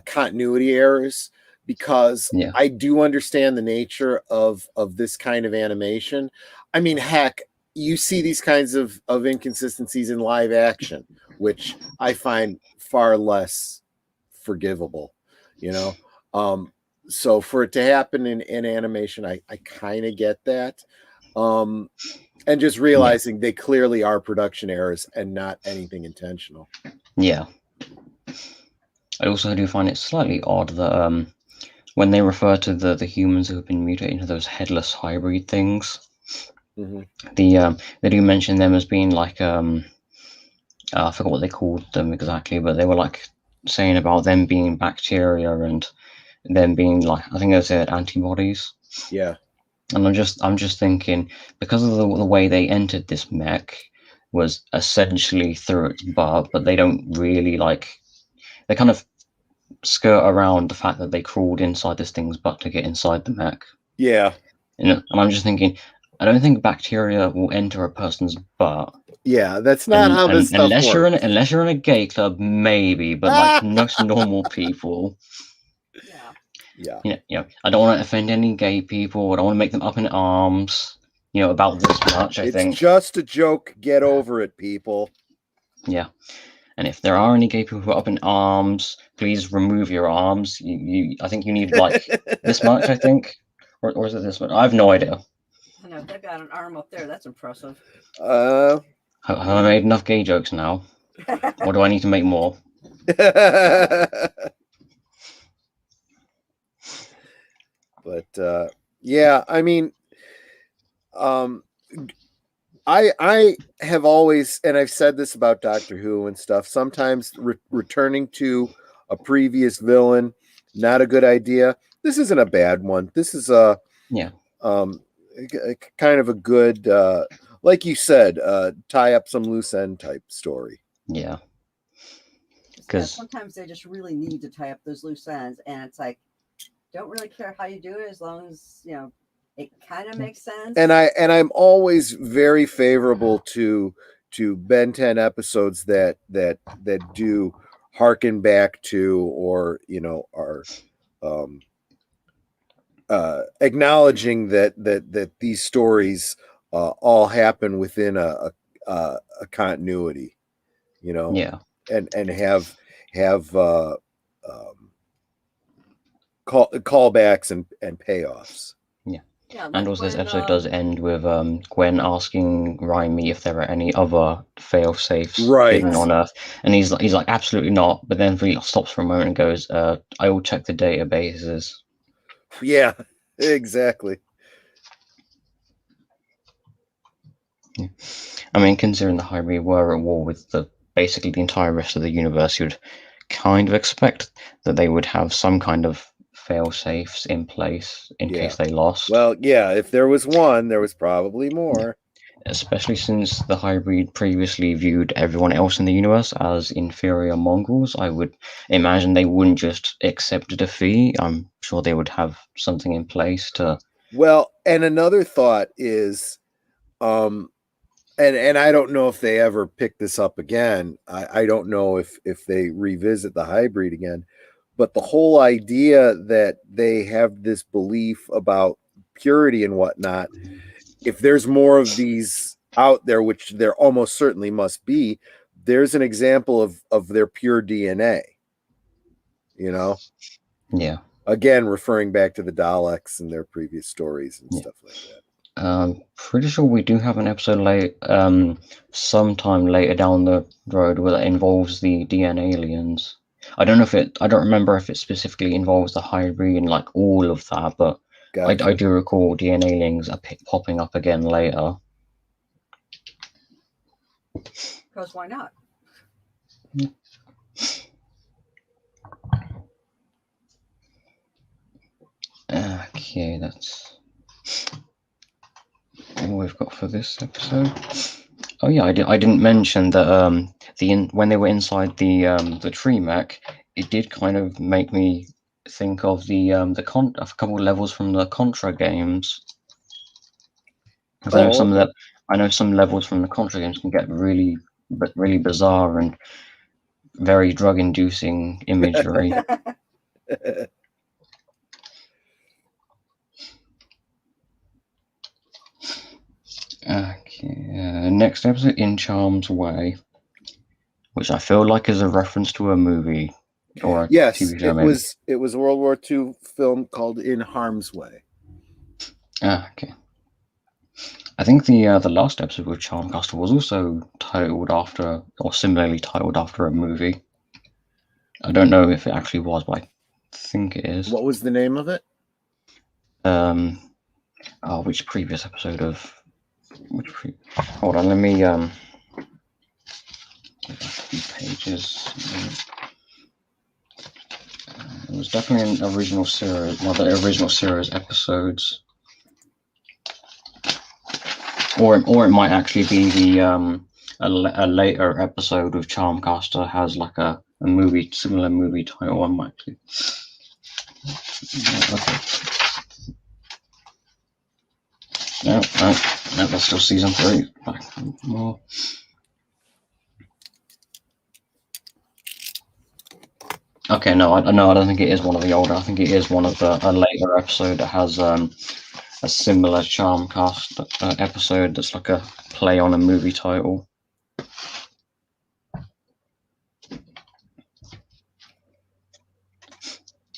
continuity errors, because I do understand the nature of this kind of animation. I mean, heck, you see these kinds of inconsistencies in live action, which I find far less forgivable, so for it to happen in animation, I kind of get that. And just realizing they clearly are production errors and not anything intentional. Yeah. I also do find it slightly odd that when they refer to the humans who have been mutated into those headless hybrid things, they do mention them as being like I forgot what they called them exactly, but they were like saying about them being bacteria and them being like, I think they said antibodies. Yeah. And I'm just thinking, because of the way they entered this mech was essentially through its butt, but they don't really like, they kind of skirt around the fact that they crawled inside this thing's butt to get inside the mech. Yeah. And I'm just thinking, I don't think bacteria will enter a person's butt. Yeah, that's not how this stuff unless works. Unless you're in a gay club, maybe, but like most normal people. Yeah. Yeah. You know, I don't want to offend any gay people. I don't want to make them up in arms. You know, about this much. I think it's just a joke. Get over it, people. Yeah, and if there are any gay people who are up in arms, please remove your arms. I think you need like this much. I think, or is it this much? I have no idea. I know they've got an arm up there. That's impressive. Have I made enough gay jokes now? Or do I need to make more? But yeah, I mean, I have always, and I've said this about Doctor Who and stuff, sometimes returning to a previous villain, not a good idea. This isn't a bad one. This is a kind of a good, like you said, tie up some loose end type story. Yeah. Because sometimes they just really need to tie up those loose ends, and it's like, don't really care how you do it as long as it kind of makes sense. And I'm always very favorable to Ben 10 episodes that do harken back to, or are acknowledging that these stories all happen within a continuity, Yeah. and have callbacks and payoffs. Yeah, and also this episode does end with Gwen asking Raimi if there are any other fail-safes hidden on Earth, and he's like absolutely not. But then he stops for a moment and goes, "I will check the databases." Yeah, exactly. Yeah. I mean, considering the Hybrid were at war with basically the entire rest of the universe, you'd kind of expect that they would have some kind of fail-safes in place in case they lost. Well, yeah, if there was one, there was probably more. Especially since the Hybrid previously viewed everyone else in the universe as inferior mongrels, I would imagine they wouldn't just accept defeat. I'm sure they would have something in place to... Well, and another thought is, and I don't know if they ever pick this up again. I don't know if they revisit the Hybrid again. But the whole idea that they have this belief about purity and whatnot, if there's more of these out there, which there almost certainly must be, there's an example of their pure DNA. Yeah. Again, referring back to the Daleks and their previous stories and stuff like that. Pretty sure we do have an episode sometime later down the road where that involves the DNA aliens. I don't remember if it specifically involves the Hybrid and like all of that, but gotcha. I do recall DNA aliens are popping up again later. Because why not? Okay, that's all we've got for this episode. Oh yeah, I didn't mention that when they were inside the tree mech, it did kind of make me think of a couple of levels from the Contra games. I know some levels from the Contra games can get really bizarre and very drug-inducing imagery. Okay, next episode, In Charm's Way, which I feel like is a reference to a movie or a TV show. It was a World War II film called In Harm's Way. Okay. I think the last episode with Charmcaster was also titled after, or similarly titled after a movie. I don't know if it actually was, but think it is. What was the name of it? Which previous episode of hold on, let me pages. It was definitely an original series, one of the original series episodes, or it might actually be the a later episode of Charmcaster has like a movie, similar movie title. I might actually. Okay. No, that's still season 3. More. Okay, no, I don't think it is one of the older. I think it is one of a later episode that has a similar Charmcast episode that's like a play on a movie title.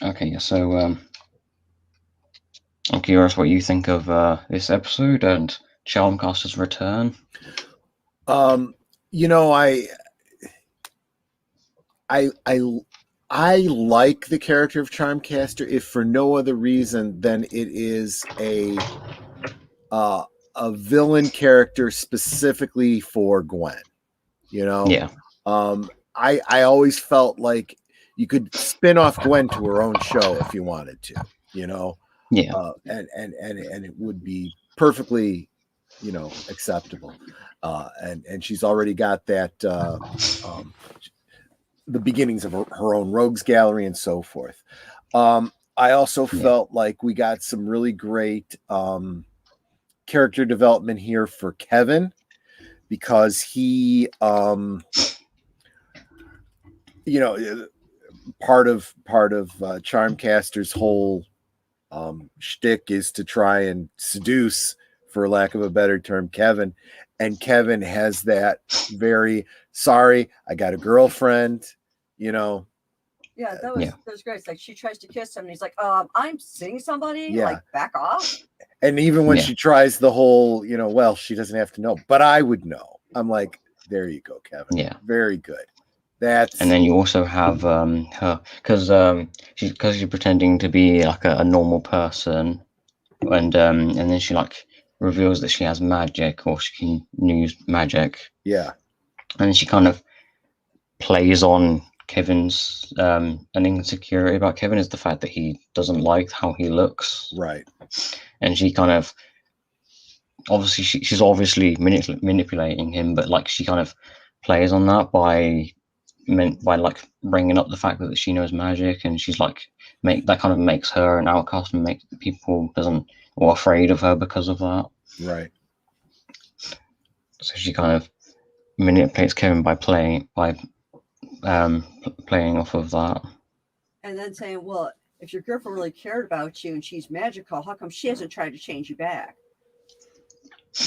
Okay, yeah, so I'm curious what you think of this episode and Charmcaster's return. You know, I like the character of Charmcaster, if for no other reason than it is a villain character specifically for Gwen. You know, Yeah. I always felt like you could spin off Gwen to her own show if you wanted to. You know, Yeah. And it would be perfectly, you know, acceptable. And she's already got that. The beginnings of her own rogues gallery and so forth. I also felt like we got some really great character development here for Kevin, because he, you know, part of Charmcaster's whole shtick is to try and seduce, for lack of a better term, Kevin. And Kevin has that very, sorry, I got a girlfriend, you know. Yeah, that was great. It's like she tries to kiss him and he's like, I'm seeing somebody, like back off. And even when she tries the whole, you know, well, she doesn't have to know, but I would know. I'm like, there you go, Kevin. Yeah. Very good. That's. And then you also have her, because she's pretending to be like a normal person, and then she like reveals that she has magic, or she can use magic. Yeah. And then she kind of plays on Kevin's an insecurity about Kevin is the fact that he doesn't like how he looks. Right. And she kind of obviously she's obviously manipulating him, but like she kind of plays on that by like bringing up the fact that she knows magic, and she's like that kind of makes her an outcast and makes people afraid of her because of that. Right. So she kind of manipulates Kevin by playing off of that. And then saying, well, if your girlfriend really cared about you and she's magical, how come she hasn't tried to change you back?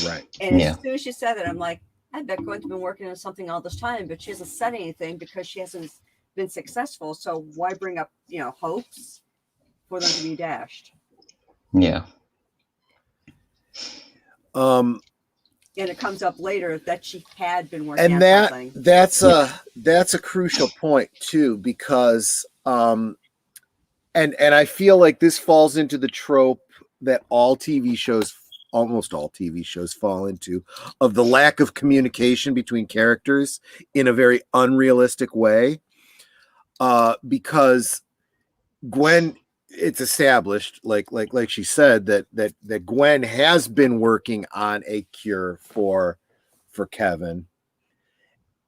Right. And as soon as she said that, I'm like, I bet Gwen's been working on something all this time, but she hasn't said anything because she hasn't been successful. So why bring up, you know, hopes for them to be dashed? Yeah. And it comes up later that she had been working on something. That's a crucial point too, because and I feel like this falls into the trope that almost all TV shows fall into, of the lack of communication between characters in a very unrealistic way. Because Gwen, it's established, like she said, that Gwen has been working on a cure for Kevin,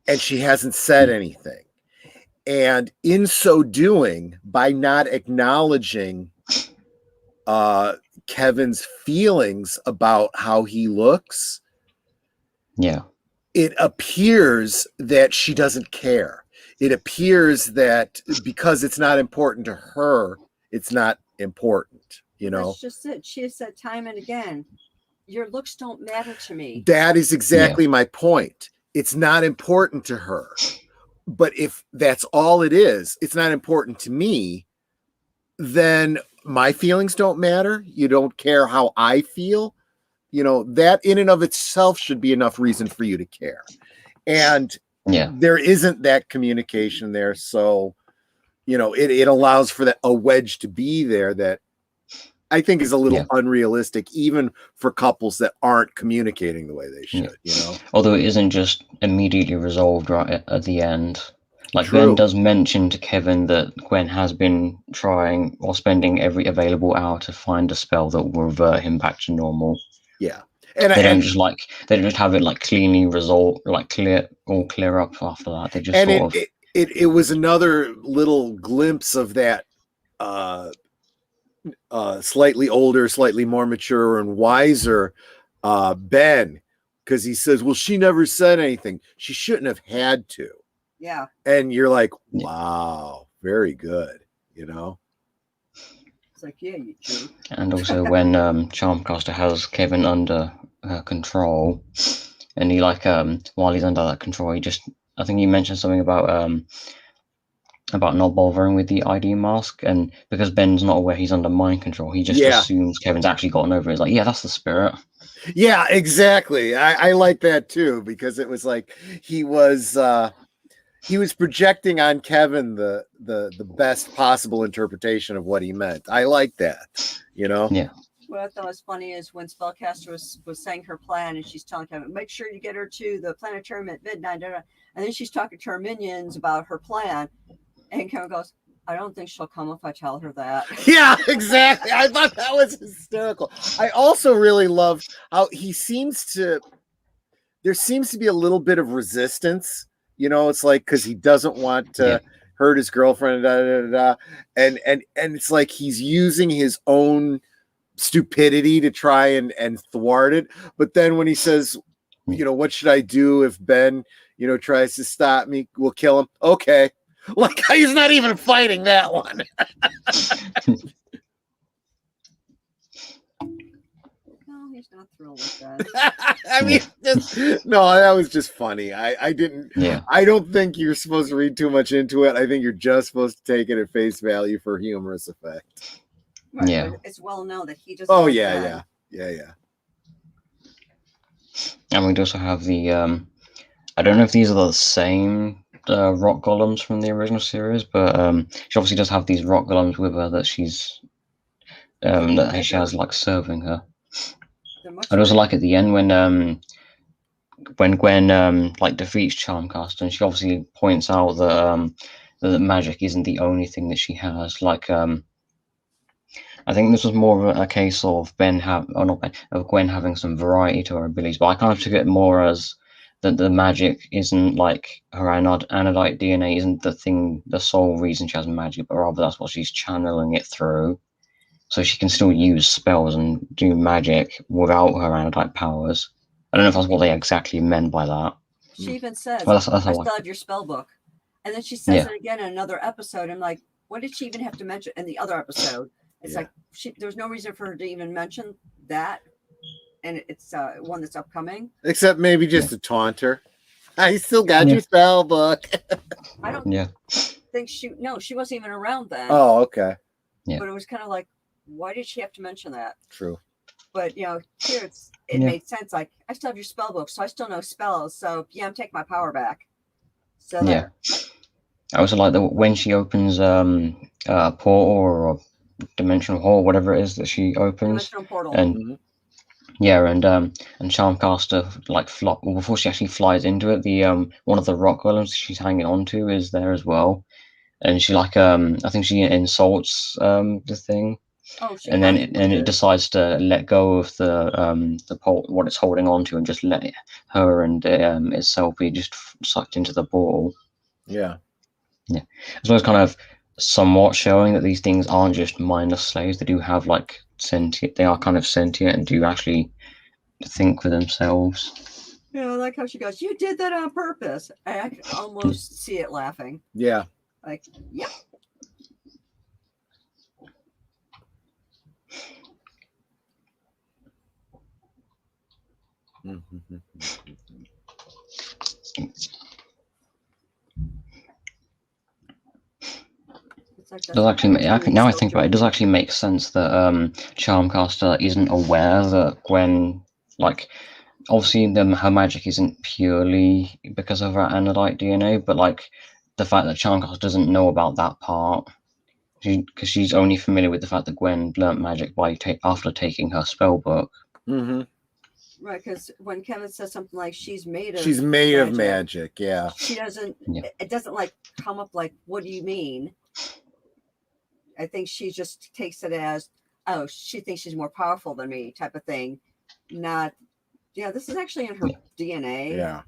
and she hasn't said anything. And in so doing, by not acknowledging Kevin's feelings about how he looks, it appears that she doesn't care. It appears that because it's not important to her, it's not important, you know. That's just it. She has said time and again, your looks don't matter to me. That is exactly my point. It's not important to her. But if that's all it is, it's not important to me, then my feelings don't matter. You don't care how I feel. You know, that in and of itself should be enough reason for you to care. And there isn't that communication there. So, it allows for a wedge to be there that I think is a little unrealistic, even for couples that aren't communicating the way they should. Although it isn't just immediately resolved right at the end. Like True. Ben does mention to Kevin that Gwen has been trying or spending every available hour to find a spell that will revert him back to normal. Yeah, and they don't just have it like cleanly resolved, like clear up after that. They just it was another little glimpse of that slightly older, slightly more mature and wiser Ben, because he says, well, she never said anything. She shouldn't have had to. Yeah. And you're like, wow, very good, It's like, yeah, you do. And also when Charmcaster has Kevin under control, and he while he's under that control, I think you mentioned something about not bothering with the ID mask, and because Ben's not aware he's under mind control, he just assumes Kevin's actually gotten over it. He's like, yeah, that's the spirit. Yeah, exactly. I like that too, because it was like he was projecting on Kevin the best possible interpretation of what he meant. I like that, Yeah. What I thought was funny is when Spellcaster was saying her plan, and she's telling Kevin, make sure you get her to the planetarium at midnight. And then she's talking to her minions about her plan. And Kevin goes, I don't think she'll come if I tell her that. Yeah, exactly. I thought that was hysterical. I also really loved how there seems to be a little bit of resistance. It's like, because he doesn't want to hurt his girlfriend, and it's like he's using his own stupidity to try and thwart it. But then when he says, what should I do if Ben, tries to stop me? We'll kill him. Okay. Like, he's not even fighting that one. No, he's not thrilled with that. I mean, that was just funny. I don't think you're supposed to read too much into it. I think you're just supposed to take it at face value for humorous effect. Right, yeah. It's well known that he doesn't. Oh, yeah. And we'd also have the, I don't know if these are the same rock golems from the original series, but she obviously does have these rock golems with her that she's that she has like serving her. I'd also like at the end when Gwen like defeats Charmcaster, and she obviously points out that that magic isn't the only thing that she has. Like I think this was more of a case of Gwen having some variety to her abilities, but I kind of took it more as that the magic isn't like her anodite DNA isn't the sole reason she has magic, but rather that's what she's channeling it through. So she can still use spells and do magic without her anodite powers. I don't know if that's what they exactly meant by that. She even says, well, I still have your spell book. And then she says it again in another episode. I'm like, what did she even have to mention in the other episode? It's like there's no reason for her to even mention that. And it's one that's upcoming. Except maybe just to taunt her. I still got your spell book. I don't think she wasn't even around then. Oh, okay. Yeah. But it was kind of like, why did she have to mention that? True. But here it made sense. Like, I still have your spell book, so I still know spells. So I'm taking my power back. So I also like that when she opens a portal or a dimensional hall, whatever it is that she opens, dimensional portal. And and Charmcaster before she actually flies into it, the one of the rock golems she's hanging on to is there as well, and she I think she insults the thing. Oh, and then it decides to let go of the pole, what it's holding on to, and just let her and itself be just sucked into the portal. Yeah. As well as kind of somewhat showing that these things aren't just mindless slaves. They do have like sentient. They are kind of sentient and do actually think for themselves. Yeah, I like how she goes, "You did that on purpose." I can almost see it laughing. Yeah. Like, yeah. Does actually now I think about it, it does actually make sense that Charmcaster isn't aware that Gwen, like, obviously her magic isn't purely because of her anodite DNA, but like the fact that Charmcaster doesn't know about that part, because she's only familiar with the fact that Gwen learnt magic after taking her spell book. Mm-hmm. Right, because when Kevin says something like she's made of magic, yeah. She doesn't. Yeah. It doesn't like come up like, what do you mean? I think she just takes it as, oh, she thinks she's more powerful than me, type of thing. Not, yeah, this is actually in her DNA. Yeah.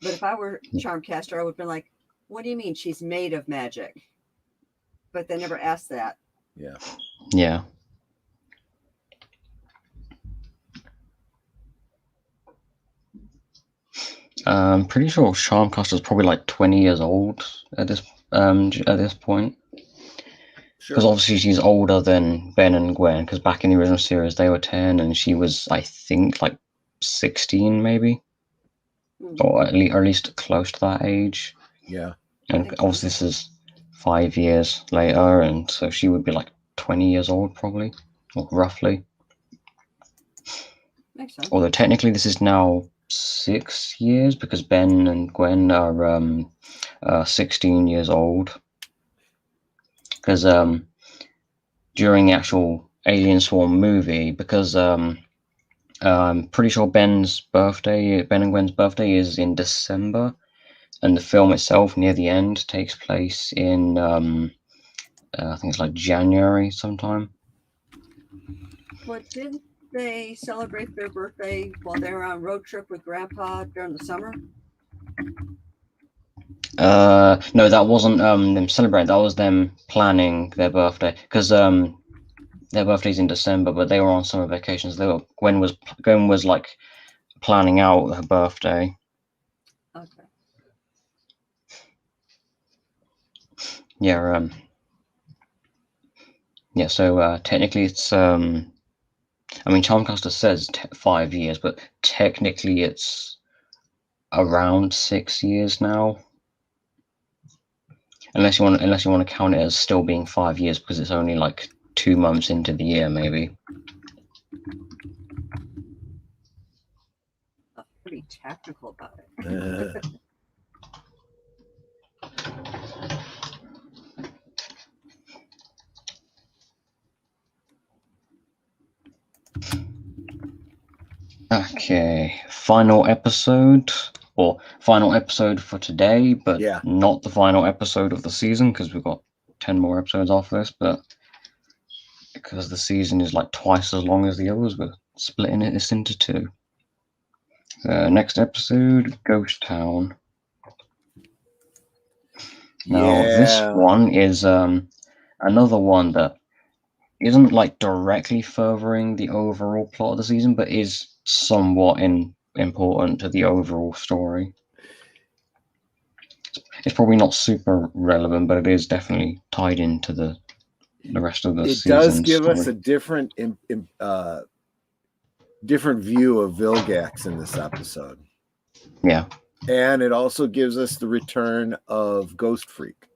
But if I were Charmcaster, I would have been like, what do you mean she's made of magic? But they never asked that. Yeah. Yeah. I'm pretty sure Charmcaster's probably like 20 years old at this point. Because obviously she's older than Ben and Gwen, because back in the original series they were 10 and she was, I think, like 16 maybe. Or at least close to that age. Yeah. And obviously this is 5 years later, and so she would be like 20 years old probably, or roughly. Makes sense. Although technically this is now 6 years, because Ben and Gwen are 16 years old. Because during the actual Alien Swarm movie, because I'm pretty sure Ben and Gwen's birthday is in December, and the film itself near the end takes place in I think it's like January sometime. But didn't they celebrate their birthday while they were on a road trip with Grandpa during the summer? No, that wasn't them celebrating. That was them planning their birthday, because their birthday's in December, but they were on summer vacations. Gwen was like planning out her birthday. Okay. Yeah. Yeah. So technically, it's I mean, Charmcaster says 5 years, but technically it's around 6 years now. Unless you want to count it as still being 5 years, because it's only like 2 months into the year, maybe. Pretty tactical about it. Okay, final episode for today, but not the final episode of the season, because we've got 10 more episodes after this, but because the season is like twice as long as the others, we're splitting this into 2. Next episode, Ghost Town. Now, this one is another one that isn't like directly furthering the overall plot of the season, but is somewhat important to the overall story. It's probably not super relevant, but it is definitely tied into the rest of the season. It does give us a different view of Vilgax in this episode. Yeah. And it also gives us the return of Ghost Freak.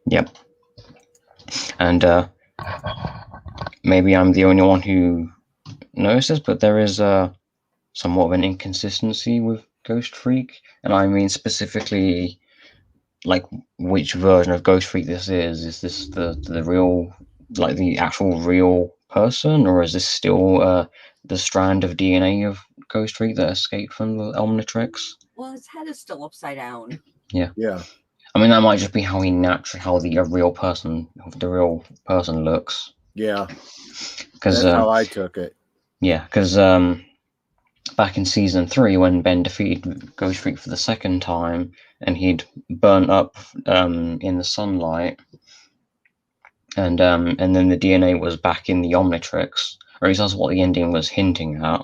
Yep. And maybe I'm the only one who notices, but there is somewhat of an inconsistency with Ghost Freak, and I mean specifically like which version of Ghost Freak this is. Is this the real, like the actual real person, or is this still the strand of DNA of Ghost Freak that escaped from the Omnitrix? Well, his head is still upside down. Yeah. Yeah. I mean, that might just be how the real person looks. Yeah. Because that's how I took it. Yeah, because back in season 3, when Ben defeated Ghost Freak for the second time, and he'd burnt up in the sunlight, and then the DNA was back in the Omnitrix, or at least that's what the ending was hinting at.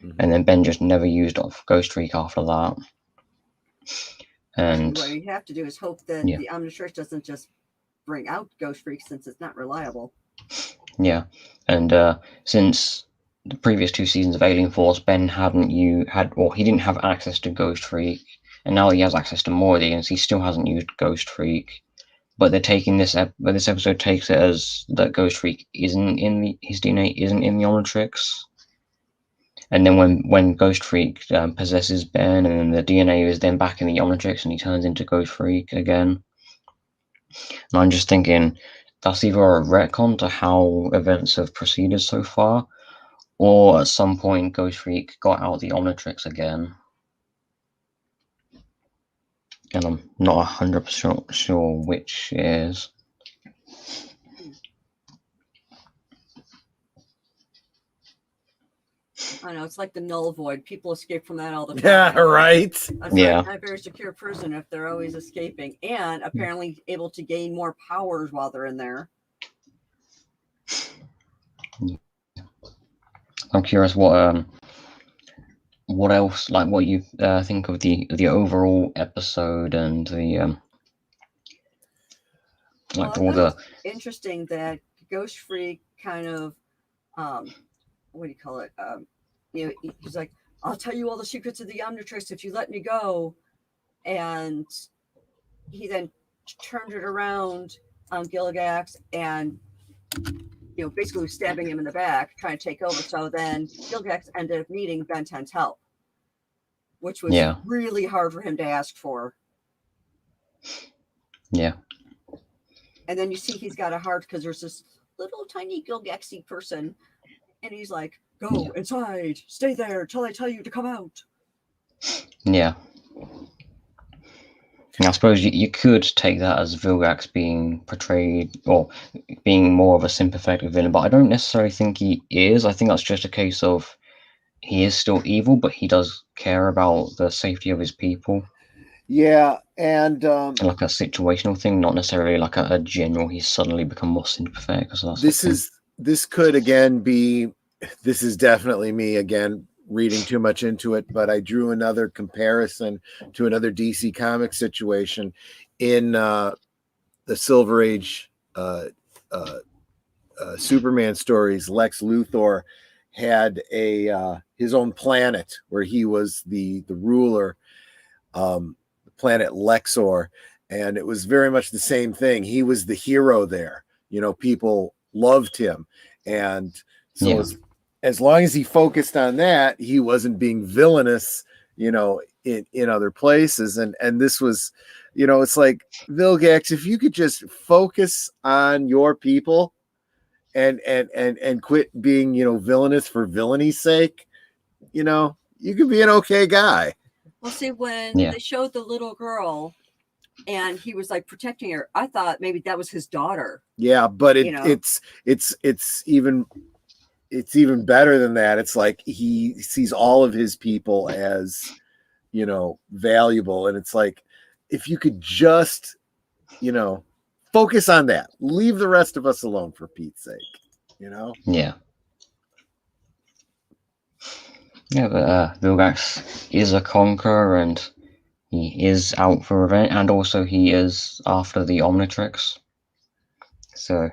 Mm-hmm. And then Ben just never used off Ghost Freak after that. And what you have to do is hope that the Omnitrix doesn't just bring out Ghost Freak, since it's not reliable. Yeah, and since the previous 2 seasons of Alien Force, Ben he didn't have access to Ghost Freak, and now he has access to more aliens, he still hasn't used Ghost Freak. But they're taking this episode takes it as that Ghost Freak his DNA isn't in the Omnitrix. And then when Ghost Freak possesses Ben, and then the DNA is then back in the Omnitrix, and he turns into Ghost Freak again. And I'm just thinking that's either a retcon to how events have proceeded so far, or at some point Ghost Freak got out the Omnitrix again. And I'm not 100% sure which is. I know, it's like the null void. People escape from that all the time. Yeah, right. It's Yeah. like not a very secure prison if they're always escaping, and apparently able to gain more powers while they're in there. I'm curious what else, like what you think of the overall episode and the like all the interesting that Ghost Freak kind of what do you call it? You know, he's like, I'll tell you all the secrets of the Omnitrix if you let me go. And he then turned it around on Vilgax and, you know, basically stabbing him in the back, trying to take over. So then Vilgax ended up needing Ben 10's help, which was really hard for him to ask for. Yeah. And then you see he's got a heart because there's this little tiny Vilgaxy person, and he's like, go inside, stay there till I tell you to come out. Yeah. I suppose you could take that as Vilgax being portrayed or being more of a sympathetic villain, but I don't necessarily think he is. I think that's just a case of he is still evil, but he does care about the safety of his people. Yeah, and like a situational thing, not necessarily like a general. He's suddenly become more sympathetic. So this could again be. This is definitely me again reading too much into it, but I drew another comparison to another DC comic situation in the Silver Age Superman stories. Lex Luthor had his own planet where he was the ruler, planet Lexor, and it was very much the same thing. He was the hero there. You know, people loved him, and so as long as he focused on that, he wasn't being villainous, you know, in other places. And this was, you know, it's like, Vilgax, if you could just focus on your people and quit being, you know, villainous for villainy sake, you know, you could be an okay guy. Well, see, when they showed the little girl and he was like protecting her, I thought maybe that was his daughter. Yeah, but it's even better than that. It's like he sees all of his people as, you know, valuable. And it's like, if you could just, you know, focus on that, leave the rest of us alone, for Pete's sake, you know? Yeah. Yeah, but Vilgax is a conqueror, and he is out for revenge, and also he is after the Omnitrix. So,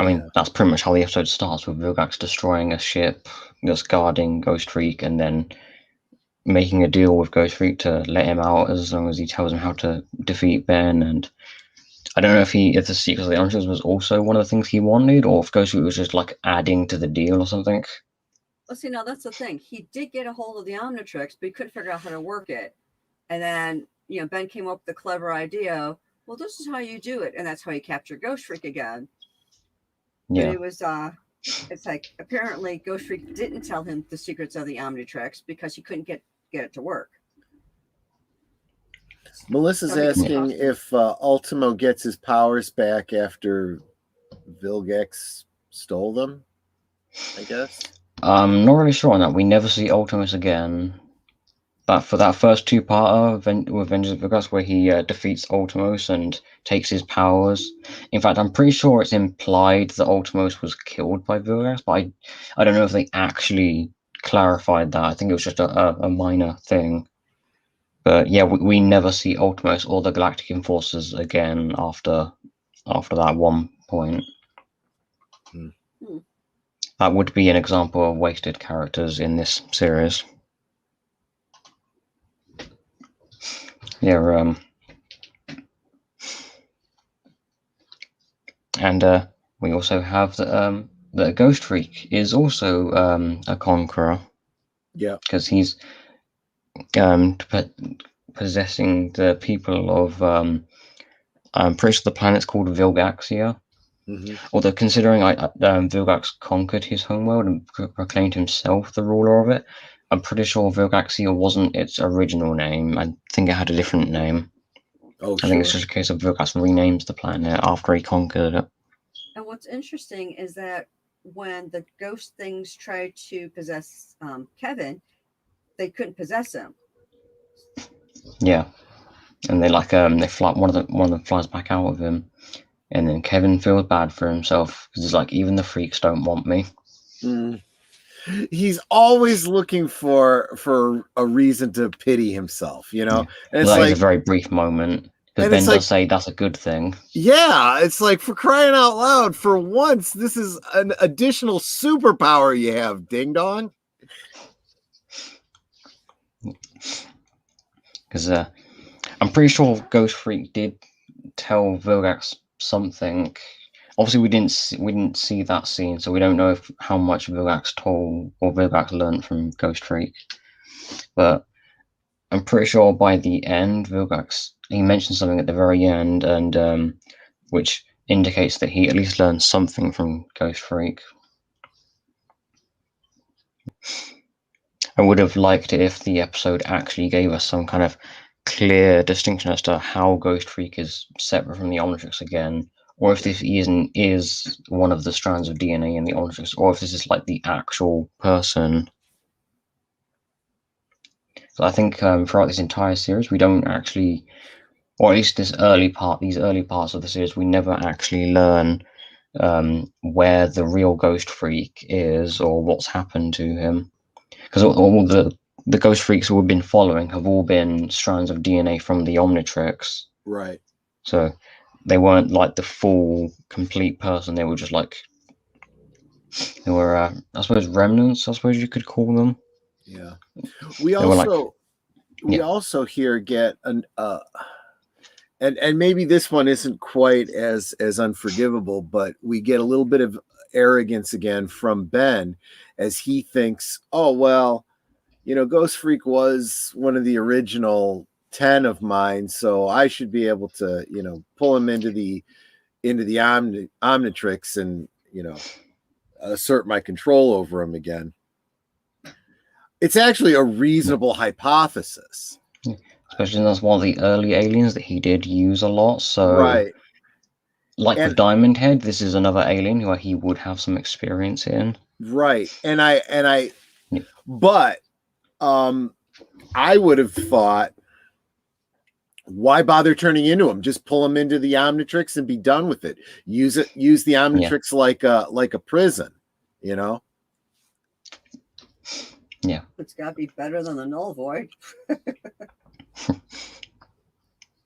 I mean, that's pretty much how the episode starts, with Vilgax destroying a ship that's guarding Ghost Freak, and then making a deal with Ghost Freak to let him out as long as he tells him how to defeat Ben. And I don't know if the Secrets of the Omnitrix was also one of the things he wanted, or if Ghost Freak was just like adding to the deal or something. Well, see, now that's the thing. He did get a hold of the Omnitrix, but he couldn't figure out how to work it. And then, you know, Ben came up with the clever idea. Well, this is how you do it, and that's how he captured Ghost Freak again. Yeah. But it was, it's like, apparently Ghost Freak didn't tell him the secrets of the Omnitrix because he couldn't get it to work. Melissa's asking if Ultimo gets his powers back after Vilgax stole them, I guess. I'm not really sure on that. We never see Ultimus again. But for that first two-parter with Vengeance of Vilgax, where he defeats Ultimus and takes his powers. In fact, I'm pretty sure it's implied that Ultimus was killed by Vilgax, but I don't know if they actually clarified that. I think it was just a minor thing. But yeah, we never see Ultimus or the Galactic Enforcers again after that one point. That would be an example of wasted characters in this series. Yeah, and we also have that that Ghost Freak is also a conqueror. Yeah. Because he's possessing the people of I'm pretty sure the planet's called Vilgax here. Mm-hmm. Although considering Vilgax conquered his homeworld and proclaimed himself the ruler of it, I'm pretty sure Vilgaxia wasn't its original name. I think it had a different name. Oh, I think it's just a case of Vilgax renames the planet after he conquered it. And what's interesting is that when the ghost things tried to possess Kevin, they couldn't possess him. Yeah, and they they fly one of them flies back out of him, and then Kevin feels bad for himself because he's like, even the freaks don't want me. Mm. He's always looking for a reason to pity himself, you know. Yeah. And it's that like is a very brief moment. Because Ben does say that's a good thing. Yeah, it's like, for crying out loud, for once, this is an additional superpower you have, ding dong. Because I'm pretty sure Ghost Freak did tell Vilgax something. Obviously, we didn't see that scene, so we don't know how much Vilgax told or Vilgax learned from Ghost Freak. But I'm pretty sure by the end, Vilgax he mentioned something at the very end, and which indicates that he at least learned something from Ghost Freak. I would have liked it if the episode actually gave us some kind of clear distinction as to how Ghost Freak is separate from the Omnitrix again, or if this is one of the strands of DNA in the Omnitrix, or if this is like the actual person. So I think throughout this entire series, we don't actually, or at least these early parts of the series, we never actually learn where the real Ghost Freak is or what's happened to him. Because all the Ghost Freaks we've been following have all been strands of DNA from the Omnitrix. Right. So they weren't like the full, complete person. They were just like, they were, I suppose, remnants, I suppose you could call them. Yeah. We also here get an and maybe this one isn't quite as unforgivable, but we get a little bit of arrogance again from Ben as he thinks, oh well, you know, Ghost Freak was one of the original 10 of mine, so I should be able to, you know, pull him into the Omnitrix and, you know, assert my control over him again. It's actually a reasonable hypothesis. Especially that's one of the early aliens that he did use a lot. So, right. Like with Diamond Head, this is another alien who he would have some experience in. Right. But I would have thought, why bother turning into him? Just pull him into the Omnitrix and be done with it. Use the Omnitrix like a prison, you know? Yeah. It's got to be better than the Null Void.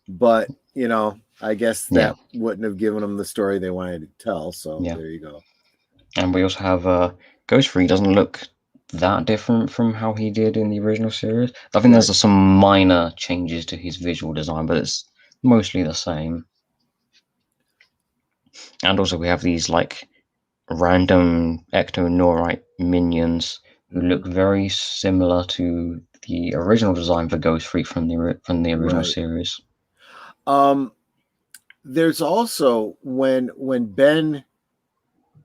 But, you know, I guess that wouldn't have given them the story they wanted to tell. So there you go. And we also have Ghost Freak doesn't look that different from how he did in the original series. I think there's some minor changes to his visual design, but it's mostly the same. And also we have these like random ecto-norite minions who look very similar to the original design for Ghost Freak from the original series. There's also when Ben,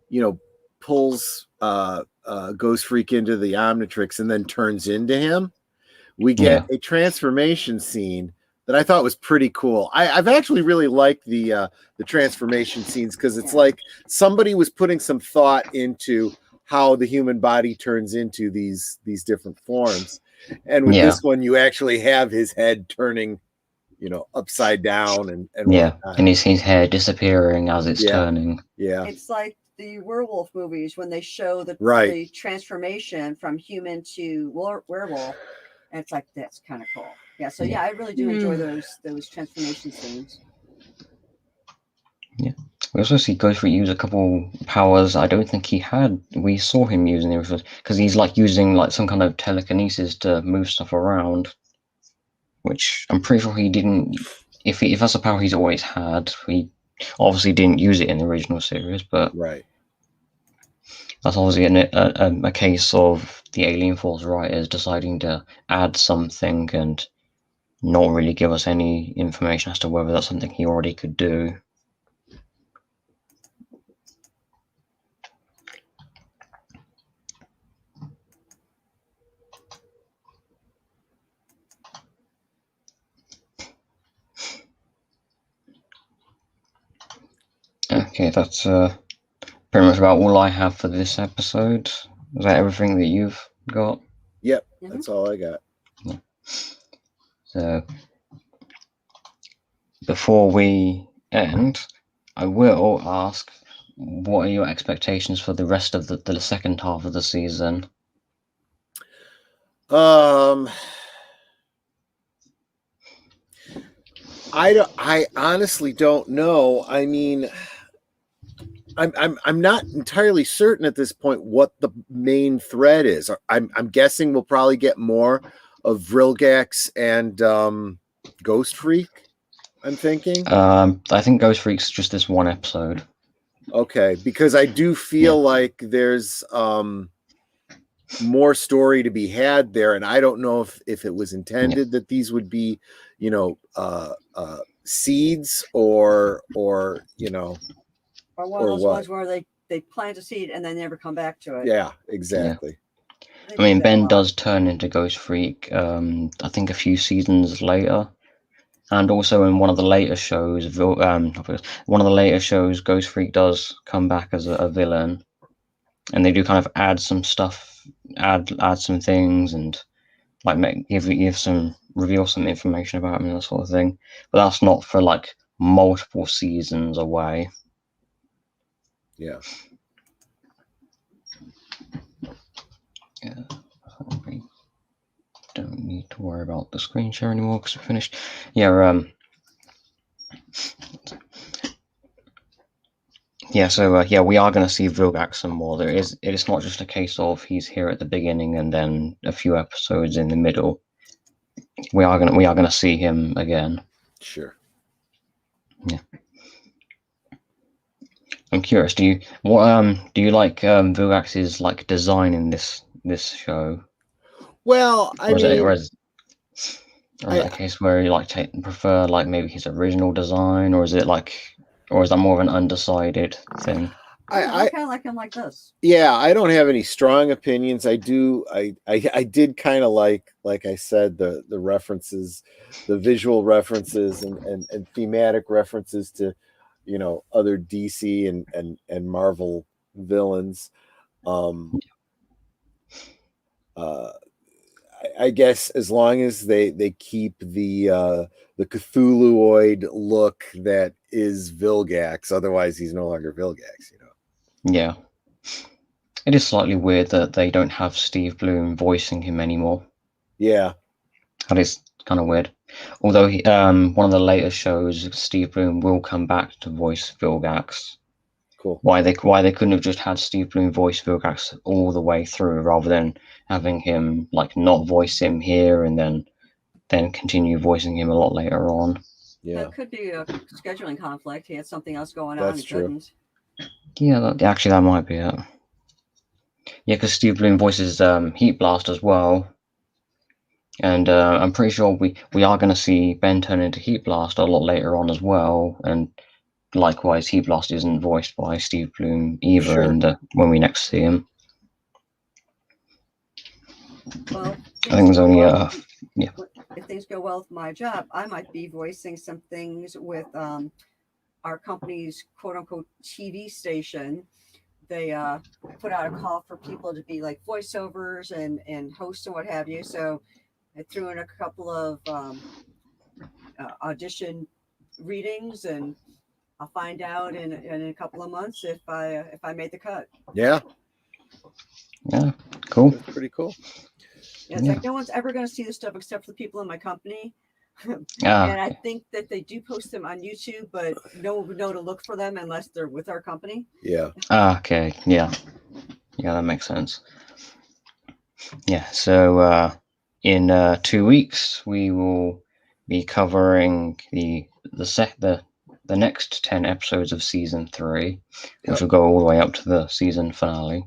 you know, pulls Ghost Freak into the Omnitrix and then turns into him, we get a transformation scene that I thought was pretty cool. I've actually really liked the transformation scenes because it's like somebody was putting some thought into how the human body turns into these different forms. And with this one, you actually have his head turning, you know, upside down and whatnot. And his hair disappearing as it's turning. Yeah. It's like the werewolf movies when they show the transformation from human to werewolf. And it's like, that's kind of cool. Yeah, so I really do enjoy those transformation scenes. Yeah. We also see Ghost Freak use a couple powers I don't think he had. We saw him using it because he's like using like some kind of telekinesis to move stuff around, which I'm pretty sure he didn't. If that's a power he's always had, he obviously didn't use it in the original series, but That's obviously a case of the Alien Force writers deciding to add something and not really give us any information as to whether that's something he already could do. Okay, that's pretty much about all I have for this episode. Is that everything that you've got? Yep, that's all I got. Yeah. So before we end, I will ask, what are your expectations for the rest of the second half of the season? I honestly don't know. I mean, I'm not entirely certain at this point what the main thread is. I'm guessing we'll probably get more of Vilgax and Ghost Freak. I'm thinking. I think Ghost Freak's just this one episode. Okay, because I do feel like there's more story to be had there, and I don't know if it was intended that these would be, seeds or or one of those ones where they plant a seed and then never come back to it. Yeah, exactly. I mean, Ben does turn into Ghost Freak, I think a few seasons later. And also in one of the later shows, Ghost Freak does come back as a villain. And they do kind of add some stuff, add some things, and like reveal some information about him and that sort of thing. But that's not for like multiple seasons away. Yeah. Yeah. We don't need to worry about the screen share anymore because we're finished. Yeah. Yeah, so we are going to see Vilgax some more. It is not just a case of he's here at the beginning and then a few episodes in the middle. We are going to see him again. Sure. Yeah. I'm curious. Do you like Vilgax's like design in this show? Well, Is it a case where you prefer like maybe his original design, or is that more of an undecided thing? I kind of like him like this. Yeah, I don't have any strong opinions. I did kind of like I said, the references, the visual references and thematic references to, other DC and Marvel villains. I guess as long as they keep the Cthulhuoid look that is Vilgax, otherwise he's no longer Vilgax, Yeah. It is slightly weird that they don't have Steve Bloom voicing him anymore. Yeah. That is kind of weird. Although one of the later shows, Steve Bloom will come back to voice Vilgax. Cool. Why they couldn't have just had Steve Bloom voice Vilgax all the way through, rather than having him like not voice him here and then continue voicing him a lot later on. Yeah. That could be a scheduling conflict. He had something else going on. That's true. Couldn't. Yeah, that might be it. Yeah, because Steve Bloom voices Heat Blast as well. And I'm pretty sure we are going to see Ben turn into Heat Blast a lot later on as well. And likewise, Heat Blast isn't voiced by Steve Bloom either when we next see him. Well, I think there's only if things go well with my job, I might be voicing some things with our company's quote unquote TV station. They put out a call for people to be like voiceovers and hosts and what have you. So I threw in a couple of audition readings, and I'll find out in a couple of months if I made the cut. Yeah. Yeah. Cool. That's pretty cool. Yeah, it's like no one's ever going to see this stuff except for the people in my company. And I think that they do post them on YouTube, but no one would know to look for them unless they're with our company. Yeah. Okay. Yeah. Yeah, that makes sense. Yeah. So in 2 weeks, we will be covering the next 10 episodes of season 3, which will go all the way up to the season finale.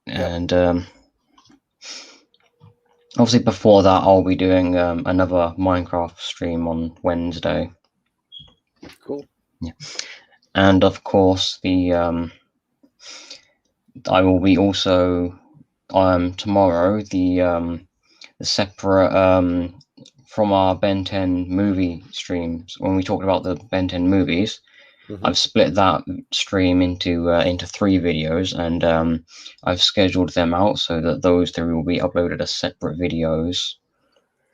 And obviously before that, I'll be doing another Minecraft stream on Wednesday. Cool. Yeah. And of course, I will be also tomorrow the separate from our Ben 10 movie streams when we talked about the Ben 10 movies. Mhm. I've split that stream into 3 videos, and I've scheduled them out so that those 3 will be uploaded as separate videos.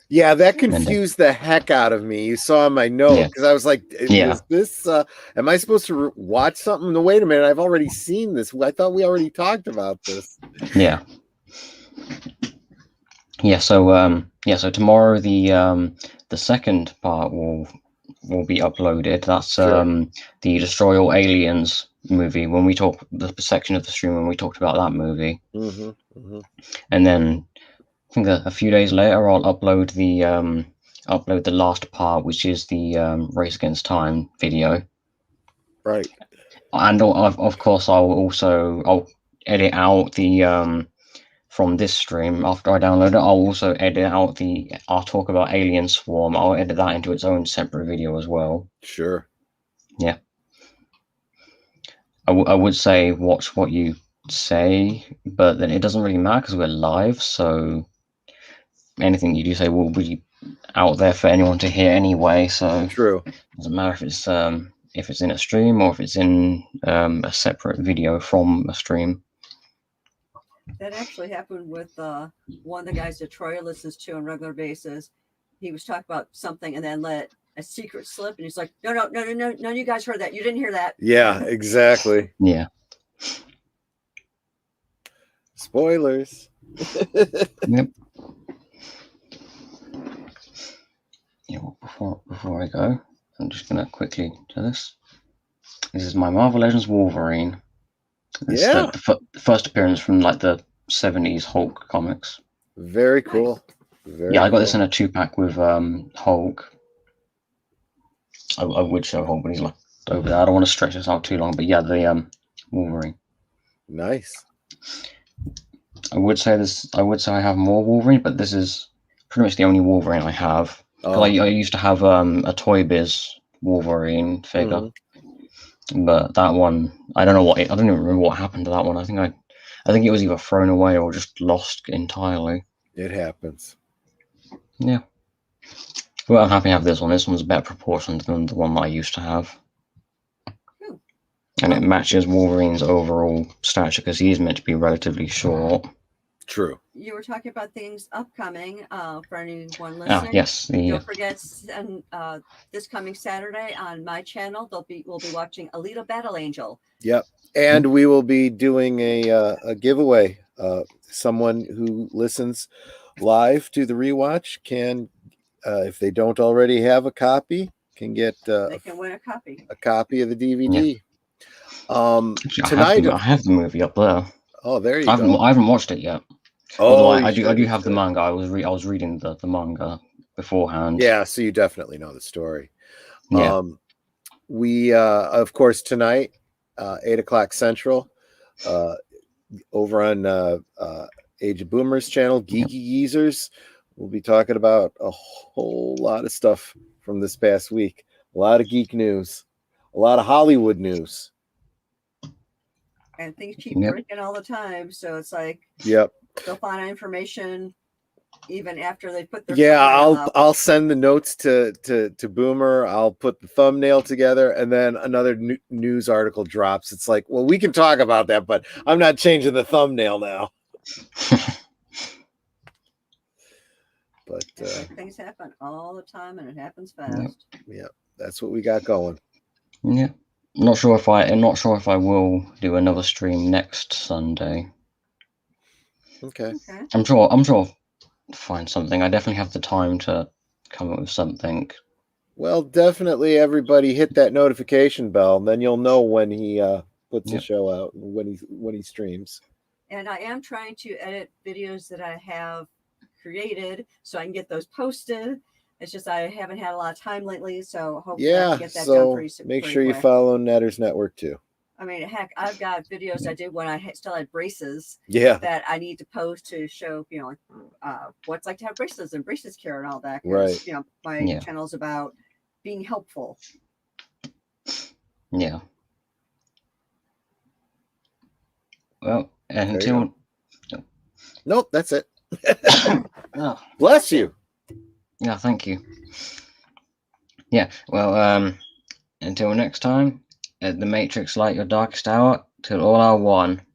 Yeah, that then- confused the heck out of me. You saw my note Yeah. because I was like, Yeah. "Was this? Am I supposed to watch something?" No, wait a minute. I've already seen this. I thought we already talked about this. Yeah. So tomorrow the second part will be uploaded. That's Sure. the Destroy All Aliens movie. When we talk the section of the stream when we talked about that movie, and then I think a few days later I'll upload the last part, which is the Race Against Time video. Right. And of course I'll edit out the from this stream after I download it. I'll also edit out I'll talk about Alien Swarm. I'll edit that into its own separate video as well. Sure. Yeah. I would say watch what you say, but then it doesn't really matter because we're live, so anything you do say will be out there for anyone to hear anyway. So True. it doesn't matter if it's in a stream or if it's in a separate video from a stream. That actually happened with one of the guys that Troy listens to on a regular basis. He was talking about something and then let a secret slip, and he's like, "No, none of you guys heard that. You didn't hear that." Yeah, exactly. Yeah. Spoilers. Yep. Yeah. Well, before I go, I'm just gonna quickly do this. This is my Marvel Legends Wolverine. It's the first appearance from like the 70s Hulk comics. Very cool. Very I got this in a 2-pack with Hulk. I would show Hulk, but he's like over there. I don't want to stretch this out too long, but yeah, the Wolverine. Nice. I would say I have more Wolverine, but this is pretty much the only Wolverine I have. I used to have a Toy Biz Wolverine figure. But that one, I don't even remember what happened to that one. I think it was either thrown away or just lost entirely. It happens. Yeah. Well, I'm happy to have this one. This one's better proportioned than the one that I used to have. And it matches Wolverine's overall stature because he's meant to be relatively short. True. You were talking about things upcoming for anyone listening. Yes. Don't forget, this coming Saturday on my channel, we'll be watching Alita Battle Angel. Yep. And we will be doing a giveaway. Someone who listens live to the rewatch can, if they don't already have a copy, can get they can win a copy. A copy of the DVD. Yeah. Tonight I have the movie up there. Oh, there you go. I haven't watched it yet. Oh, I do have the manga. I was reading the manga beforehand. Yeah, so you definitely know the story. Yeah. We of course tonight, 8:00 Central, over on Age of Boomers channel, Geeky Geezers. We'll be talking about a whole lot of stuff from this past week. A lot of geek news, a lot of Hollywood news. And things keep breaking all the time, so it's like they'll find information even after they put their I'll send the notes to Boomer. I'll put the thumbnail together, and then another news article drops. It's like, well, we can talk about that, but I'm not changing the thumbnail now. But things happen all the time, and it happens fast. Yeah, that's what we got going. Yeah. I'm not sure if I will do another stream next Sunday. Okay. I'm sure I'll find something. I definitely have the time to come up with something. Well, definitely everybody hit that notification bell, and then you'll know when he puts the show out and when he streams. And I am trying to edit videos that I have created so I can get those posted. It's just I haven't had a lot of time lately, so hopefully I can get that done pretty soon. Make sure you follow Netters Network too. I mean, heck, I've got videos I did when I still had braces Yeah. that I need to post to show, what it's like to have braces and braces care and all that. 'Cause, Right. My Yeah. channel's about being helpful. Yeah. Well, There you until Nope, that's it. oh, Bless you. yeah, thank you. Yeah, well, until next time, at the Matrix light your darkest hour, till all are one.